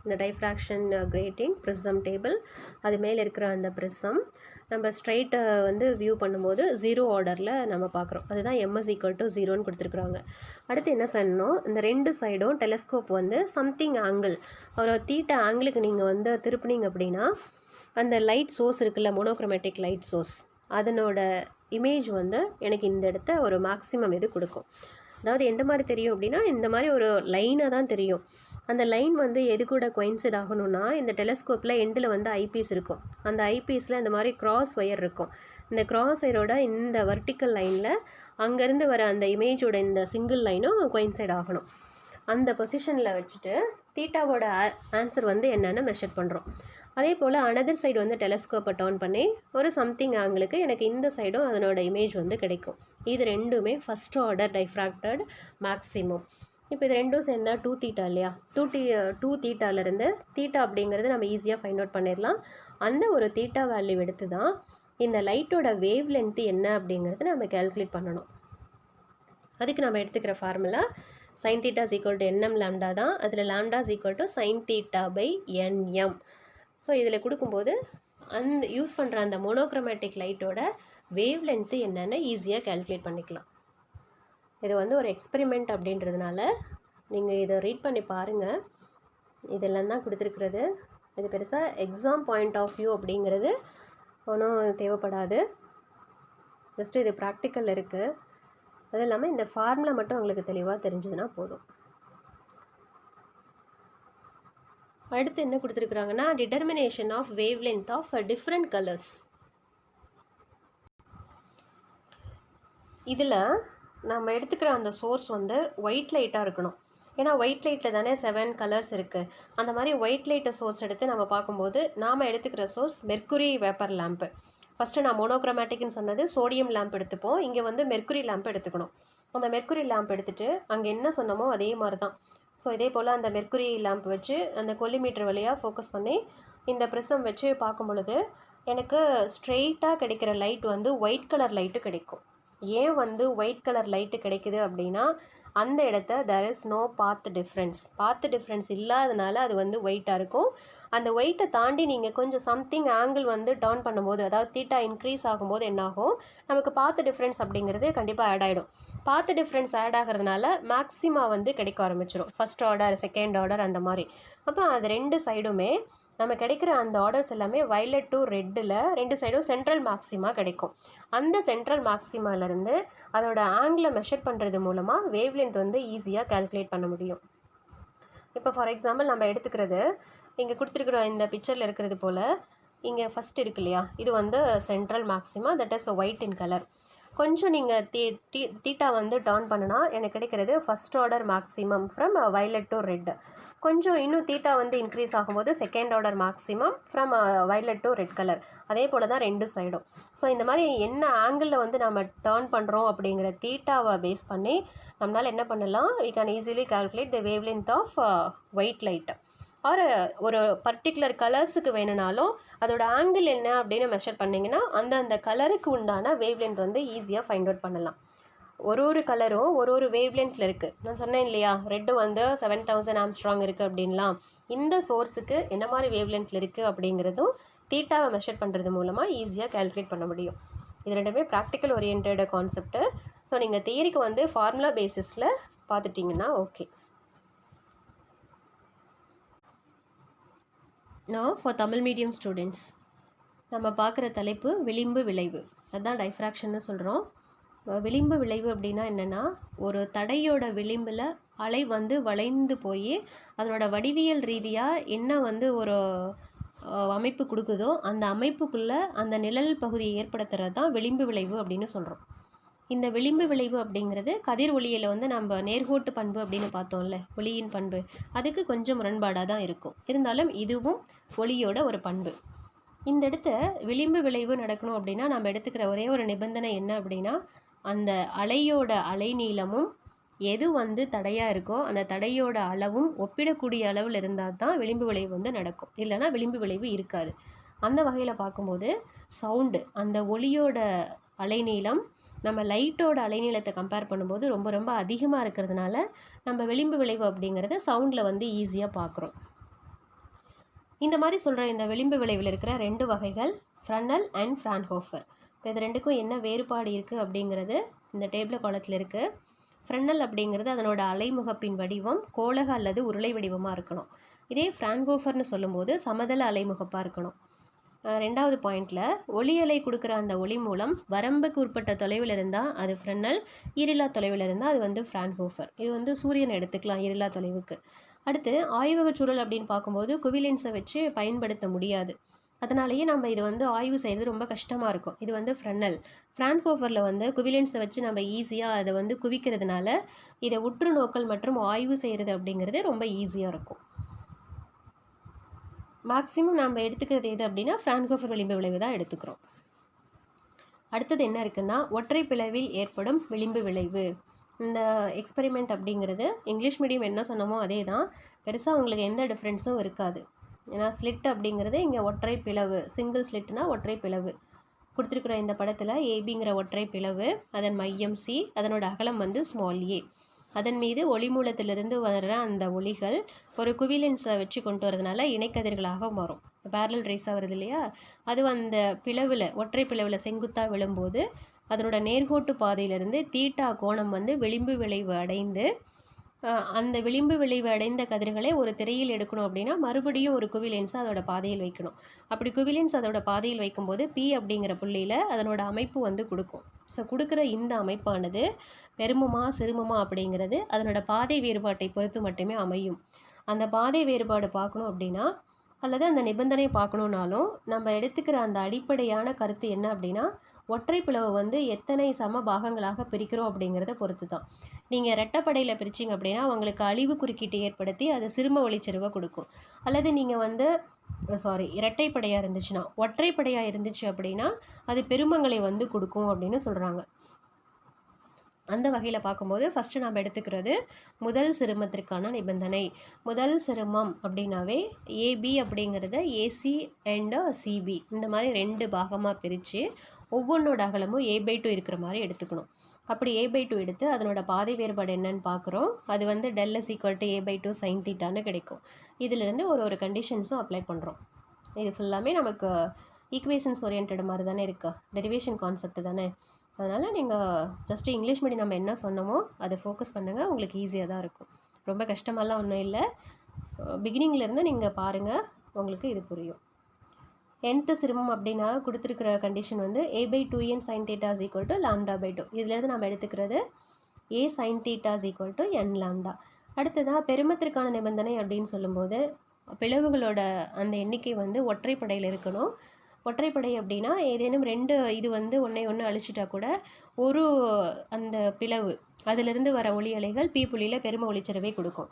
இந்த டைஃப்ராக்ஷன் கிரேட்டிங் ப்ரிசம் டேபிள். அது மேலே இருக்கிற அந்த ப்ரிசம் நம்ம ஸ்ட்ரைட்டை வந்து வியூ பண்ணும்போது 0 ஆர்டரில் நம்ம பார்க்குறோம். அதுதான் MS = 0ன்னு கொடுத்துருக்குறாங்க. அடுத்து என்ன செய்யணும், இந்த 2 சைடும் டெலஸ்கோப் வந்து சம்திங் ஆங்கிள், ஒரு தீட்டா ஆங்கிளுக்கு நீங்கள் வந்து திருப்பினீங்க அப்படின்னா அந்த லைட் சோர்ஸ் இருக்குல்ல, மோனோக்ரோமேட்டிக் லைட் சோர்ஸ், அதனோட இமேஜ் வந்து எனக்கு இந்த இடத்த ஒரு மேக்ஸிமம் இது கொடுக்கும். அதாவது எந்த மாதிரி தெரியும் அப்படின்னா, இந்த மாதிரி ஒரு லைனாக தான் தெரியும். அந்த லைன் வந்து எது கூட கோயின்சைட் ஆகணும்னா, இந்த டெலஸ்கோப்பில் எண்டில் வந்து ஐபீஸ் இருக்கும். அந்த ஐபீஸில் இந்த மாதிரி கிராஸ் ஒயர் இருக்கும். இந்த கிராஸ் ஒயரோட இந்த வர்டிக்கல் லைனில் அங்கேருந்து வர அந்த இமேஜோட இந்த சிங்கிள் லைனும் கோயின்சைட் ஆகணும். அந்த பொசிஷனில் வச்சுட்டு தீட்டாவோட ஆன்சர் வந்து என்னென்னு மெஷர் பண்ணுறோம். அதே போல் அனதர் சைடு வந்து டெலஸ்கோப்பை டர்ன் பண்ணி ஒரு சம்திங் ஆங்கிளுக்கு எனக்கு இந்த சைடும் அதனோட இமேஜ் வந்து கிடைக்கும். இது ரெண்டுமே ஃபஸ்ட் ஆர்டர் டைஃப்ராக்டட் மேக்ஸிமம். இப்போ இது ரெண்டும் சேர்ந்தா 2 தீட்டா இல்லையா, 2 தீட்டாலேருந்து தீட்டா அப்படிங்கிறது நம்ம ஈஸியாக ஃபைண்ட் அவுட் பண்ணிடலாம். அந்த ஒரு தீட்டா வேல்யூ எடுத்து தான் இந்த லைட்டோட வேவ் லென்த்து என்ன அப்படிங்கிறது நம்ம கேல்குலேட் பண்ணணும். அதுக்கு நம்ம எடுத்துக்கிற ஃபார்முலா sin θ = nm லாம்டா தான். அதில் லாம்டா = sin θ/nm. ஸோ இதில் கொடுக்கும்போது யூஸ் பண்ணுற அந்த மோனோக்ரோமேட்டிக் லைட்டோட வேவ் லென்த்து என்னென்னு ஈஸியாக கேல்குலேட் பண்ணிக்கலாம். இது வந்து ஒரு எக்ஸ்பெரிமெண்ட் அப்படின்றதுனால நீங்கள் இதை ரீட் பண்ணி பாருங்கள். இதெல்லாம் தான் கொடுத்துருக்குறது. இது பெருசாக எக்ஸாம் பாயிண்ட் ஆஃப் வியூ அப்படிங்கிறது ஒன்றும் தேவைப்படாது. ஜஸ்ட்டு இது ப்ராக்டிக்கல் இருக்குது. அது இல்லாமல் இந்த ஃபார்முலா மட்டும் உங்களுக்கு தெளிவாக தெரிஞ்சதுன்னா போதும். அடுத்து என்ன கொடுத்துருக்குறாங்கன்னா, determination of wavelength of different colours. இதில் நம்ம எடுத்துக்கிற அந்த சோர்ஸ் வந்து ஒயிட் லைட்டாக இருக்கணும். ஏன்னா ஒயிட் லைட்டில் தானே 7 கலர்ஸ் இருக்குது. அந்த மாதிரி ஒயிட் லைட்டை சோர்ஸ் எடுத்து நம்ம பார்க்கும்போது நாம் எடுத்துக்கிற source mercury vapour lamp. First நான் மோனோக்ரோமேட்டிக்னு சொன்னது சோடியம் லேம்ப் எடுத்துப்போம். இங்கே வந்து மெர்க்குரி லேம்ப் எடுத்துக்கணும். அந்த மெர்க்குரி லேம்ப் எடுத்துகிட்டு அங்கே என்ன சொன்னமோ அதே மாதிரி தான். ஸோ இதே போல் அந்த மெர்க்குரி லேம்ப் வச்சு அந்த கொல்லிமீட்டர் வழியாக ஃபோக்கஸ் பண்ணி இந்த ப்ரிசம் வச்சு பார்க்கும் பொழுது எனக்கு ஸ்ட்ரெயிட்டாக கிடைக்கிற லைட் வந்து ஒயிட் கலர் லைட்டு கிடைக்கும். ஏன் வந்து ஒயிட் கலர் லைட்டு கிடைக்குது அப்படின்னா, அந்த இடத்த there is no path difference இல்லாதனால அது வந்து ஒயிட்டாக இருக்கும். அந்த ஒயிட்டை தாண்டி நீங்கள் கொஞ்சம் சம்திங் ஆங்கிள் வந்து டர்ன் பண்ணும்போது, அதாவது தீட்டா இன்க்ரீஸ் ஆகும்போது என்னாகும், நமக்கு பாத் டிஃப்ரென்ஸ் அப்படிங்கிறது கண்டிப்பாக ஆட் ஆகிடும். பாத் டிஃப்ரென்ஸ் ஆட் ஆகிறதுனால மேக்ஸிமா வந்து கிடைக்க ஆரம்பிச்சிடும். ஃபஸ்ட் ஆர்டர், செகண்ட் ஆர்டர் அந்த மாதிரி. அப்போ அது ரெண்டு சைடுமே நம்ம கிடைக்கிற அந்த ஆர்டர்ஸ் எல்லாமே வயலட் டு ரெட்டில் ரெண்டு சைடும் சென்ட்ரல் மேக்ஸிமா கிடைக்கும். அந்த சென்ட்ரல் மேக்ஸிமாலேருந்து அதோட ஆங்கிளை மெஷர் பண்ணுறது மூலமாக வேவ் லென்த் வந்து ஈஸியாக கால்குலேட் பண்ண முடியும். இப்போ ஃபார் எக்ஸாம்பிள் நம்ம எடுத்துக்கிறது இங்கே கொடுத்துருக்குற இந்த பிக்சரில் இருக்கிறது போல் இங்கே ஃபஸ்ட் இருக்கு இல்லையா, இது வந்து central maxima, that is white in colour. கொஞ்சம் நீங்கள் தீட்டா வந்து டர்ன் பண்ணினா எனக்கு கிடைக்கிறது first order maximum from violet to red. கொஞ்சம் இன்னும் தீட்டா வந்து இன்க்ரீஸ் ஆகும்போது second order maximum from violet to red colour. அதே போல் தான் ரெண்டு சைடும். ஸோ இந்த மாதிரி என்ன ஆங்கிளில் வந்து நம்ம டர்ன் பண்ணுறோம் அப்படிங்கிற தீட்டாவை பேஸ் பண்ணி நம்மளால் என்ன பண்ணலாம், we can easily calculate the wavelength of white light. Or ஒரு பர்டிகுலர் கலர்ஸுக்கு வேணும்னாலும் அதோட ஆங்கிள் என்ன அப்படின்னு மெஷர் பண்ணிங்கன்னா அந்த கலருக்கு உண்டான வேவ்லென்த் வந்து ஈஸியாக ஃபைண்ட் அவுட் பண்ணலாம். ஒரு கலரும் ஒரு வேவ்லென்த்தில் இருக்குது. நான் சொன்னேன் இல்லையா, ரெட்டு வந்து 7000 ஆம்ஸ்ட்ராங் இருக்குது அப்படின்லாம். இந்த சோர்ஸுக்கு என்ன மாதிரி வேவ்லென்த்தில் இருக்குது அப்படிங்கிறதும் தீட்டாவை மெஷர் பண்ணுறது மூலமாக ஈஸியாக கால்குலேட் பண்ண முடியும். இது ரெண்டுமே ப்ராக்டிக்கல் ஓரியன்ட் கான்செப்ட்டு. ஸோ நீங்கள் தியரிக்கு வந்து ஃபார்முலா பேசிஸில் பார்த்துட்டிங்கன்னா okay. Now for Tamil medium students, நம்ம பார்க்குற தலைப்பு விளிம்பு விளைவு. அதுதான் டைஃப்ராக்ஷன்னு சொல்கிறோம். விளிம்பு விளைவு அப்படின்னா என்னென்னா, ஒரு தடையோட விளிம்பில் அலை வந்து வளைந்து போய் அதனோட வடிவியல் ரீதியாக என்ன வந்து ஒரு அமைப்பு கொடுக்குதோ அந்த அமைப்புக்குள்ளே அந்த நிழல் பகுதியை ஏற்படுத்துறது தான் விளிம்பு விளைவு அப்படின்னு சொல்கிறோம். இந்த விளிம்பு விளைவு அப்படிங்கிறது கதிர் ஒளியில் வந்து நம்ம நேர்கோட்டு பண்பு அப்படின்னு பார்த்தோம்ல, ஒளியின் பண்பு, அதுக்கு கொஞ்சம் முரண்பாடாக தான் இருக்கும். இருந்தாலும் இதுவும் ஒளியோட ஒரு பண்பு. இந்த இடத்த விளிம்பு விளைவு நடக்கணும் அப்படின்னா நம்ம எடுத்துக்கிற ஒரே ஒரு நிபந்தனை என்ன அப்படின்னா, அந்த அலையோட அலைநீளமும் எது வந்து தடையாக இருக்கோ அந்த தடையோட அளவும் ஒப்பிடக்கூடிய அளவில் இருந்தால் தான் விளிம்பு விளைவு வந்து நடக்கும். இல்லைனா விளிம்பு விளைவு இருக்காது. அந்த வகையில் பார்க்கும்போது சவுண்டு, அந்த ஒளியோட அலைநீளம் நம்ம லைட்டோட அலைநீளத்தை கம்பேர் பண்ணும்போது ரொம்ப ரொம்ப அதிகமாக இருக்கிறதுனால நம்ம விளிம்பு விளைவு அப்படிங்கிறத சவுண்டில் வந்து ஈஸியாக பார்க்குறோம். இந்த மாதிரி சொல்கிற இந்த விளிம்பு விளைவில் இருக்கிற ரெண்டு வகைகள் ஃப்ரனல் அண்ட் ஃப்ரான்ஹோஃபர். இப்போ இது ரெண்டுக்கும் என்ன வேறுபாடு இருக்குது அப்படிங்கிறது இந்த டேபிள் காலத்தில் இருக்குது. ஃப்ரனல் அப்படிங்கிறது அதனோட அலைமுகப்பின் வடிவம் கோளக அல்லது உருளை வடிவமாக இருக்கணும். இதே ஃப்ரான்ஹோஃபர்னு சொல்லும்போது சமதள அலைமுகப்பாக இருக்கணும். ரெண்டாவது பாயிண்டில் ஒளி அலை கொடுக்குற அந்த ஒளி மூலம் வரம்புக்கு உட்பட்ட தொலைவில் இருந்தால் அது ஃப்ரனல், ஈரில்லா தொலைவில் இருந்தால் அது வந்து ஃப்ரான்ஹோஃபர். இது வந்து சூரியனை எடுத்துக்கலாம் ஈரில்லா தொலைவுக்கு. அடுத்து ஆய்வகச் சூழல் அப்படின்னு பார்க்கும்போது குவிலென்ஸை வச்சு பயன்படுத்த முடியாது. அதனாலேயே நம்ம இது வந்து ஆய்வு செய்கிறது ரொம்ப கஷ்டமாக இருக்கும். இது வந்து ஃப்ரனல். ஃப்ரான்ஹோஃபரில் வந்து குவிலென்ஸை வச்சு நம்ம ஈஸியாக அதை வந்து குவிக்கிறதுனால இதை உற்று நோக்கல் மற்றும் ஆய்வு செய்கிறது அப்படிங்கிறது ரொம்ப ஈஸியாக இருக்கும். மேக்ஸிமம் நம்ம எடுத்துக்கிறது எது அப்படின்னா ஃப்ரான்ஹோஃபர் விளிம்பு விளைவு தான் எடுத்துக்கிறோம். அடுத்தது என்ன இருக்குன்னா, ஒற்றை பிளவில் ஏற்படும் விளிம்பு விளைவு. இந்த எக்ஸ்பெரிமெண்ட் அப்படிங்கிறது இங்கிலீஷ் மீடியம் என்ன சொன்னமோ அதே தான். பெருசாக உங்களுக்கு எந்த டிஃப்ரென்ஸும் இருக்காது. ஏன்னா ஸ்லிட் அப்படிங்கிறது இங்கே ஒற்றை பிளவு, சிங்கிள் ஸ்லிட்னா ஒற்றை பிளவு. கொடுத்துருக்குற இந்த படத்தில் ஏபிங்கிற ஒற்றை பிளவு, அதன் மையம் சி, அதனோட அகலம் வந்து ஸ்மால் ஏ. அதன் மீது ஒளி மூலத்திலிருந்து வர்ற அந்த ஒளிகள் ஒரு குவிலென்ஸை வச்சு கொண்டு வரதுனால இணைக்கதிர்களாக மாறும். பேரலல் ரேஸாக வருது இல்லையா, அது அந்த பிளவில் ஒற்றை பிளவில் செங்குத்தாக விழும்போது அதனோட நேர்கோட்டு பாதையிலிருந்து தீட்டா கோணம் வந்து விளிம்பு விளைவு அடைந்து அந்த விளிம்பு விளைவு அடைந்த கதிர்களை ஒரு திரையில் எடுக்கணும் அப்படின்னா மறுபடியும் ஒரு குவிலென்ஸை அதோட பாதையில் வைக்கணும். அப்படி குவிலென்ஸ் அதோட பாதையில் வைக்கும்போது பி அப்படிங்கிற புள்ளியில் அதனோட அமைப்பு வந்து கொடுக்கும். ஸோ கொடுக்குற இந்த அமைப்பானது பெருமமா சிறுமமா அப்படிங்கிறது அதனோட பாதை வேறுபாட்டை பொறுத்து மட்டுமே அமையும். அந்த பாதை வேறுபாடு பார்க்கணும் அப்படின்னா அல்லது அந்த நிபந்தனை பார்க்கணுன்னாலும் நம்ம எடுத்துக்கிற அந்த அடிப்படையான கருத்து என்ன அப்படின்னா, ஒற்றை பிளவு வந்து எத்தனை சம பாகங்களாக பிரிக்கிறோம் அப்படிங்கிறத பொறுத்து தான். நீங்கள் ரெட்டைப்படையில் பிரிச்சிங்க அப்படின்னா உங்களுக்கு அழிவு குறுக்கீட்டை ஏற்படுத்தி அது சிறும ஒளிச்செருவை கொடுக்கும். அல்லது நீங்கள் வந்து இரட்டைப்படையாக இருந்துச்சுன்னா, ஒற்றைப்படையாக இருந்துச்சு அப்படின்னா அது பெருமங்களை வந்து கொடுக்கும் அப்படின்னு சொல்கிறாங்க. அந்த வகையில் பார்க்கும்போது ஃபஸ்ட்டு நம்ம எடுத்துக்கிறது முதல் சிறுமத்திற்கான நிபந்தனை. முதல் சிறுமம் அப்படின்னாவே ஏபி அப்படிங்கிறத ஏசி அண்டு சிபி இந்த மாதிரி 2 பாகமாக பிரித்து ஒவ்வொன்றோட அகலமும் a/2 இருக்கிற மாதிரி எடுத்துக்கணும். அப்படி a/2 எடுத்து அதனோட பாதை வேறுபாடு என்னன்னு பார்க்குறோம். அது வந்து del is equal to a/2 sin θன்னு கிடைக்கும். இதிலிருந்து ஒரு கண்டிஷன்ஸும் அப்ளை பண்ணுறோம். இது ஃபுல்லாமே நமக்கு ஈக்குவேஷன்ஸ் ஓரியன்ட் மாதிரி தானே இருக்குது, டெரிவேஷன் கான்செப்ட் தானே. அதனால் நீங்கள் ஜஸ்ட்டு இங்கிலீஷ் மீடியம் நம்ம என்ன சொன்னமோ அதை ஃபோக்கஸ் பண்ணுங்கள், உங்களுக்கு ஈஸியாக தான் இருக்கும். ரொம்ப கஷ்டமாலாம் ஒன்றும் இல்லை. பிகினிங்லேருந்து நீங்கள் பாருங்கள், உங்களுக்கு இது புரியும். nth சிறுமம் அப்படின்னா கொடுத்துருக்கிற கண்டிஷன் வந்து a/2n sin θ is equal to λ/2. இதுலேருந்து நம்ம எடுத்துக்கிறது a sin θ is equal to n λ. அடுத்ததாக பெருமத்திற்கான நிபந்தனை அப்படின்னு சொல்லும்போது பிளவுகளோட அந்த எண்ணிக்கை வந்து ஒற்றைப்படையில் இருக்கணும். ஒற்றைப்படை அப்படின்னா ஏதேனும் 2 இது வந்து ஒன்று அழிச்சிட்டா கூட ஒரு அந்த பிளவு அதிலிருந்து வர ஒளி அலைகள் பி புள்ளியில் பெரும ஒளிச்செறிவை கொடுக்கும்.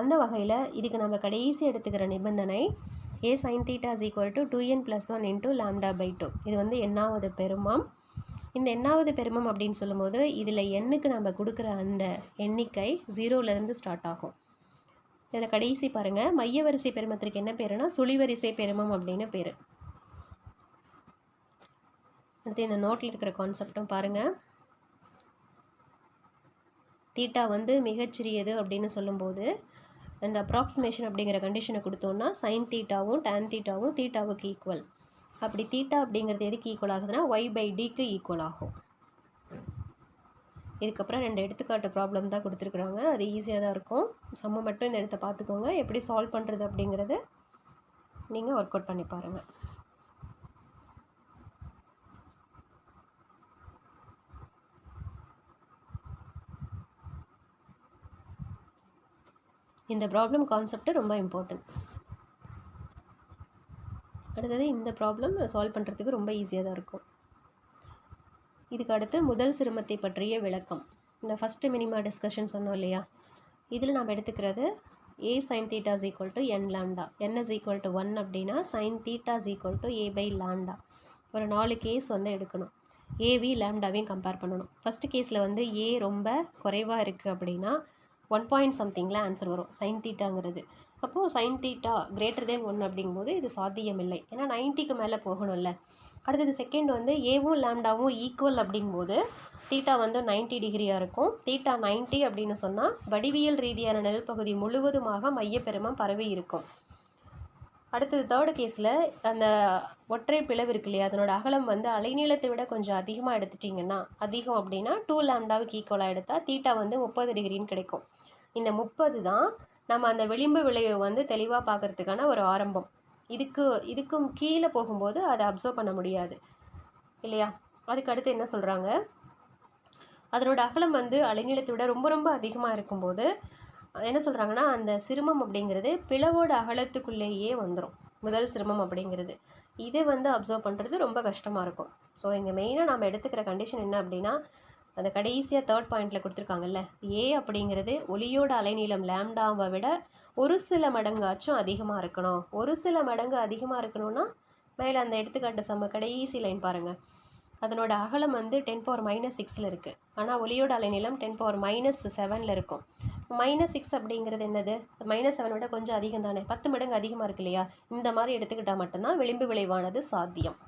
அந்த வகையில் இதுக்கு நம்ம கடைசி எடுத்துக்கிற நிபந்தனை a sin θ is equal to 2n + 1 into λ/2. இது வந்து எண்ணாவது பெருமம். இந்த எண்ணாவது பெருமம் அப்படின்னு சொல்லும்போது இதில் எண்ணுக்கு நம்ம கொடுக்குற அந்த எண்ணிக்கை 0லேருந்து ஸ்டார்ட் ஆகும். இதில் கடைசி பாருங்கள், மைய வரிசை பெருமத்திற்கு என்ன பேருனா சுழிவரிசை பெருமம் அப்படின்னு பேர். அடுத்து இந்த நோட்டில் இருக்கிற கான்செப்டும் பாருங்கள். தீட்டா வந்து மிகச்சிறியது அப்படின்னு சொல்லும்போது அந்த அப்ராக்சிமேஷன் அப்படிங்கிற கண்டிஷனை கொடுத்தோன்னா சைன் தீட்டாவும் டேன் தீட்டாவும் தீட்டாவுக்கு ஈக்குவல். அப்படி தீட்டா அப்படிங்கிறது எதுக்கு ஈக்குவல் ஆகுதுன்னா y/dக்கு ஈக்குவல் ஆகும். இதுக்கப்புறம் 2 எடுத்துக்காட்டு ப்ராப்ளம் தான் கொடுத்துருக்குறாங்க, அது ஈஸியாக தான் இருக்கும். சம்ம மட்டும் இந்த இடத்த பார்த்துக்கோங்க, எப்படி சால்வ் பண்ணுறது அப்படிங்கிறது நீங்கள் ஒர்க் அவுட் பண்ணி பாருங்கள். இந்த ப்ராப்ளம் கான்செப்ட் ரொம்ப இம்பார்ட்டன்ட். அடுத்தது இந்த ப்ராப்ளம் சால்வ் பண்ணுறதுக்கு ரொம்ப ஈஸியாக தான் இருக்கும். இதுக்கு அடுத்து முதல் சிறுமத்தை பற்றிய விளக்கம். இந்த ஃபஸ்ட்டு மினிமா டிஸ்கஷன் சொன்னோம் இல்லையா, இதில் நாம் எடுத்துக்கிறது a sin θ is equal to n λ. n is equal to 1 அப்படின்னா sin θ is equal to a/λ. ஒரு 4 கேஸ் வந்து எடுக்கணும். ஏவி லாம்டாவையும் கம்பேர் பண்ணணும். ஃபஸ்ட்டு கேஸில் வந்து a ரொம்ப குறைவாக இருக்குது அப்படின்னா 1 பாயிண்ட் சம்திங்கில் ஆன்சர் வரும் sin θங்கிறது. அப்போது sin θ greater than 1 அப்படிங்கும்போது இது சாத்தியமில்லை, ஏன்னா 90க்கு மேலே போகணும்ல. அடுத்தது செகண்ட் வந்து ஏவும் லாம்டாவும் ஈக்குவல் அப்படிங்கும்போது தீட்டா வந்து 90 டிகிரியாக இருக்கும். தீட்டா 90 அப்படின்னு சொன்னால் வடிவியல் ரீதியான நெல் பகுதி முழுவதுமாக மையப்பெருமம் பரவி இருக்கும். அடுத்தது தேர்டு கேஸில் அந்த ஒற்றை பிளவு இருக்கு இல்லையா, அதனோட அகலம் வந்து அலைநீளத்தை விட கொஞ்சம் அதிகமாக எடுத்துட்டிங்கன்னா, அதிகம் அப்படின்னா 2 லாம்டாவுக்கு ஈக்குவலாக எடுத்தால் தீட்டா வந்து 30 டிகிரின்னு கிடைக்கும். இந்த 30 தான் நம்ம அந்த விளிம்பு விளைவு வந்து தெளிவாக பார்க்குறதுக்கான ஒரு ஆரம்பம். இதுக்கும் கீழே போகும்போது அதை அப்சர்வ் பண்ண முடியாது இல்லையா. அதுக்கு அடுத்து என்ன சொல்கிறாங்க, அதனோட அகலம் வந்து அலைநீளத்தை விட ரொம்ப ரொம்ப அதிகமாக இருக்கும்போது என்ன சொல்கிறாங்கன்னா அந்த சிறுமம் அப்படிங்கிறது பிளவோட அகலத்துக்குள்ளேயே வந்துடும். முதல் சிறுமம் அப்படிங்கிறது இதை வந்து அப்சர்வ் பண்ணுறது ரொம்ப கஷ்டமாக இருக்கும். ஸோ இங்கே மெயினாக நம்ம எடுத்துக்கிற கண்டிஷன் என்ன அப்படின்னா, அந்த கடைசியாக தேர்ட் பாயிண்டில் கொடுத்துருக்காங்கல்ல, ஏ அப்படிங்கிறது ஒளியோட அலைநீளம் லாம்டாவை விட ஒரு சில மடங்காச்சும் அதிகமாக இருக்கணும். ஒரு சில மடங்கு அதிகமாக இருக்கணும்னா மேலே அந்த எடுத்துக்காட்டு கடைசி லைன் பாருங்கள், அதனோட அகலம் வந்து 10⁻⁻6 இருக்குது. ஆனால் ஒளியோட அலைநீளம் 10⁻⁻7 இருக்கும். -6 அப்படிங்கிறது என்னது, -7 விட கொஞ்சம் அதிகம் தானே, 10 மடங்கு அதிகமாக இருக்கு இல்லையா. இந்த மாதிரி எடுத்துக்கிட்டால் மட்டும்தான் விளிம்பு விளைவானது சாத்தியம்.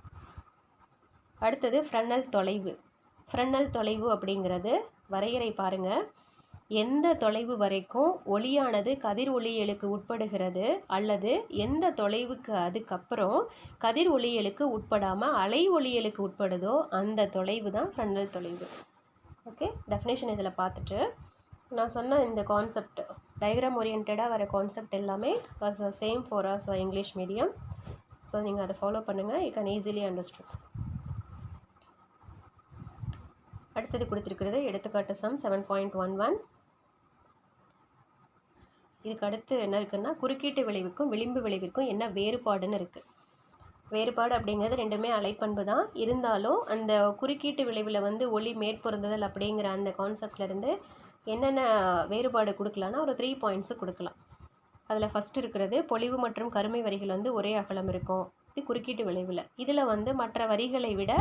அடுத்தது ஃப்ரெனல் தொலைவு. ஃப்ரெனல் தொலைவு அப்படிங்கிறது வரையறை பாருங்கள். எந்த தொலைவு வரைக்கும் ஒளியானது கதிர் ஒளியியலுக்கு உட்படுகிறது அல்லது எந்த தொலைவுக்கு அதுக்கப்புறம் கதிர் ஒளியியலுக்கு உட்படாமல் அலை ஒளியியலுக்கு உட்படுதோ அந்த தொலைவு தான் ஃப்ரெனல் தொலைவு. ஓகே, டெஃபினேஷன் இதில் பார்த்துட்டு நான் சொன்ன இந்த கான்செப்ட் டயக்ராம் ஓரியன்டாக வர கான்செப்ட் எல்லாமே was same for us English medium. So நீங்கள் அதை ஃபாலோ பண்ணுங்கள், யூ கேன் ஈஸிலி அண்டர்ஸ்டாண்ட். அடுத்தது கொடுத்துருக்கிறது எடுத்துக்காட்டு சம் 7.11. இதுக்கு அடுத்து என்ன இருக்குன்னா, குறுக்கீட்டு விளைவுக்கும் விளிம்பு விளைவிற்கும் என்ன வேறுபாடுன்னு இருக்குது. வேறுபாடு அப்படிங்கிறது ரெண்டுமே அலைப்பண்பு தான். இருந்தாலும் அந்த குறுக்கீட்டு விளைவில் வந்து ஒளி மேற்பொருந்துதல் அப்படிங்கிற அந்த கான்செப்ட்லேருந்து என்னென்ன வேறுபாடு கொடுக்கலான்னா ஒரு 3 பாயிண்ட்ஸு கொடுக்கலாம். அதில் ஃபஸ்ட்டு இருக்கிறது பொலிவு மற்றும் கருமை வரிகள் வந்து ஒரே அகலம் இருக்கும். இது குறுக்கீட்டு விளைவில். இதில் வந்து மற்ற வரிகளை விட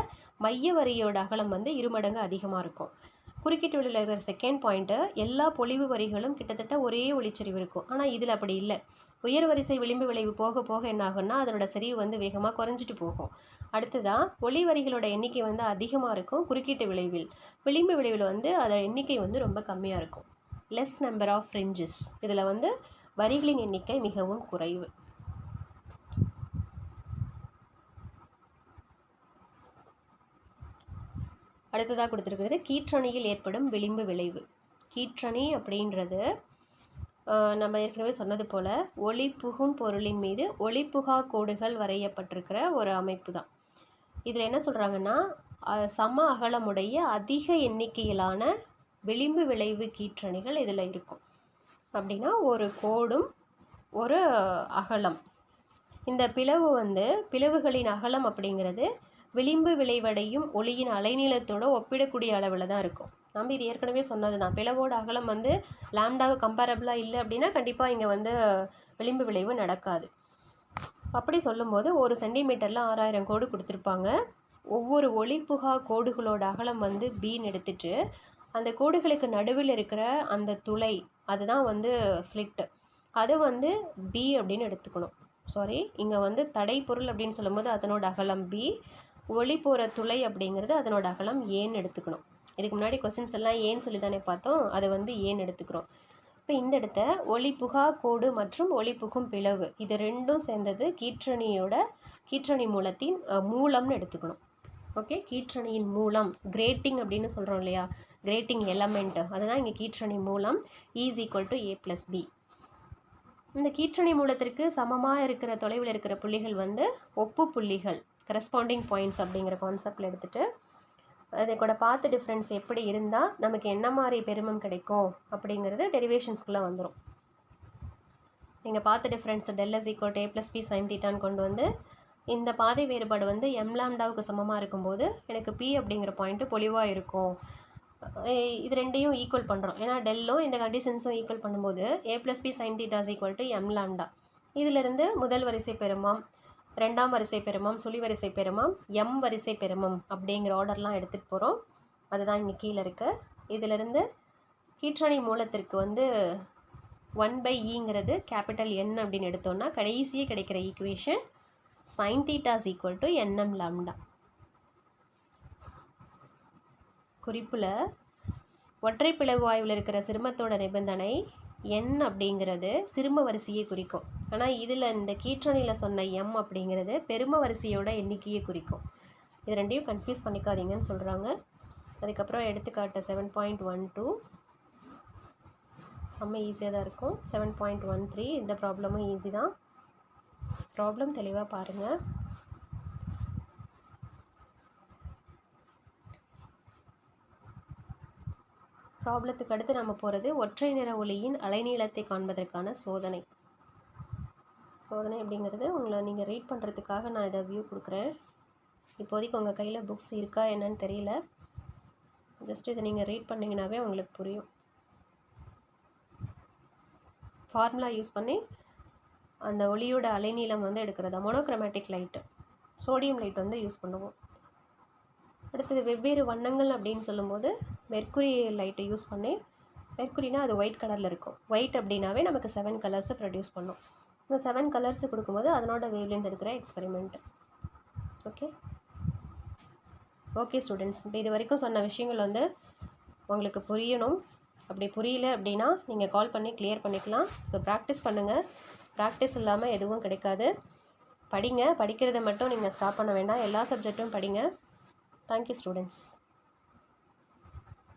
மைய வரியோட அகலம் வந்து 2 மடங்கு அதிகமாக இருக்கும். குறுக்கீட்டு விளைவில் இருக்கிற செகண்ட் பாயிண்ட்டு, எல்லா பொழிவு வரிகளும் கிட்டத்தட்ட ஒரே ஒளிச்செறிவு இருக்கும். ஆனால் இதில் அப்படி இல்லை. உயர் வரிசை விளிம்பு விளைவு போக போக என்ன ஆகும்னா அதனோட செறிவு வந்து வேகமாக குறைஞ்சிட்டு போகும். அடுத்ததான் ஒளி வரிகளோட எண்ணிக்கை வந்து அதிகமாக இருக்கும் குறுக்கீட்டு விளைவில். விளிம்பு விளைவில் வந்து அதோட எண்ணிக்கை வந்து ரொம்ப கம்மியாக இருக்கும். Less number of fringes. இதில் வந்து வரிகளின் எண்ணிக்கை மிகவும் குறைவு. அடுத்ததாக கொடுத்துருக்கிறது கீற்றணியில் ஏற்படும் விளிம்பு விளைவு. கீற்றணி அப்படின்றது நம்ம ஏற்கனவே சொன்னது போல் ஒளி புகும் பொருளின் மீது ஒளிப்புகா கோடுகள் வரையப்பட்டிருக்கிற ஒரு அமைப்பு தான். இதில் என்ன சொல்கிறாங்கன்னா சம அகலமுடைய அதிக எண்ணிக்கையிலான விளிம்பு விளைவு கீற்றணிகள் இதில் இருக்கும். அப்படின்னா ஒரு கோடும் ஒரு அகலம். இந்த பிளவு வந்து பிளவுகளின் அகலம் அப்படிங்கிறது விளிம்பு விளைவடையும் ஒளியின் அலைநீளத்தோடு ஒப்பிடக்கூடிய அளவில் தான் இருக்கும். நம்ம இது ஏற்கனவே சொன்னது தான். பிளவோட அகலம் வந்து லாம்டாவு கம்பேரபிளாக இல்லை அப்படின்னா கண்டிப்பாக இங்கே வந்து விளிம்பு விளைவு நடக்காது. அப்படி சொல்லும்போது 1 சென்டிமீட்டரில் 6000 கோடு கொடுத்துருப்பாங்க. ஒவ்வொரு ஒளிப்புகா கோடுகளோட அகலம் வந்து பின்னு எடுத்துட்டு அந்த கோடுகளுக்கு நடுவில் இருக்கிற அந்த துளை அதுதான் வந்து ஸ்லிட்டு, அதை வந்து பி அப்படின்னு எடுத்துக்கணும். சாரி, இங்கே வந்து தடை பொருள் அப்படின்னு சொல்லும்போது அதனோட அகலம் பி, ஒளி போகிற துளை அப்படிங்கிறது அதனோட அகலம் ஏன்னு எடுத்துக்கணும். இதுக்கு முன்னாடி கொஸ்டின்ஸ் எல்லாம் ஏன்னு சொல்லி தானே பார்த்தோம், அதை வந்து ஏன்னு எடுத்துக்கிறோம். இப்போ இந்த இடத்த ஒளிப்புகா கோடு மற்றும் ஒளிப்புகும் பிளவு இது ரெண்டும் சேர்ந்தது கீற்றணி மூலத்தின் மூலம்னு எடுத்துக்கணும். ஓகே, கீற்றணியின் மூலம் கிரேட்டிங் அப்படின்னு சொல்கிறோம் இல்லையா, கிரேட்டிங் எலமெண்ட், அதுதான் இங்கே கீற்றணி மூலம் is equal to A plus B. இந்த கீற்றணி மூலத்திற்கு சமமாக இருக்கிற தொலைவில் இருக்கிற புள்ளிகள் வந்து ஒப்பு புள்ளிகள், கரஸ்பாண்டிங் பாயிண்ட்ஸ் அப்படிங்கிற கான்செப்டில் எடுத்துகிட்டு அதை கூட பார்த்து டிஃப்ரென்ஸ் எப்படி இருந்தால் நமக்கு என்ன மாதிரி பெருமம் கிடைக்கும் அப்படிங்கிறது டெரிவேஷன்ஸ்குள்ளே வந்துடும். நீங்கள் பார்த்து difference del is equal to A plus B sine தீட்டான்னு கொண்டு வந்து இந்த பாதை வேறுபாடு வந்து எம் லாம்டாவுக்கு சமமாக இருக்கும்போது எனக்கு பி அப்படிங்கிற பாயிண்ட்டு பொலிவாக இருக்கும். இது ரெண்டையும் ஈக்குவல் பண்ணுறோம். ஏன்னா டெல்லும் இந்த கண்டிஷன்ஸும் ஈக்குவல் பண்ணும்போது A plus B sine theta is equal to M lambda. இதிலிருந்து முதல் வரிசை பெருமம், ரெண்டாம் வரிசை பெருமம், சுழி வரிசை பெருமம், எம் வரிசை பெருமம் அப்படிங்கிற ஆர்டர்லாம் எடுத்துகிட்டு போகிறோம். அதுதான் இங்கே கீழே இருக்குது. இதிலிருந்து கீற்றணி மூலத்திற்கு வந்து 1/eங்கிறது கேபிட்டல் என் அப்படின்னு எடுத்தோம்னா கடைசியே கிடைக்கிற equation sin theta is equal to nm lambda. குறிப்பில் ஒற்றை பிளவு வாயுவில் இருக்கிற சிறுமத்தோட நிபந்தனை n அப்படிங்கிறது சிறும வரிசையை குறிக்கும். ஆனால் இதில் இந்த கீற்றணியில் சொன்ன m அப்படிங்கிறது பெரும வரிசையோட எண்ணிக்கையை குறிக்கும். இது ரெண்டையும் கன்ஃபியூஸ் பண்ணிக்காதீங்கன்னு சொல்கிறாங்க. அதுக்கப்புறம் எடுத்துக்காட்டு 7.12 செம்ம ஈஸியாக தான் இருக்கும். 7.13 இந்த ப்ராப்ளமும் ஈஸி தான். ப்ராப்ளம் தெளிவாக பாருங்கள். ப்ராப்ளத்துக்கு அடுத்து நம்ம போகிறது ஒற்றை நிற ஒளியின் அலைநீளத்தை காண்பதற்கான சோதனை. சோதனை அப்படிங்கிறது உங்களை நீங்கள் ரீட் பண்ணுறதுக்காக நான் இதை வியூ கொடுக்குறேன். இப்போதைக்கு உங்கள் கையில் புக்ஸ் இருக்கா என்னன்னு தெரியல. ஜஸ்ட் இதை நீங்கள் ரீட் பண்ணிங்கனாவே உங்களுக்கு புரியும். ஃபார்முலா யூஸ் பண்ணி அந்த ஒளியோட அலைநீளம் வந்து எடுக்கிறதா மோனோக்ரோமேட்டிக் லைட்டு, சோடியம் லைட் வந்து யூஸ் பண்ணுவோம். அடுத்தது வெவ்வேறு வண்ணங்கள் அப்படின்னு சொல்லும்போது மெர்க்குரி லைட்டை யூஸ் பண்ணி, மெர்க்குரினா அது ஒயிட் கலரில் இருக்கும். ஒயிட் அப்படின்னாவே நமக்கு 7 கலர்ஸை ப்ரொடியூஸ் பண்ணும். இந்த 7 கலர்ஸு கொடுக்கும்போது அதனோட வேவ்லேருந்து எடுக்கிற எக்ஸ்பெரிமெண்ட். ஓகே ஸ்டூடெண்ட்ஸ், இப்போ இது வரைக்கும் சொன்ன விஷயங்கள் வந்து உங்களுக்கு புரியணும். அப்படி புரியல அப்படின்னா நீங்கள் கால் பண்ணி கிளியர் பண்ணிக்கலாம். ஸோ ப்ராக்டிஸ் பண்ணுங்கள். ப்ராக்டிஸ் இல்லாமல் எதுவும் கிடைக்காது. படிங்க, படிக்கிறத மட்டும் நீங்கள் ஸ்டாப் பண்ண வேண்டாம். எல்லா சப்ஜெக்ட்டும் படிங்க. Thank you students.